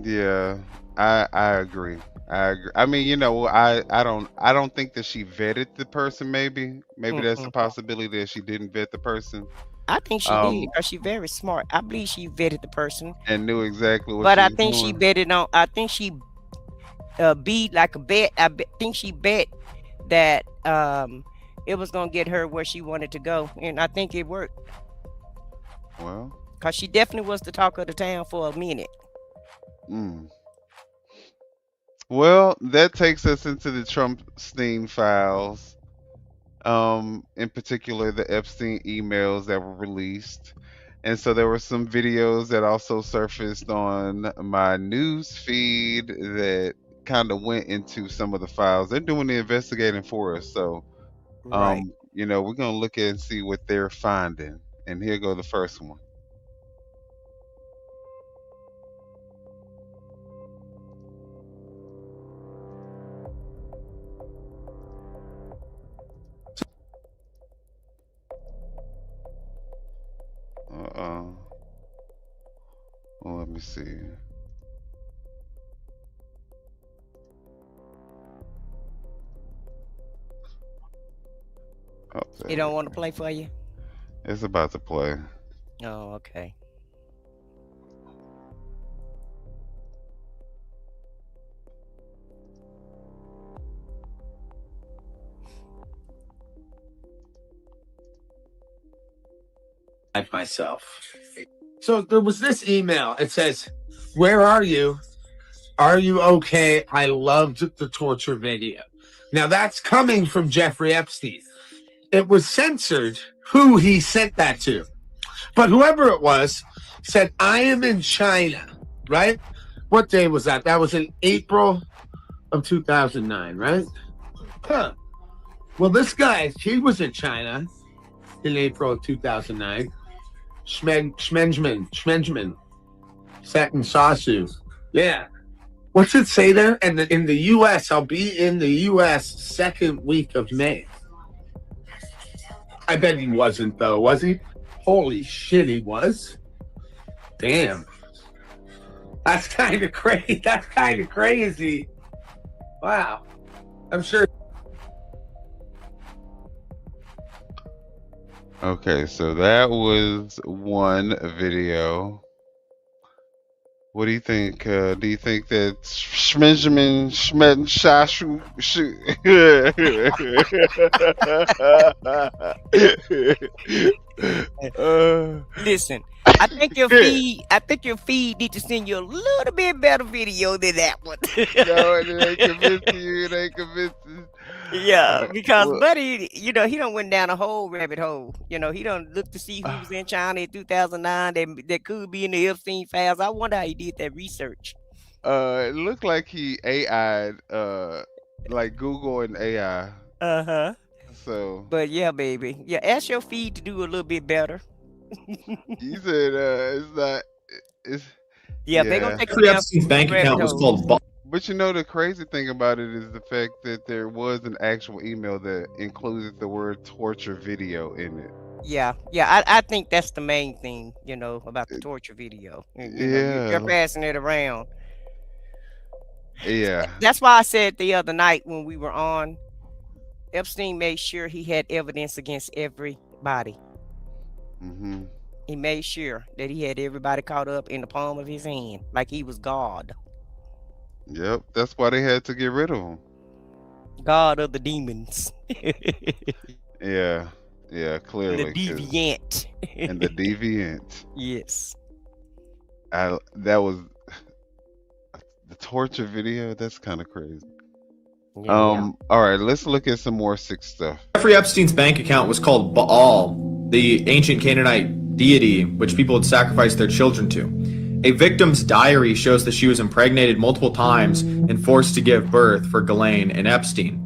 Yeah, I agree. I agree. I mean, I don't think that she vetted the person. Maybe that's a Mm-mm. possibility that she didn't vet the person. I think she did Um, because she's very smart. I believe she vetted the person, and knew exactly what but she I was think she doing. betted on. I think she beat like a bet. Think she bet that it was gonna get her where she wanted to go, and I think it worked Well, because she definitely was the talk of the town for a minute. mm. Well, that takes us into the Trumpstein files. In particular, the Epstein emails that were released. And so there were some videos that also surfaced on my news feed that kind of went into some of the files. They're doing the investigating for us. So, Right. we're going to look at and see what they're finding. And here go the first one. Uh-oh. Well, let me see. Oh, They there we don't want to go. play for you. It's about to play. Oh, okay. Myself. So there was this email. It says, "Where are you? Are you okay? I loved the torture video." Now that's coming from Jeffrey Epstein. It was censored who he sent that to. But whoever it was said, "I am in China," right? What day was that? That was in April of 2009, right? Huh. Well, this guy, he was in China in April of 2009. Schmenjman, Satin Sasu. Yeah. What's it say there? And in the U.S., I'll be in the U.S. second week of May. I bet he wasn't, though, was he? Holy shit, he was. Damn. That's kind of crazy. That's kind of crazy. Wow. I'm sure. Okay, so that was one video. What do you think? Do you think that Schmenjamin Schmed Shashu Listen, I think your feed need to send you a little bit better video than that one. No, it ain't convincing you. It ain't convincing. Yeah, because Well, buddy, he done went down a whole rabbit hole. He done looked to see who was in China in 2009 that could be in the Epstein files. I wonder how he did that research. it looked like he AI'd, like Google and AI. Uh-huh. So But yeah, baby. Yeah, ask your feed to do a little bit better. you said, it's not. It's Yeah, they gonna yeah. take you down Epstein's some bank rabbit account was holes. called. But the crazy thing about it is the fact that there was an actual email that included the word torture video in it. Yeah, yeah, I think that's the main thing, about the torture video. And, you're Yeah. passing it around. Yeah. That's why I said the other night when we were on, Epstein made sure he had evidence against everybody. Mm-hmm. He made sure that he had everybody caught up in the palm of his hand, like he was God. Yep. That's why they had to get rid of him. God of the demons. Yeah. Yeah, And clearly. the deviant. And the deviant. Yes. That was the torture video. That's kind of crazy. Yeah. All right, let's look at some more sick stuff. Jeffrey Epstein's bank account was called Baal, the ancient Canaanite deity which people had sacrificed their children to. A victim's diary shows that she was impregnated multiple times and forced to give birth for Ghislaine and Epstein.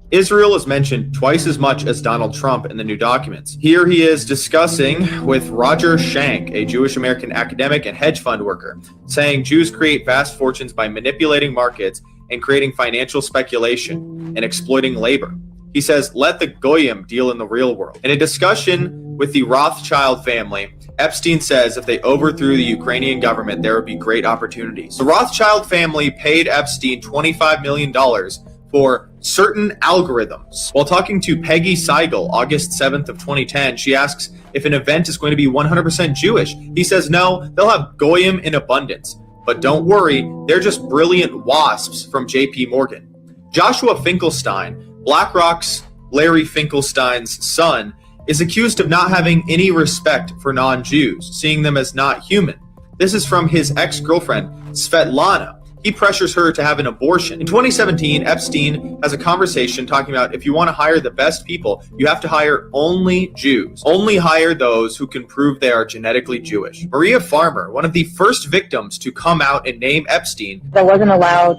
Israel is mentioned twice as much as Donald Trump in the new documents. Here he is discussing with Roger Schank, a Jewish American academic and hedge fund worker, saying Jews create vast fortunes by manipulating markets and creating financial speculation and exploiting labor. He says, let the Goyim deal in the real world. In a discussion with the Rothschild family, Epstein says if they overthrew the Ukrainian government, there would be great opportunities. The Rothschild family paid Epstein $25 million for certain algorithms. While talking to Peggy Seigel, August 7th of 2010, she asks if an event is going to be 100% Jewish. He says no, they'll have Goyim in abundance. But don't worry, they're just brilliant wasps from JP Morgan. Joshua Finkelstein, BlackRock's Larry Finkelstein's son, is accused of not having any respect for non-Jews, seeing them as not human. This is from his ex-girlfriend, Svetlana. He pressures her to have an abortion. In 2017, Epstein has a conversation talking about if you want to hire the best people, you have to hire only Jews. Only hire those who can prove they are genetically Jewish. Maria Farmer, one of the first victims to come out and name Epstein, I wasn't allowed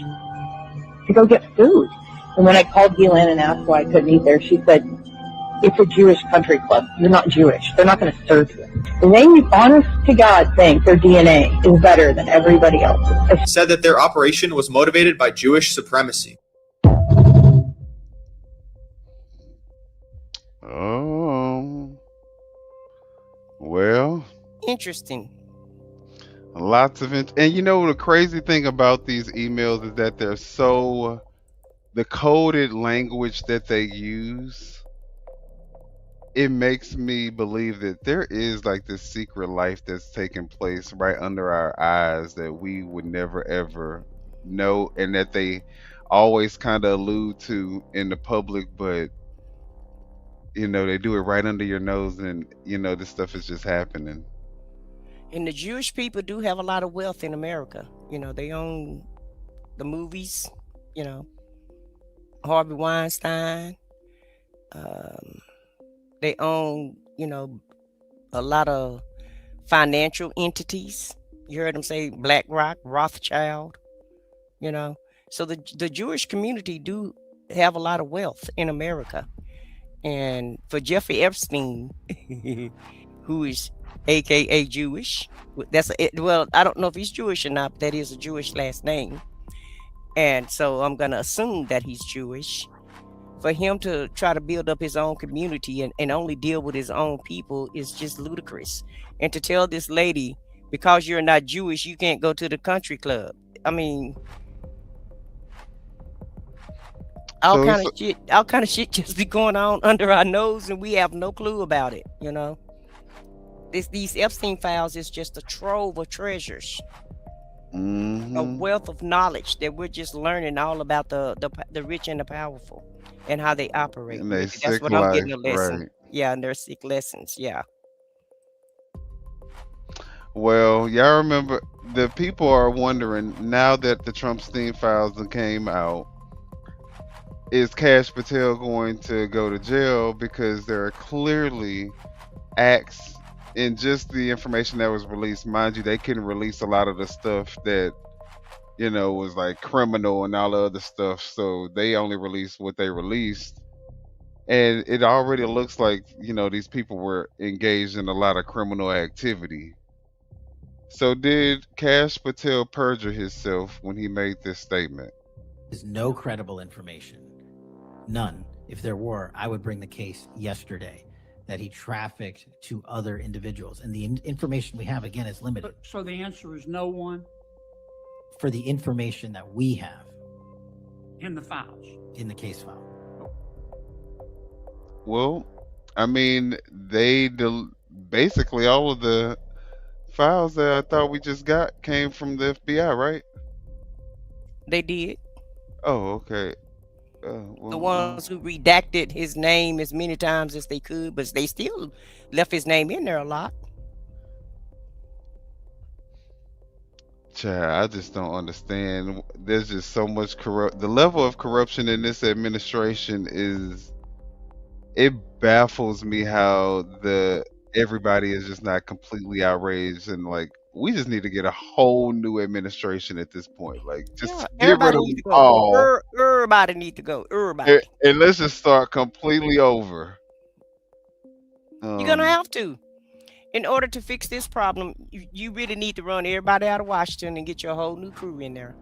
to go get food. And when I called Ghislaine and asked why I couldn't eat there, she said, it's a Jewish country club. You're not Jewish. They're not going to serve you. They, honest to God, think their DNA is better than everybody else's. said that their operation was motivated by Jewish supremacy. Oh, well, interesting. Lots of it. And the crazy thing about these emails is that they're so, the coded language that they use, it makes me believe that there is like this secret life that's taking place right under our eyes that we would never ever know, and that they always kind of allude to in the public, but they do it right under your nose, and this stuff is just happening. And the Jewish people do have a lot of wealth in America. They own the movies, Harvey Weinstein. They own, a lot of financial entities. You heard them say BlackRock, Rothschild, So the Jewish community do have a lot of wealth in America. And for Jeffrey Epstein, who is AKA Jewish, well, I don't know if he's Jewish or not, but that is a Jewish last name. And so I'm going to assume that he's Jewish. For him to try to build up his own community and only deal with his own people is just ludicrous. And to tell this lady, because you're not Jewish, you can't go to the country club. I mean, all kind of shit just be going on under our nose, and we have no clue about it. These Epstein files is just a trove of treasures. Mm-hmm. A wealth of knowledge that we're just learning all about the rich and the powerful and how they operate. And they That's what I'm getting a lesson. right. Yeah, and they're sick lessons. Yeah. Well, y'all remember, the people are wondering now that the Trumpstein Files came out, is Kash Patel going to go to jail? Because there are clearly acts in just the information that was released. Mind you, they couldn't release a lot of the stuff that was like criminal and all the other stuff, so they only released what they released, and it already looks like these people were engaged in a lot of criminal activity. So did Kash Patel perjure himself when he made this statement? There's no credible information, none. If there were, I would bring the case yesterday that he trafficked to other individuals. And the information we have, again, is limited. So the answer is no one For the information that we have in the files. in the case file. Well, I mean, basically all of the files that I thought we just got came from the FBI, right? They did. Oh, okay. The ones who redacted his name as many times as they could, but they still left his name in there a lot. Child, I just don't understand. There's just so much the level of corruption in this administration it baffles me how everybody is just not completely outraged, and like we just need to get a whole new administration at this point. Like just get rid of need to them go. all. Everybody need to go. Everybody. And let's just start completely over. You're gonna have to. In order to fix this problem, you really need to run everybody out of Washington and get your whole new crew in there.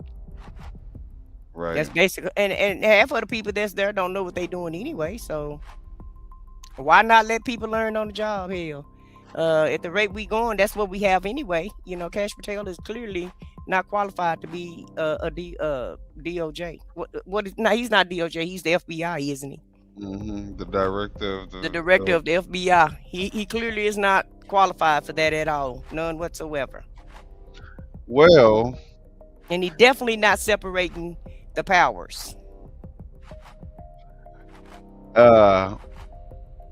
Right. That's basically, and half of the people that's there don't know what they're doing anyway. So why not let people learn on the job? Hell, at the rate we going, that's what we have anyway. You know, Cash Patel is clearly not qualified to be a DOJ. No, he's not DOJ. He's the FBI, isn't he? The director of the director of the FBI. He clearly is not qualified for that at all, none whatsoever. Well, and he definitely not separating the powers.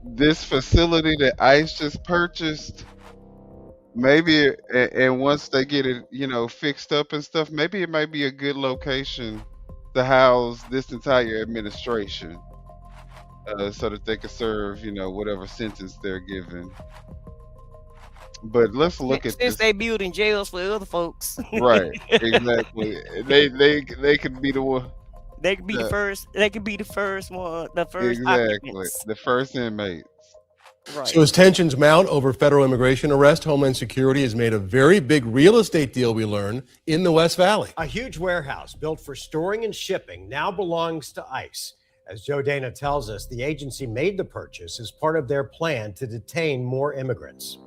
This facility that ICE just purchased, maybe, and once they get it, fixed up and stuff, maybe it might be a good location to house this entire administration, so that they could serve, whatever sentence they're given. But let's look at since they building jails for other folks. Right, exactly. They could be the one. They could be the first. They could be the first one. The first. Exactly. Occupants. The first inmates. Right. So as tensions mount over federal immigration arrest, Homeland Security has made a very big real estate deal, we learn, in the West Valley. A huge warehouse built for storing and shipping now belongs to ICE. As Joe Dana tells us, the agency made the purchase as part of their plan to detain more immigrants.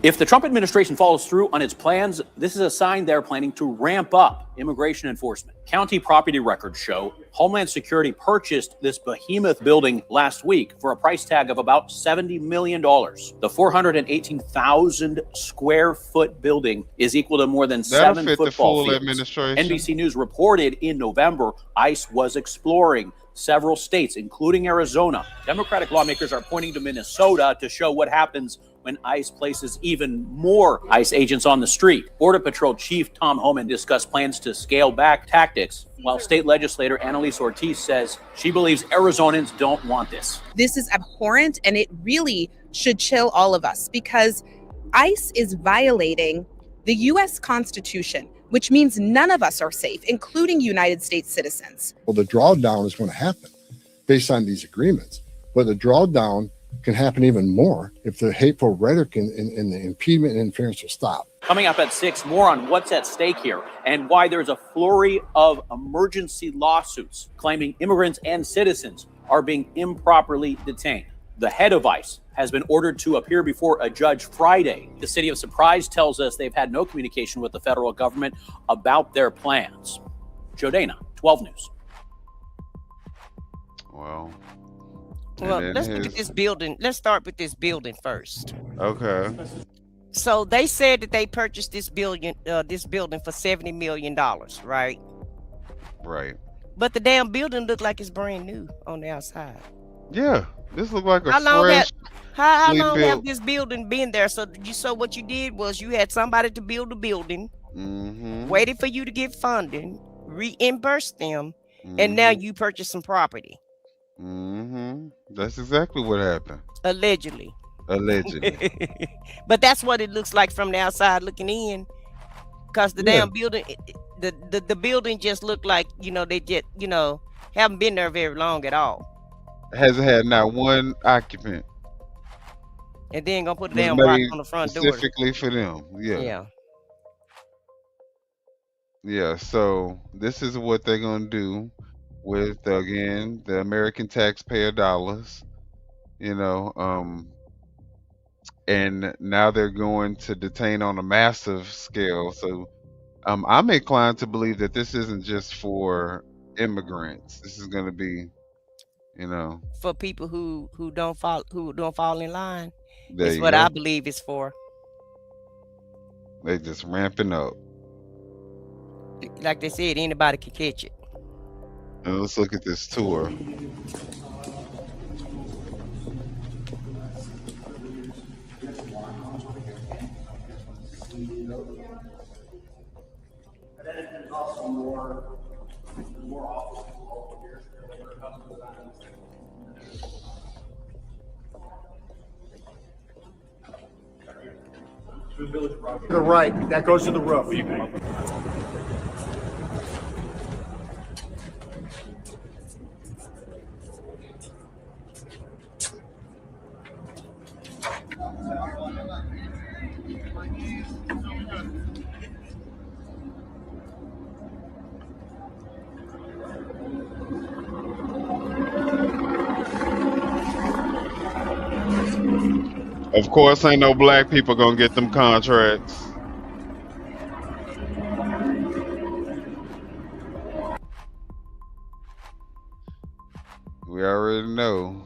If the Trump administration follows through on its plans, this is a sign they're planning to ramp up immigration enforcement. County property records show Homeland Security purchased this behemoth building last week for a price tag of about $70 million. The 418,000 square foot building is equal to more than That'll 7 fit the football full fields. administration. NBC News reported in November ICE was exploring several states, including Arizona. Democratic lawmakers are pointing to Minnesota to show what happens when ICE places even more ICE agents on the street. Border Patrol Chief Tom Homan discussed plans to scale back tactics, while state legislator Annalise Ortiz says she believes Arizonans don't want this. This is abhorrent, and it really should chill all of us because ICE is violating the U.S. Constitution, which means none of us are safe, including United States citizens. Well, the drawdown is going to happen based on these agreements, but the drawdown can happen even more if the hateful rhetoric and the impediment and interference will stop. Coming up at 6, more on what's at stake here and why there's a flurry of emergency lawsuits claiming immigrants and citizens are being improperly detained. The head of ICE has been ordered to appear before a judge Friday. The city of Surprise tells us they've had no communication with the federal government about their plans. Joe Dana, 12 News. Well, let's look at this building. Let's start with this building first. Okay. So they said that they purchased this building for $70 million, right? Right. But the damn building looked like it's brand new on the outside. Yeah, this looked like a How long built. have this building been there? So what you did was you had somebody to build a building, waited for you to get funding, reimbursed them, and now you purchase some property. That's exactly what happened. Allegedly. But that's what it looks like from the outside looking in, because the damn building, the building just looked like, they just, haven't been there very long at all. Hasn't had not one occupant. And then gonna put a damn rock on the front door. Specifically for them. Yeah, so this is what they're gonna do with, again, the American taxpayer dollars. you know, and now they're going to detain on a massive scale. So I'm inclined to believe that this isn't just for immigrants. This is going to be, you know, For people who don't fall in line. there It's you what I go. believe it's for. They just ramping up. Like they said, anybody can catch it. And let's look at this tour. To the right, that goes to the roof. Of course, ain't no black people gonna get them contracts. We already know.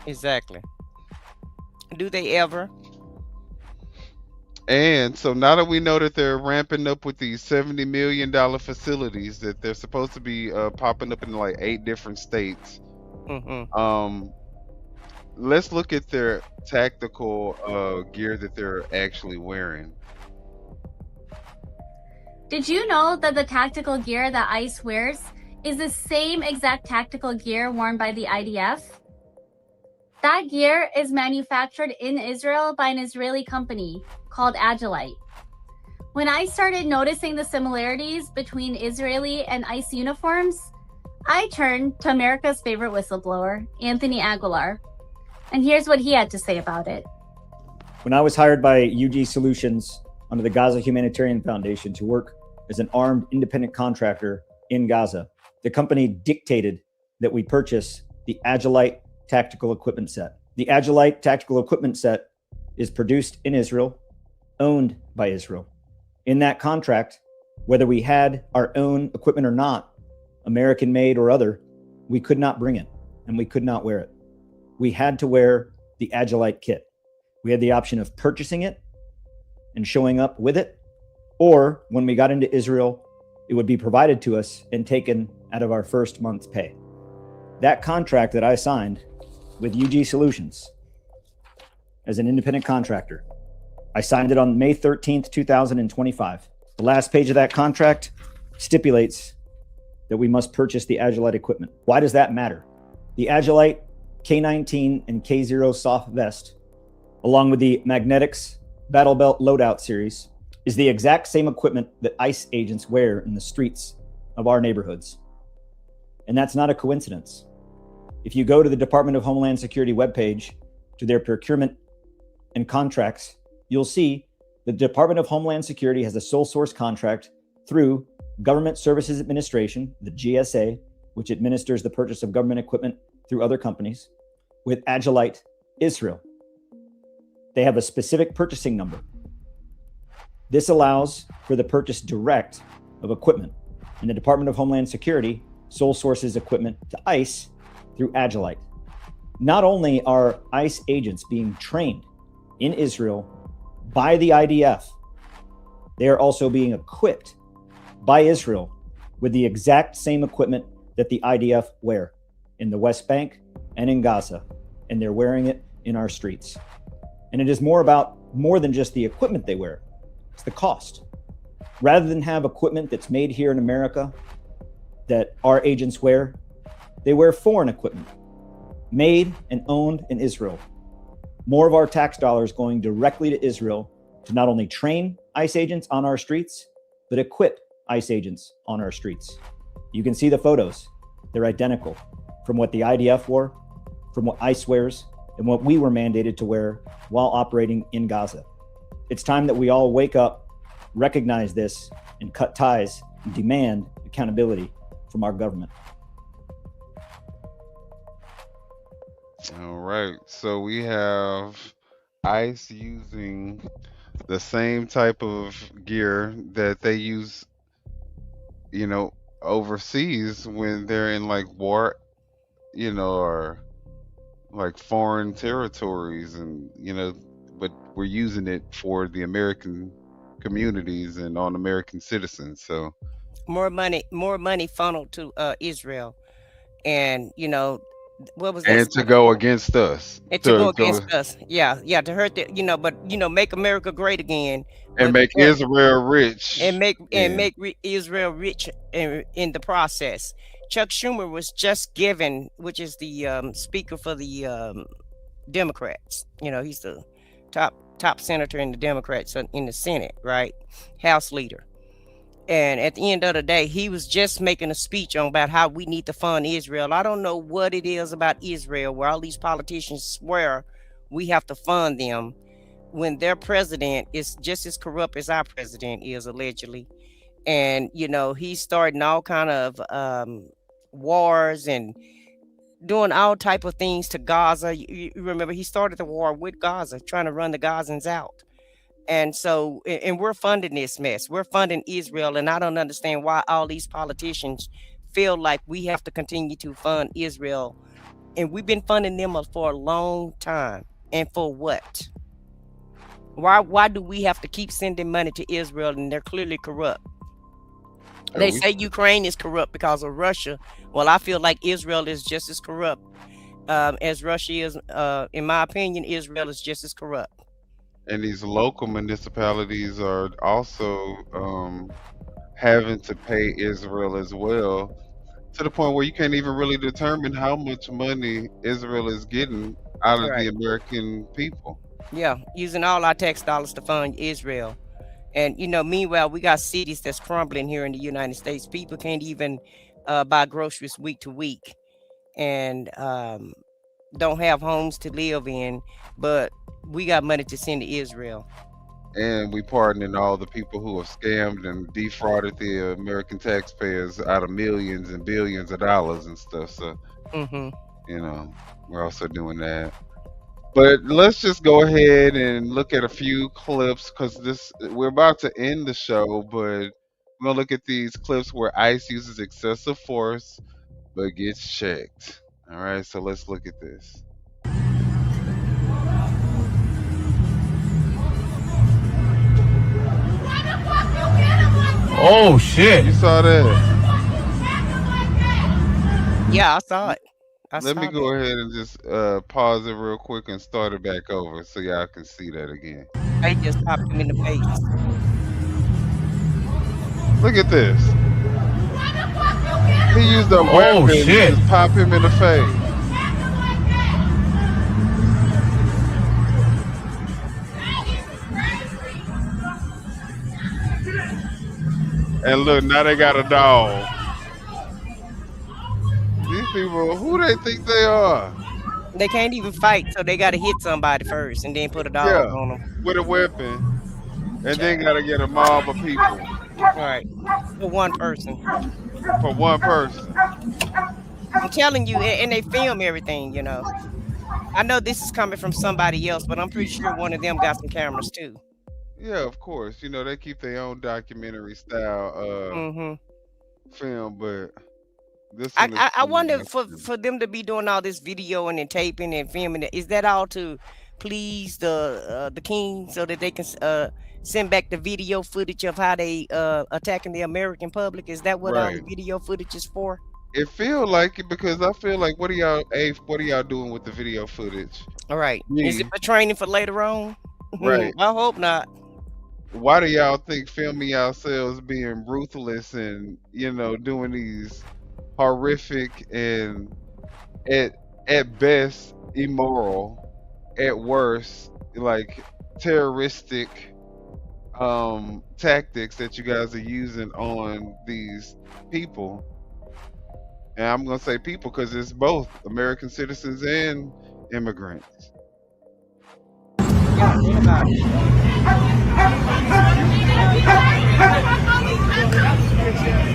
Exactly. Do they ever? And so now that we know that they're ramping up with these $70 million facilities that they're supposed to be popping up in like 8 different states, let's look at their tactical gear that they're actually wearing. Did you know that the tactical gear that ICE wears is the same exact tactical gear worn by the IDF? That gear is manufactured in Israel by an Israeli company called Agilite. When I started noticing the similarities between Israeli and ICE uniforms, I turned to America's favorite whistleblower, Anthony Aguilar. And here's what he had to say about it. When I was hired by UG Solutions under the Gaza Humanitarian Foundation to work as an armed independent contractor in Gaza, the company dictated that we purchase the Agilite tactical equipment set. The Agilite tactical equipment set is produced in Israel, owned by Israel. In that contract, whether we had our own equipment or not, American made or other, we could not bring it and we could not wear it. We had to wear the Agilite kit. We had the option of purchasing it and showing up with it, or when we got into Israel, it would be provided to us and taken out of our first month's pay. That contract that I signed with UG Solutions as an independent contractor, I signed it on May 13th, 2025. The last page of that contract stipulates that we must purchase the Agilite equipment. Why does that matter? The Agilite K19 and K0 soft vest, along with the Magnetics Battle Belt Loadout series, is the exact same equipment that ICE agents wear in the streets of our neighborhoods. And that's not a coincidence. If you go to the Department of Homeland Security webpage, to their procurement and contracts, you'll see the Department of Homeland Security has a sole source contract through Government Services Administration, the GSA, which administers the purchase of government equipment through other companies, with Agilite Israel. They have a specific purchasing number. This allows for the purchase direct of equipment, and the Department of Homeland Security sole sources equipment to ICE through Agilite. Not only are ICE agents being trained in Israel by the IDF, they are also being equipped by Israel with the exact same equipment that the IDF wear in the West Bank and in Gaza, and they're wearing it in our streets. And it is more than just the equipment they wear, it's the cost. Rather than have equipment that's made here in America that our agents wear, they wear foreign equipment, made and owned in Israel. More of our tax dollars going directly to Israel to not only train ICE agents on our streets, but equip ICE agents on our streets. You can see the photos. They're identical from what the IDF wore, from what ICE wears, and what we were mandated to wear while operating in Gaza. It's time that we all wake up, recognize this, and cut ties and demand accountability from our government. All right. So we have ICE using the same type of gear that they use, you know, overseas when they're in like war, or like foreign territories, and but we're using it for the American communities and on American citizens. So More money funneled to Israel, and what was that and to slogan? go against us, And to go against us, yeah, to hurt the, but make America great again, and but make Israel rich. and Yeah. make Israel rich in the process. Chuck Schumer was just given, which is the speaker for the Democrats. He's the top senator in the Democrats in the Senate, right? House leader. And at the end of the day, he was just making a speech on about how we need to fund Israel. I don't know what it is about Israel where all these politicians swear we have to fund them when their president is just as corrupt as our president is, allegedly. And he's starting all kind of wars and doing all type of things to Gaza. You remember he started the war with Gaza, trying to run the Gazans out. And so, and we're funding this mess. We're funding Israel, and I don't understand why all these politicians feel like we have to continue to fund Israel. And we've been funding them for a long time. And for what? Why do we have to keep sending money to Israel, and they're clearly corrupt? They say Ukraine is corrupt because of Russia. Well, I feel like Israel is just as corrupt as Russia is. In my opinion, Israel is just as corrupt. And these local municipalities are also having to pay Israel as well, to the point where you can't even really determine how much money Israel is getting out of the American people. Yeah, using all our tax dollars to fund Israel. And, meanwhile, we got cities that's crumbling here in the United States. People can't even buy groceries week to week, and don't have homes to live in, but we got money to send to Israel. And we pardoning all the people who have scammed and defrauded the American taxpayers out of millions and billions of dollars and stuff. So, we're also doing that. But let's just go ahead and look at a few clips, because we're about to end the show, but we're gonna look at these clips where ICE uses excessive force but gets checked. All right, so let's look at this. Oh shit! You saw that? Yeah, I saw it. Let me go ahead and just pause it real quick and start it back over so y'all can see that again. They just popped him in the face. Look at this. He used a weapon to just pop him in the face. And look, now they got a dog. These people, who they think they are? They can't even fight, so they got to hit somebody first and then put a dog on them. With a weapon. And then got to get a mob of people. Right. For one person. For one person. I'm telling you, and they film everything, I know this is coming from somebody else, but I'm pretty sure one of them got some cameras too. Yeah, of course. They keep their own documentary style film, but this one I wonder for them to be doing all this videoing and taping and filming, is that all to please the king so that they can send back the video footage of how they attacking the American public? Is that what all the video footage is for? It feel like it, because I feel like what are y'all doing with the video footage? All right. Is it for training for later on? Right. I hope not. Why do y'all think filming yourselves being ruthless and doing these horrific and at best immoral, at worst like terroristic tactics that you guys are using on these people? And I'm gonna say people because it's both American citizens and immigrants. Yeah, think about it.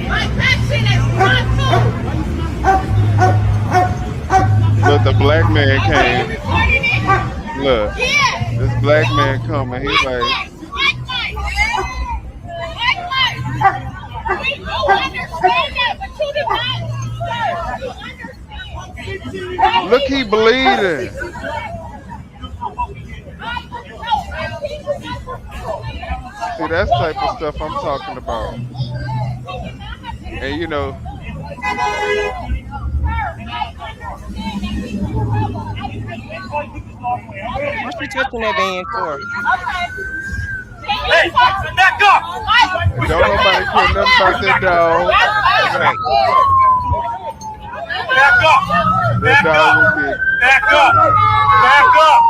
My passion is not full. Look, the black man came. Look, this black man coming. He's like, look, he bleeding. See, that's the type of stuff I'm talking about. And you know, What's you touching that man for? Hey, back up! don't nobody care nothing about that dog. Back up! That dog will get. Back up! Back up!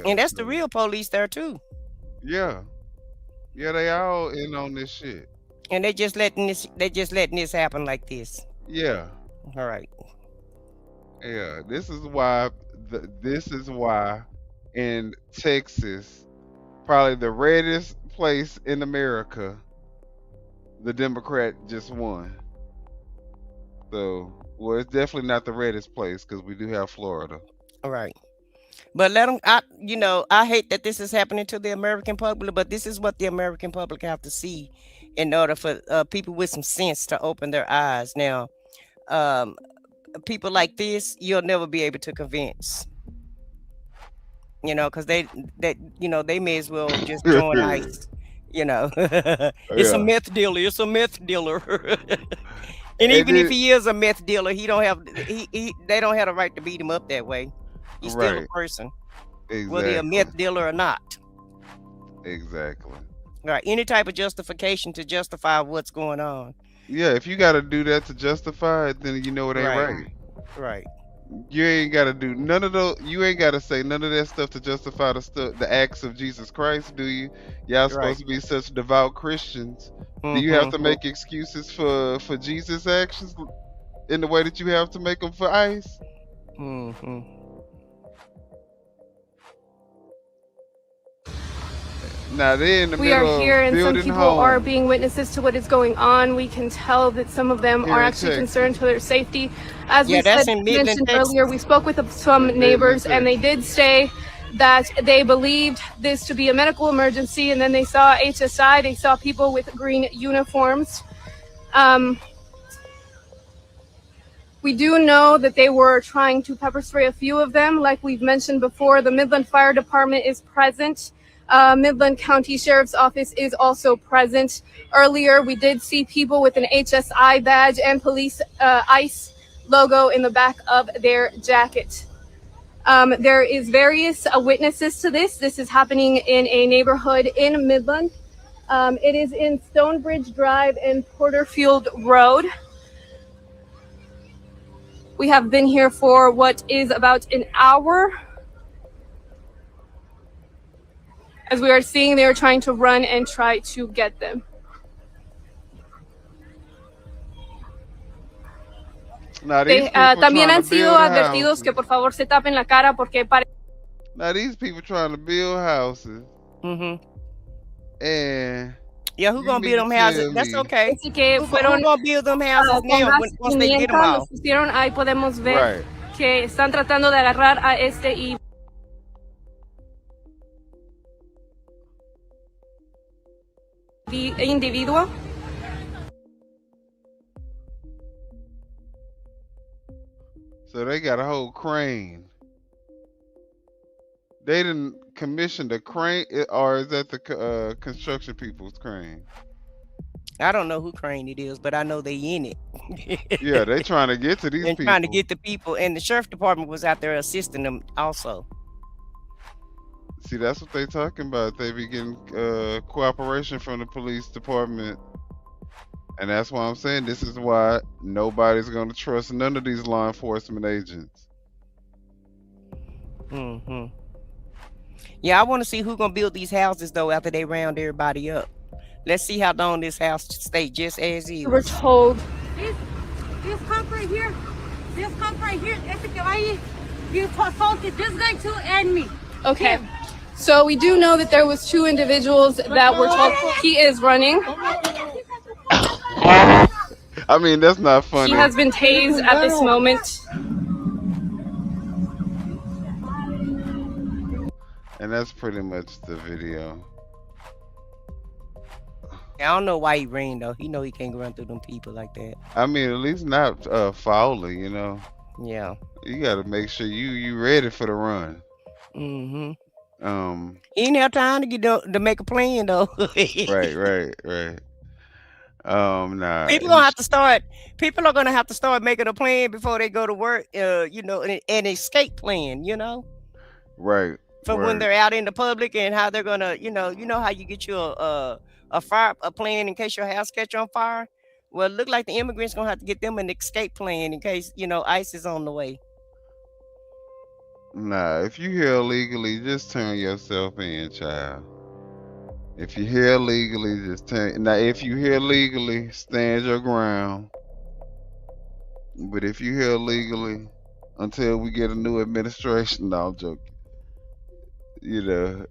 And that's the real police there too. Yeah, they all in on this shit. And they just letting this happen like this. Yeah. All right. Yeah, this is why in Texas, probably the reddest place in America, the Democrat just won. So, well, it's definitely not the reddest place because we do have Florida. All right. But let them, I hate that this is happening to the American public, but this is what the American public have to see in order for people with some sense to open their eyes. Now, people like this, you'll never be able to convince. Because they may as well just join ICE. It's a meth dealer. It's a meth dealer. And even if he is a meth dealer, they don't have the right to beat him up that way. He's still a person, whether he's a meth dealer or not. Exactly. Right. Any type of justification to justify what's going on. Yeah, if you got to do that to justify it, then you know it ain't right. Right. You ain't got to do none of those. You ain't got to say none of that stuff to justify the acts of Jesus Christ, do you? Y'all supposed to be such devout Christians. Do you have to make excuses for Jesus' actions in the way that you have to make them for ICE? Now they're in the we are middle here, of and some building people are homes. being witnesses to what is going on. We can tell that some of them Here are in actually Texas. concerned for their safety. As we that's said, in Midland, mentioned Texas. earlier, we spoke with some neighbors, and they did say that they believed this to be a medical emergency, and then they saw HSI. They saw people with green uniforms. We do know that they were trying to pepper spray a few of them. Like we've mentioned before, the Midland Fire Department is present. Midland County Sheriff's Office is also present. Earlier, we did see people with an HSI badge and police ICE logo in the back of their jacket. There is various witnesses to this. This is happening in a neighborhood in Midland. It is in Stonebridge Drive and Porterfield Road. We have been here for what is about an hour. As we are seeing, they are trying to run and try to get them. También han sido advertidos que por favor se tapen la cara porque Now these people trying to build houses. And yeah, who gonna build them houses? That's okay. que Who fueron gonna build them houses now once they get them out? Ahí podemos ver que están tratando de agarrar a este individuo. So they got a whole crane. They didn't commission the crane, or is that the construction people's crane? I don't know who crane it is, but I know they in it. Yeah, they trying to get to these people. Trying to get the people, and the sheriff department was out there assisting them also. See, that's what they talking about. They be getting cooperation from the police department. And that's why I'm saying this is why nobody's going to trust none of these law enforcement agents. Yeah, I want to see who's going to build these houses, though, after they round everybody up. Let's see how long this house stays just as is. We're told. This cop right here, this guy too, and me. Okay. So we do know that there was two individuals that were told he is running. I mean, that's not funny. He has been tased at this moment. And that's pretty much the video. I don't know why he ran though. He know he can't run through them people like that. I mean, at least not foully, you know. Yeah. You got to make sure you ready for the run. Mm-hmm. He ain't have time to get to make a plan though. right. Nah. People gonna have to start. People are gonna have to start making a plan before they go to work. You know, an escape plan. You know. Right. For when they're out in the public and how they're gonna, you know how you get you a plan in case your house catch on fire. Well, it look like the immigrants gonna have to get them an escape plan in case ICE is on the way. Nah, if you here illegally, just turn yourself in, child. If you're here illegally, just turn. Now, if you here legally, stand your ground. But if you here illegally, until we get a new administration, no, I'm joking. You know,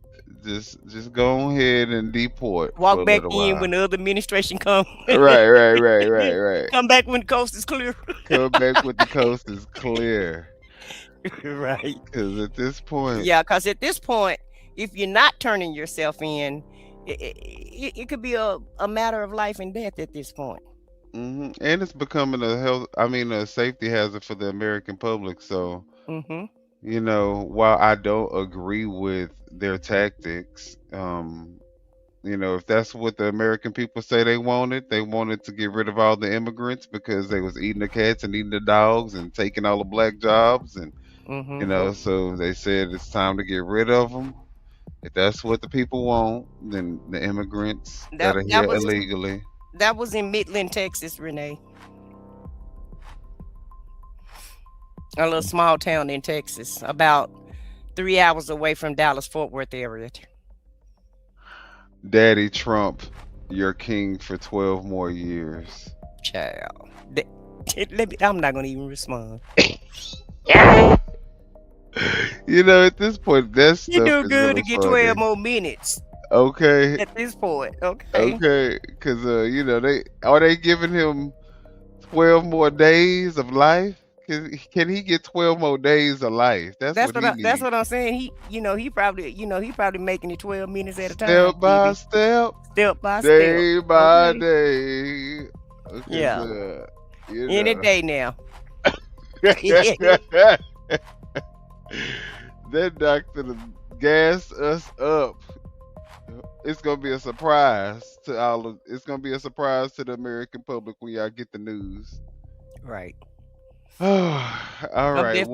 just go ahead and deport. Walk back in when the other administration comes. Right. Come back when the coast is clear. Come back when the coast is clear. Right. Because at this point. Yeah, because at this point, if you're not turning yourself in, it could be a matter of life and death at this point. Mm-hmm. And it's becoming a safety hazard for the American public. So, you know, while I don't agree with their tactics, you know, if that's what the American people say they wanted to get rid of all the immigrants because they was eating the cats and eating the dogs and taking all the black jobs. And, you know, so they said it's time to get rid of them. If that's what the people want, then the immigrants that are here illegally. That was in Midland, Texas, Renee. A little small town in Texas, about 3 hours away from Dallas-Fort Worth area. Daddy Trump, you're king for 12 more years. Child. I'm not going to even respond. You know, at this point, that's you do good really to get funny. 12 more minutes. Okay. At this point, okay. Okay, because you know, they giving him 12 more days of life? Can he get 12 more days of life? That's what I'm saying. He probably making it 12 minutes at a time. Step by step. Step by day step. By day. Okay, Yeah. You know. Any day now. That doctor gassed us up. It's gonna be a surprise to it's gonna be a surprise to the American public when y'all get the news. Right. All right.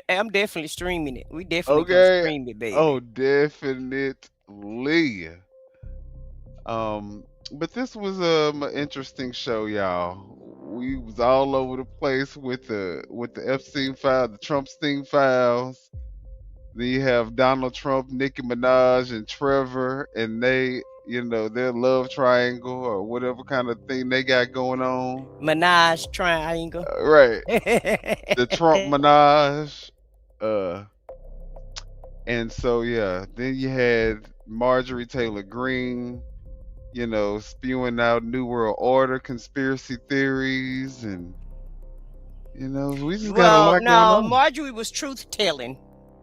I'm definitely streaming it. We definitely gonna stream it, baby. Oh, definitely. But this was an interesting show, y'all. We was all over the place with the Epstein file, the Trumpstein Files. Then you have Donald Trump, Nicki Minaj, and Trevor, and they, you know, their love triangle or whatever kind of thing they got going on. Minaj triangle. Right. The Trump Minaj. And so, yeah, then you had Marjorie Taylor Greene, you know, spewing out New World Order conspiracy theories, and, you know, we just got a lot going on. Marjorie was truth-telling.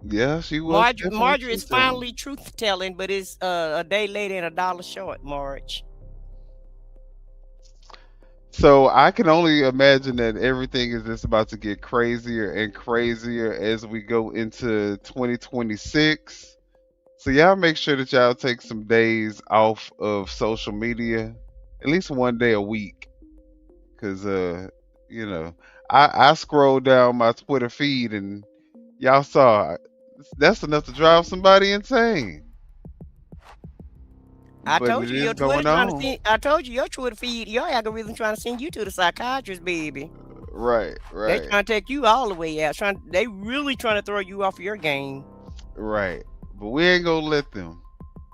Yeah, she was. Marjorie is finally truth-telling, but it's a day late and $1 short, Marge. So I can only imagine that everything is just about to get crazier and crazier as we go into 2026. So y'all make sure that y'all take some days off of social media, at least one day a week. Cause you know, I scrolled down my Twitter feed and y'all saw that's enough to drive somebody insane. I told you your Twitter feed, your algorithm trying to send you to the psychiatrist, baby. Right. They trying to take you all the way out. They really trying to throw you off your game. Right. But we ain't gonna let them.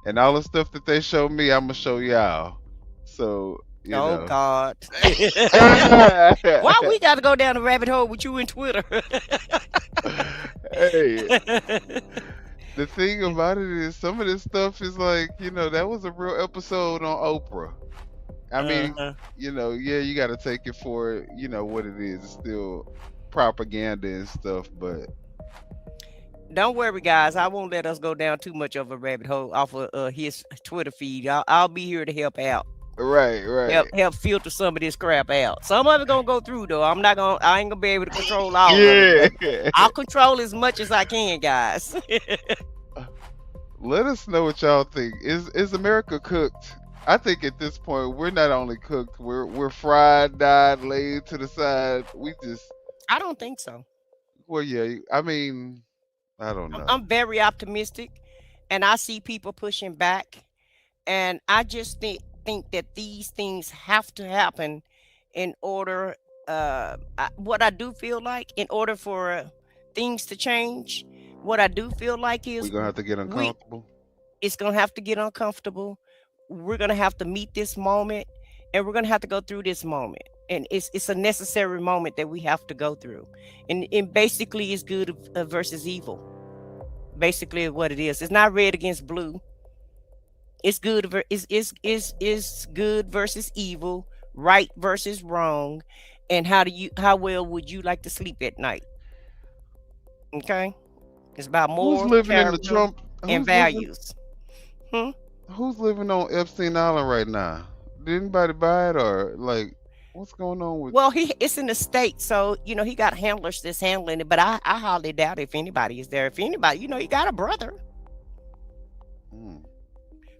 And all the stuff that they show me, I'm gonna show y'all. So, you know. God. Why we gotta go down the rabbit hole with you and Twitter? Hey. The thing about it is some of this stuff is like, you know, that was a real episode on Oprah. I mean, Uh-huh. yeah, you got to take it for what it is. It's still propaganda and stuff, but Don't worry, guys. I won't let us go down too much of a rabbit hole off of his Twitter feed. I'll be here to help out. right. Help filter some of this crap out. Some of it gonna go through though. I ain't gonna be able to control all of Yeah. it. But I'll control as much as I can, guys. Let us know what y'all think. Is America cooked? I think at this point we're not only cooked, we're fried, dyed, laid to the side. I don't think so. Well, yeah. I mean, I don't know. I'm very optimistic, and I see people pushing back, and I just think that these things have to happen in order. What I do feel like, in order for things to change, what I do feel like We're is gonna have to get uncomfortable. it's gonna have to get uncomfortable. We're gonna have to meet this moment, and we're gonna have to go through this moment. And it's a necessary moment that we have to go through. And basically, it's good versus evil. Basically, what it is. It's not red against blue. It's good. It's good versus evil. Right versus wrong. And how well would you like to sleep at night? Okay, it's about Who's morals, living in the character, Trump? and Who's living? values. Who's living on Epstein Island right now? Did anybody buy it or like what's going on with? Well, it's in the state, so he got handlers that's handling it. But I hardly doubt if anybody is there. If anybody, he got a brother.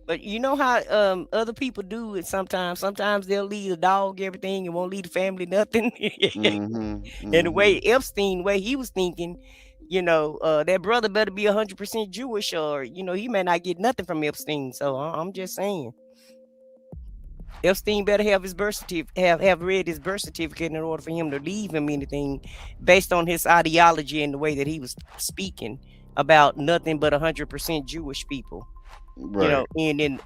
But you know how other people do it sometimes. Sometimes they'll leave the dog everything and won't leave the family nothing. And the way Epstein, way he was thinking, that brother better be 100% Jewish, or he may not get nothing from Epstein. So I'm just saying, Epstein better have his birth certificate, have read his birth certificate in order for him to leave him anything based on his ideology and the way that he was speaking about nothing but 100% Jewish people. Right. In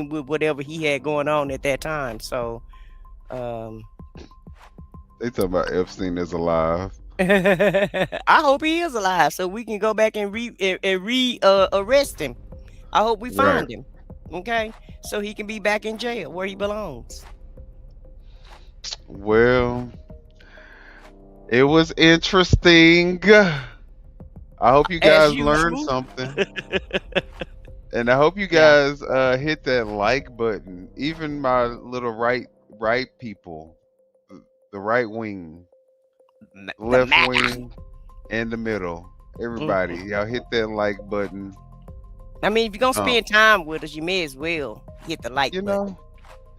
with whatever he had going on at that time. So They talk about Epstein is alive. I hope he is alive so we can go back and arrest him. I hope we find him. Okay, so he can be back in jail where he belongs. Well, it was interesting. I hope you guys learned something. And I hope you guys hit that like button. Even my little right people, the right wing, left wing, and the middle. Everybody, y'all hit that like button. I mean, if you're gonna spend time with us, you may as well hit the like button.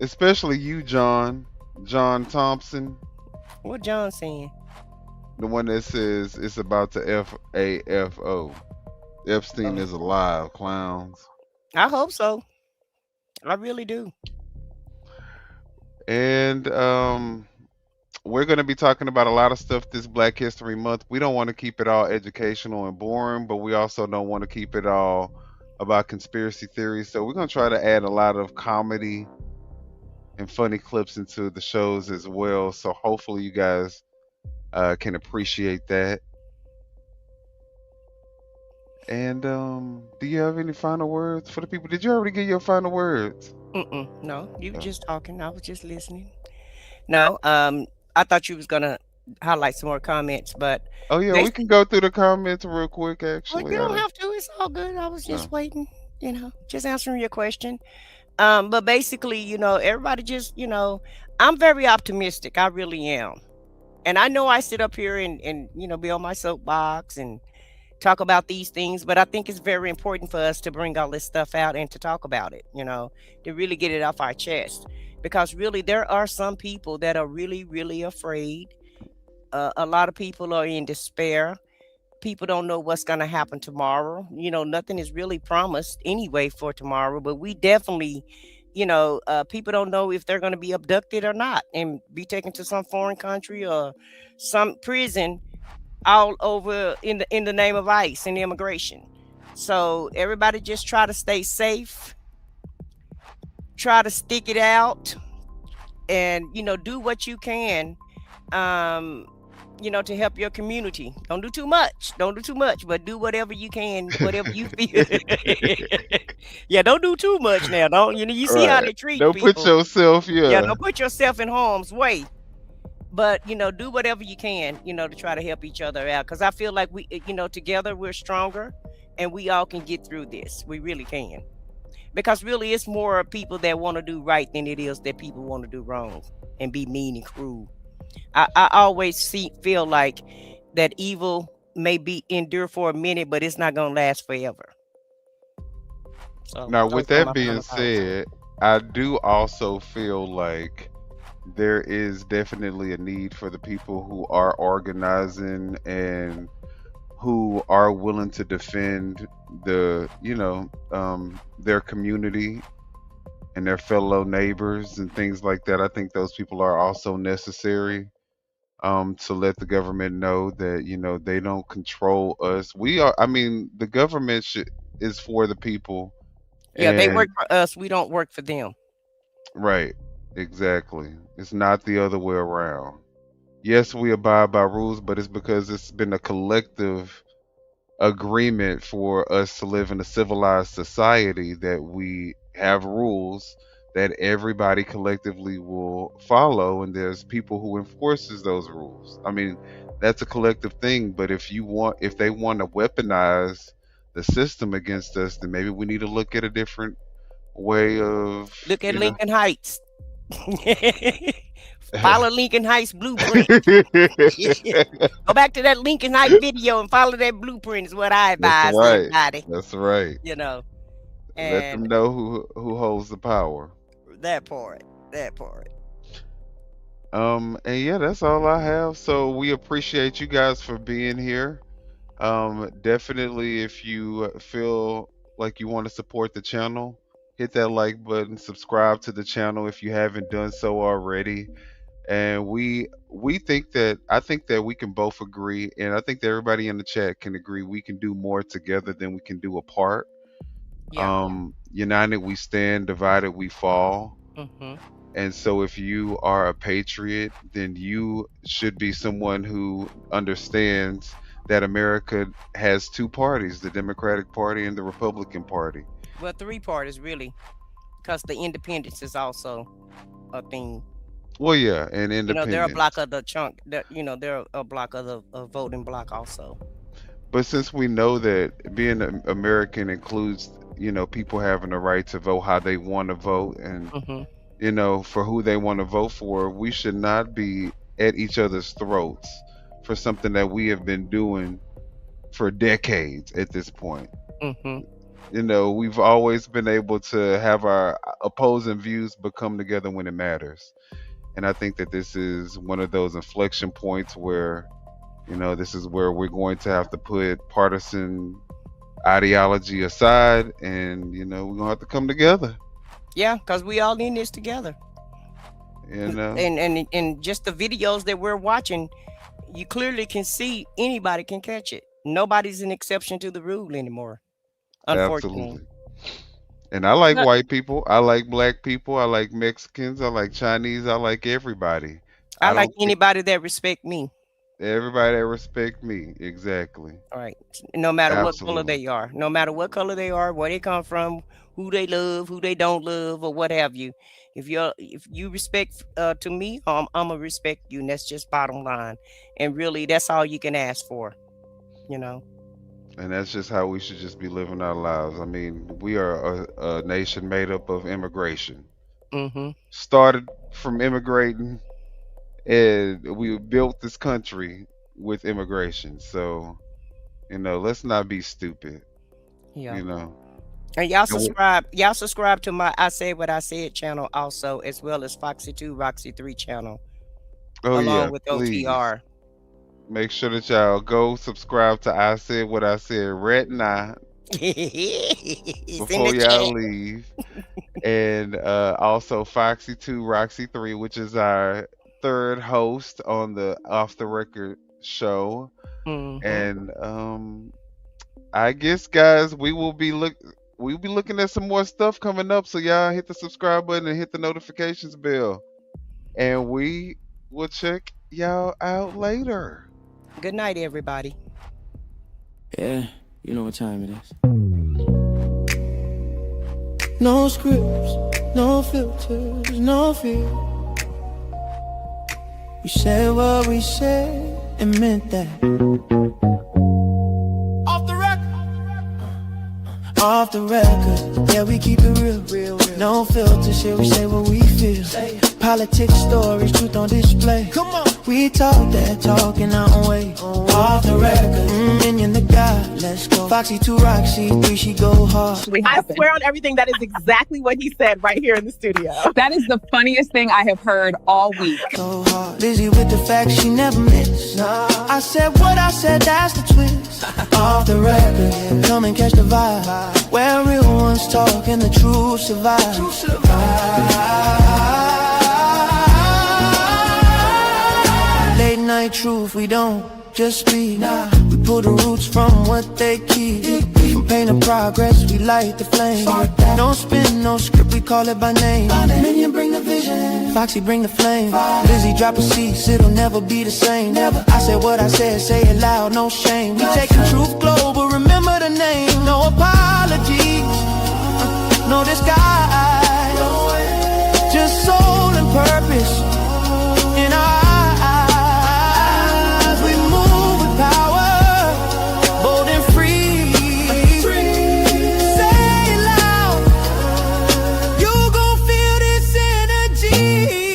Especially you, John Thompson. What John saying? The one that says it's about to FAFO. Epstein is alive, clowns. I hope so. I really do. And we're going to be talking about a lot of stuff this Black History Month. We don't want to keep it all educational and boring, but we also don't want to keep it all about conspiracy theories. So we're going to try to add a lot of comedy and funny clips into the shows as well. So hopefully you guys can appreciate that. And do you have any final words for the people? Did you already get your final words? No, you were just talking. I was just listening. No, I thought you was gonna highlight some more comments, but we can go through the comments real quick. Actually, you don't have to. It's all good. I was just waiting. Just answering your question. But basically, everybody just, I'm very optimistic. I really am, and I know I sit up here and be on my soapbox and talk about these things, but I think it's very important for us to bring all this stuff out and to talk about it, to really get it off our chest, because really there are some people that are really, really afraid. A lot of people are in despair. People don't know what's going to happen tomorrow. Nothing is really promised anyway for tomorrow, but we definitely, people don't know if they're going to be abducted or not and be taken to some foreign country or some prison all over in the name of ICE and immigration. So everybody just try to stay safe, try to stick it out, and do what you can to help your community. Don't do too much. Don't do too much, but do whatever you can, whatever you feel. Yeah, don't do too much now. Don't you see how Right. they treat Don't put people. yourself, Yeah, yeah. don't put yourself in harm's way. But do whatever you can, to try to help each other out. Because I feel like we, together we're stronger, and we all can get through this. We really can. Because really, it's more people that want to do right than it is that people want to do wrong and be mean and cruel. I always feel like that evil may be endure for a minute, but it's not gonna last forever. So Now, those with are that my being final thoughts. said, I do also feel like there is definitely a need for the people who are organizing and who are willing to defend their community and their fellow neighbors and things like that. I think those people are also necessary, to let the government know that they don't control us. We are. I mean, the government is for the people, Yeah, they and work for us. We don't work for them. right, exactly. It's not the other way around. Yes, we abide by rules, but it's because it's been a collective agreement for us to live in a civilized society that we have rules that everybody collectively will follow, and there's people who enforces those rules. I mean, that's a collective thing, but if they want to weaponize the system against us, then maybe we need to look at a different way of Look at Lincoln Heights. Follow Lincoln Heights blueprint. Go back to that Lincoln Heights video and follow that blueprint is what I That's advise right. everybody. That's right. Let them And know who holds the power. that part. And yeah, that's all I have. So we appreciate you guys for being here. Definitely, if you feel like you want to support the channel, hit that like button, subscribe to the channel if you haven't done so already. And I think that we can both agree, and I think that everybody in the chat can agree, we can do more together than we can do apart. Yeah. United we stand, divided we fall. Mm-hmm. And so if you are a patriot, then you should be someone who understands that America has two parties, the Democratic Party and the Republican Party. Well, three parties really, because the independence is also a thing. Well, yeah, and They're a independence. block of the chunk. They're a block of the voting block also. But since we know that being an American includes, people having the right to vote how they want to vote, and Mm-hmm. for who they want to vote for, we should not be at each other's throats for something that we have been doing for decades at this point. Mm-hmm. We've always been able to have our opposing views but come together when it matters. And I think that this is one of those inflection points where, this is where we're going to have to put partisan ideology aside, and, we're going to have to come together. Yeah, because we all in this together. And just the videos that we're watching, you clearly can see anybody can catch it. Nobody's an exception to the rule anymore, unfortunately. Absolutely. And I like white people. I like black people. I like Mexicans. I like Chinese. I like everybody. I like don't think anybody that respect me. everybody that respect me. Exactly. All right. No matter what color Absolutely. they are, no matter what color they are, where they come from, who they love, who they don't love, or what have you. If you respect to me, I'm gonna respect you, and that's just bottom line. And really, that's all you can ask for. And that's just how we should just be living our lives. I mean, we are a nation made up of immigration. Mm-hmm. Started from immigrating, and we built this country with immigration. So, let's not be stupid. Yeah. And And y'all subscribe to my I Said What I Said channel also, as well as Foxy 2, Roxy 3 channel, oh yeah, along with please OTR. make sure that y'all go subscribe to I Said What I Said right now It's in before the y'all chat. leave. And also Foxy 2, Roxy 3, which is our third host on the Off the Record show. Mhm. And I guess, guys, we'll be looking at some more stuff coming up. So y'all hit the subscribe button and hit the notifications bell. And we will check y'all out later. Good night, everybody. Yeah, you know what time it is. No scripts, no filters, no fear. We said what we said and meant that. Off the record, yeah, we keep it real. No filter shit, we say what we feel. Politics, stories, truth on display. Come on, we talk that talk in our own way. Off the record, minion the God, let's go. Foxy 2 Roxy 3, she go hard. I swear on everything, that is exactly what he said right here in the studio. That is the funniest thing I have heard all week. So hard, Lizzie with the facts, she never miss. Nah. I said what I said, that's the twist. Off the record, yeah. Come and catch the vibe. Where real ones talk and the truth survive. Late night truth, we don't just speak. Nah. We pull the roots from what they keep. From pain to progress, we light the flame. No spin, no script, we call it by name. Minion bring the vision, Foxy bring the flame. Lizzie drop a seat, it'll never be the same. Never. I said what I said, say it loud, no shame. We taking truth global, remember the name. No apologies, no disguise. Just soul and purpose in our eyes. We move with power, bold and free. Say it loud, you gon' feel this energy.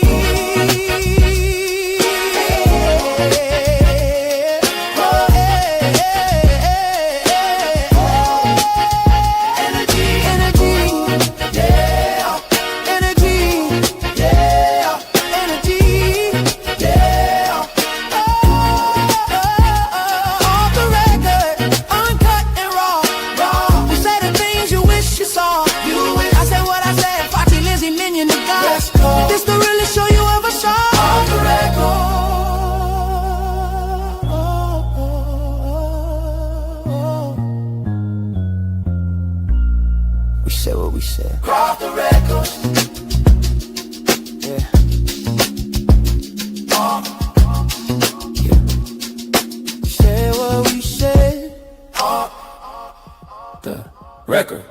This the realest show you ever saw. Off the record. We said what we said. Off the record. Yeah. Yeah. We said what we said. Off the record.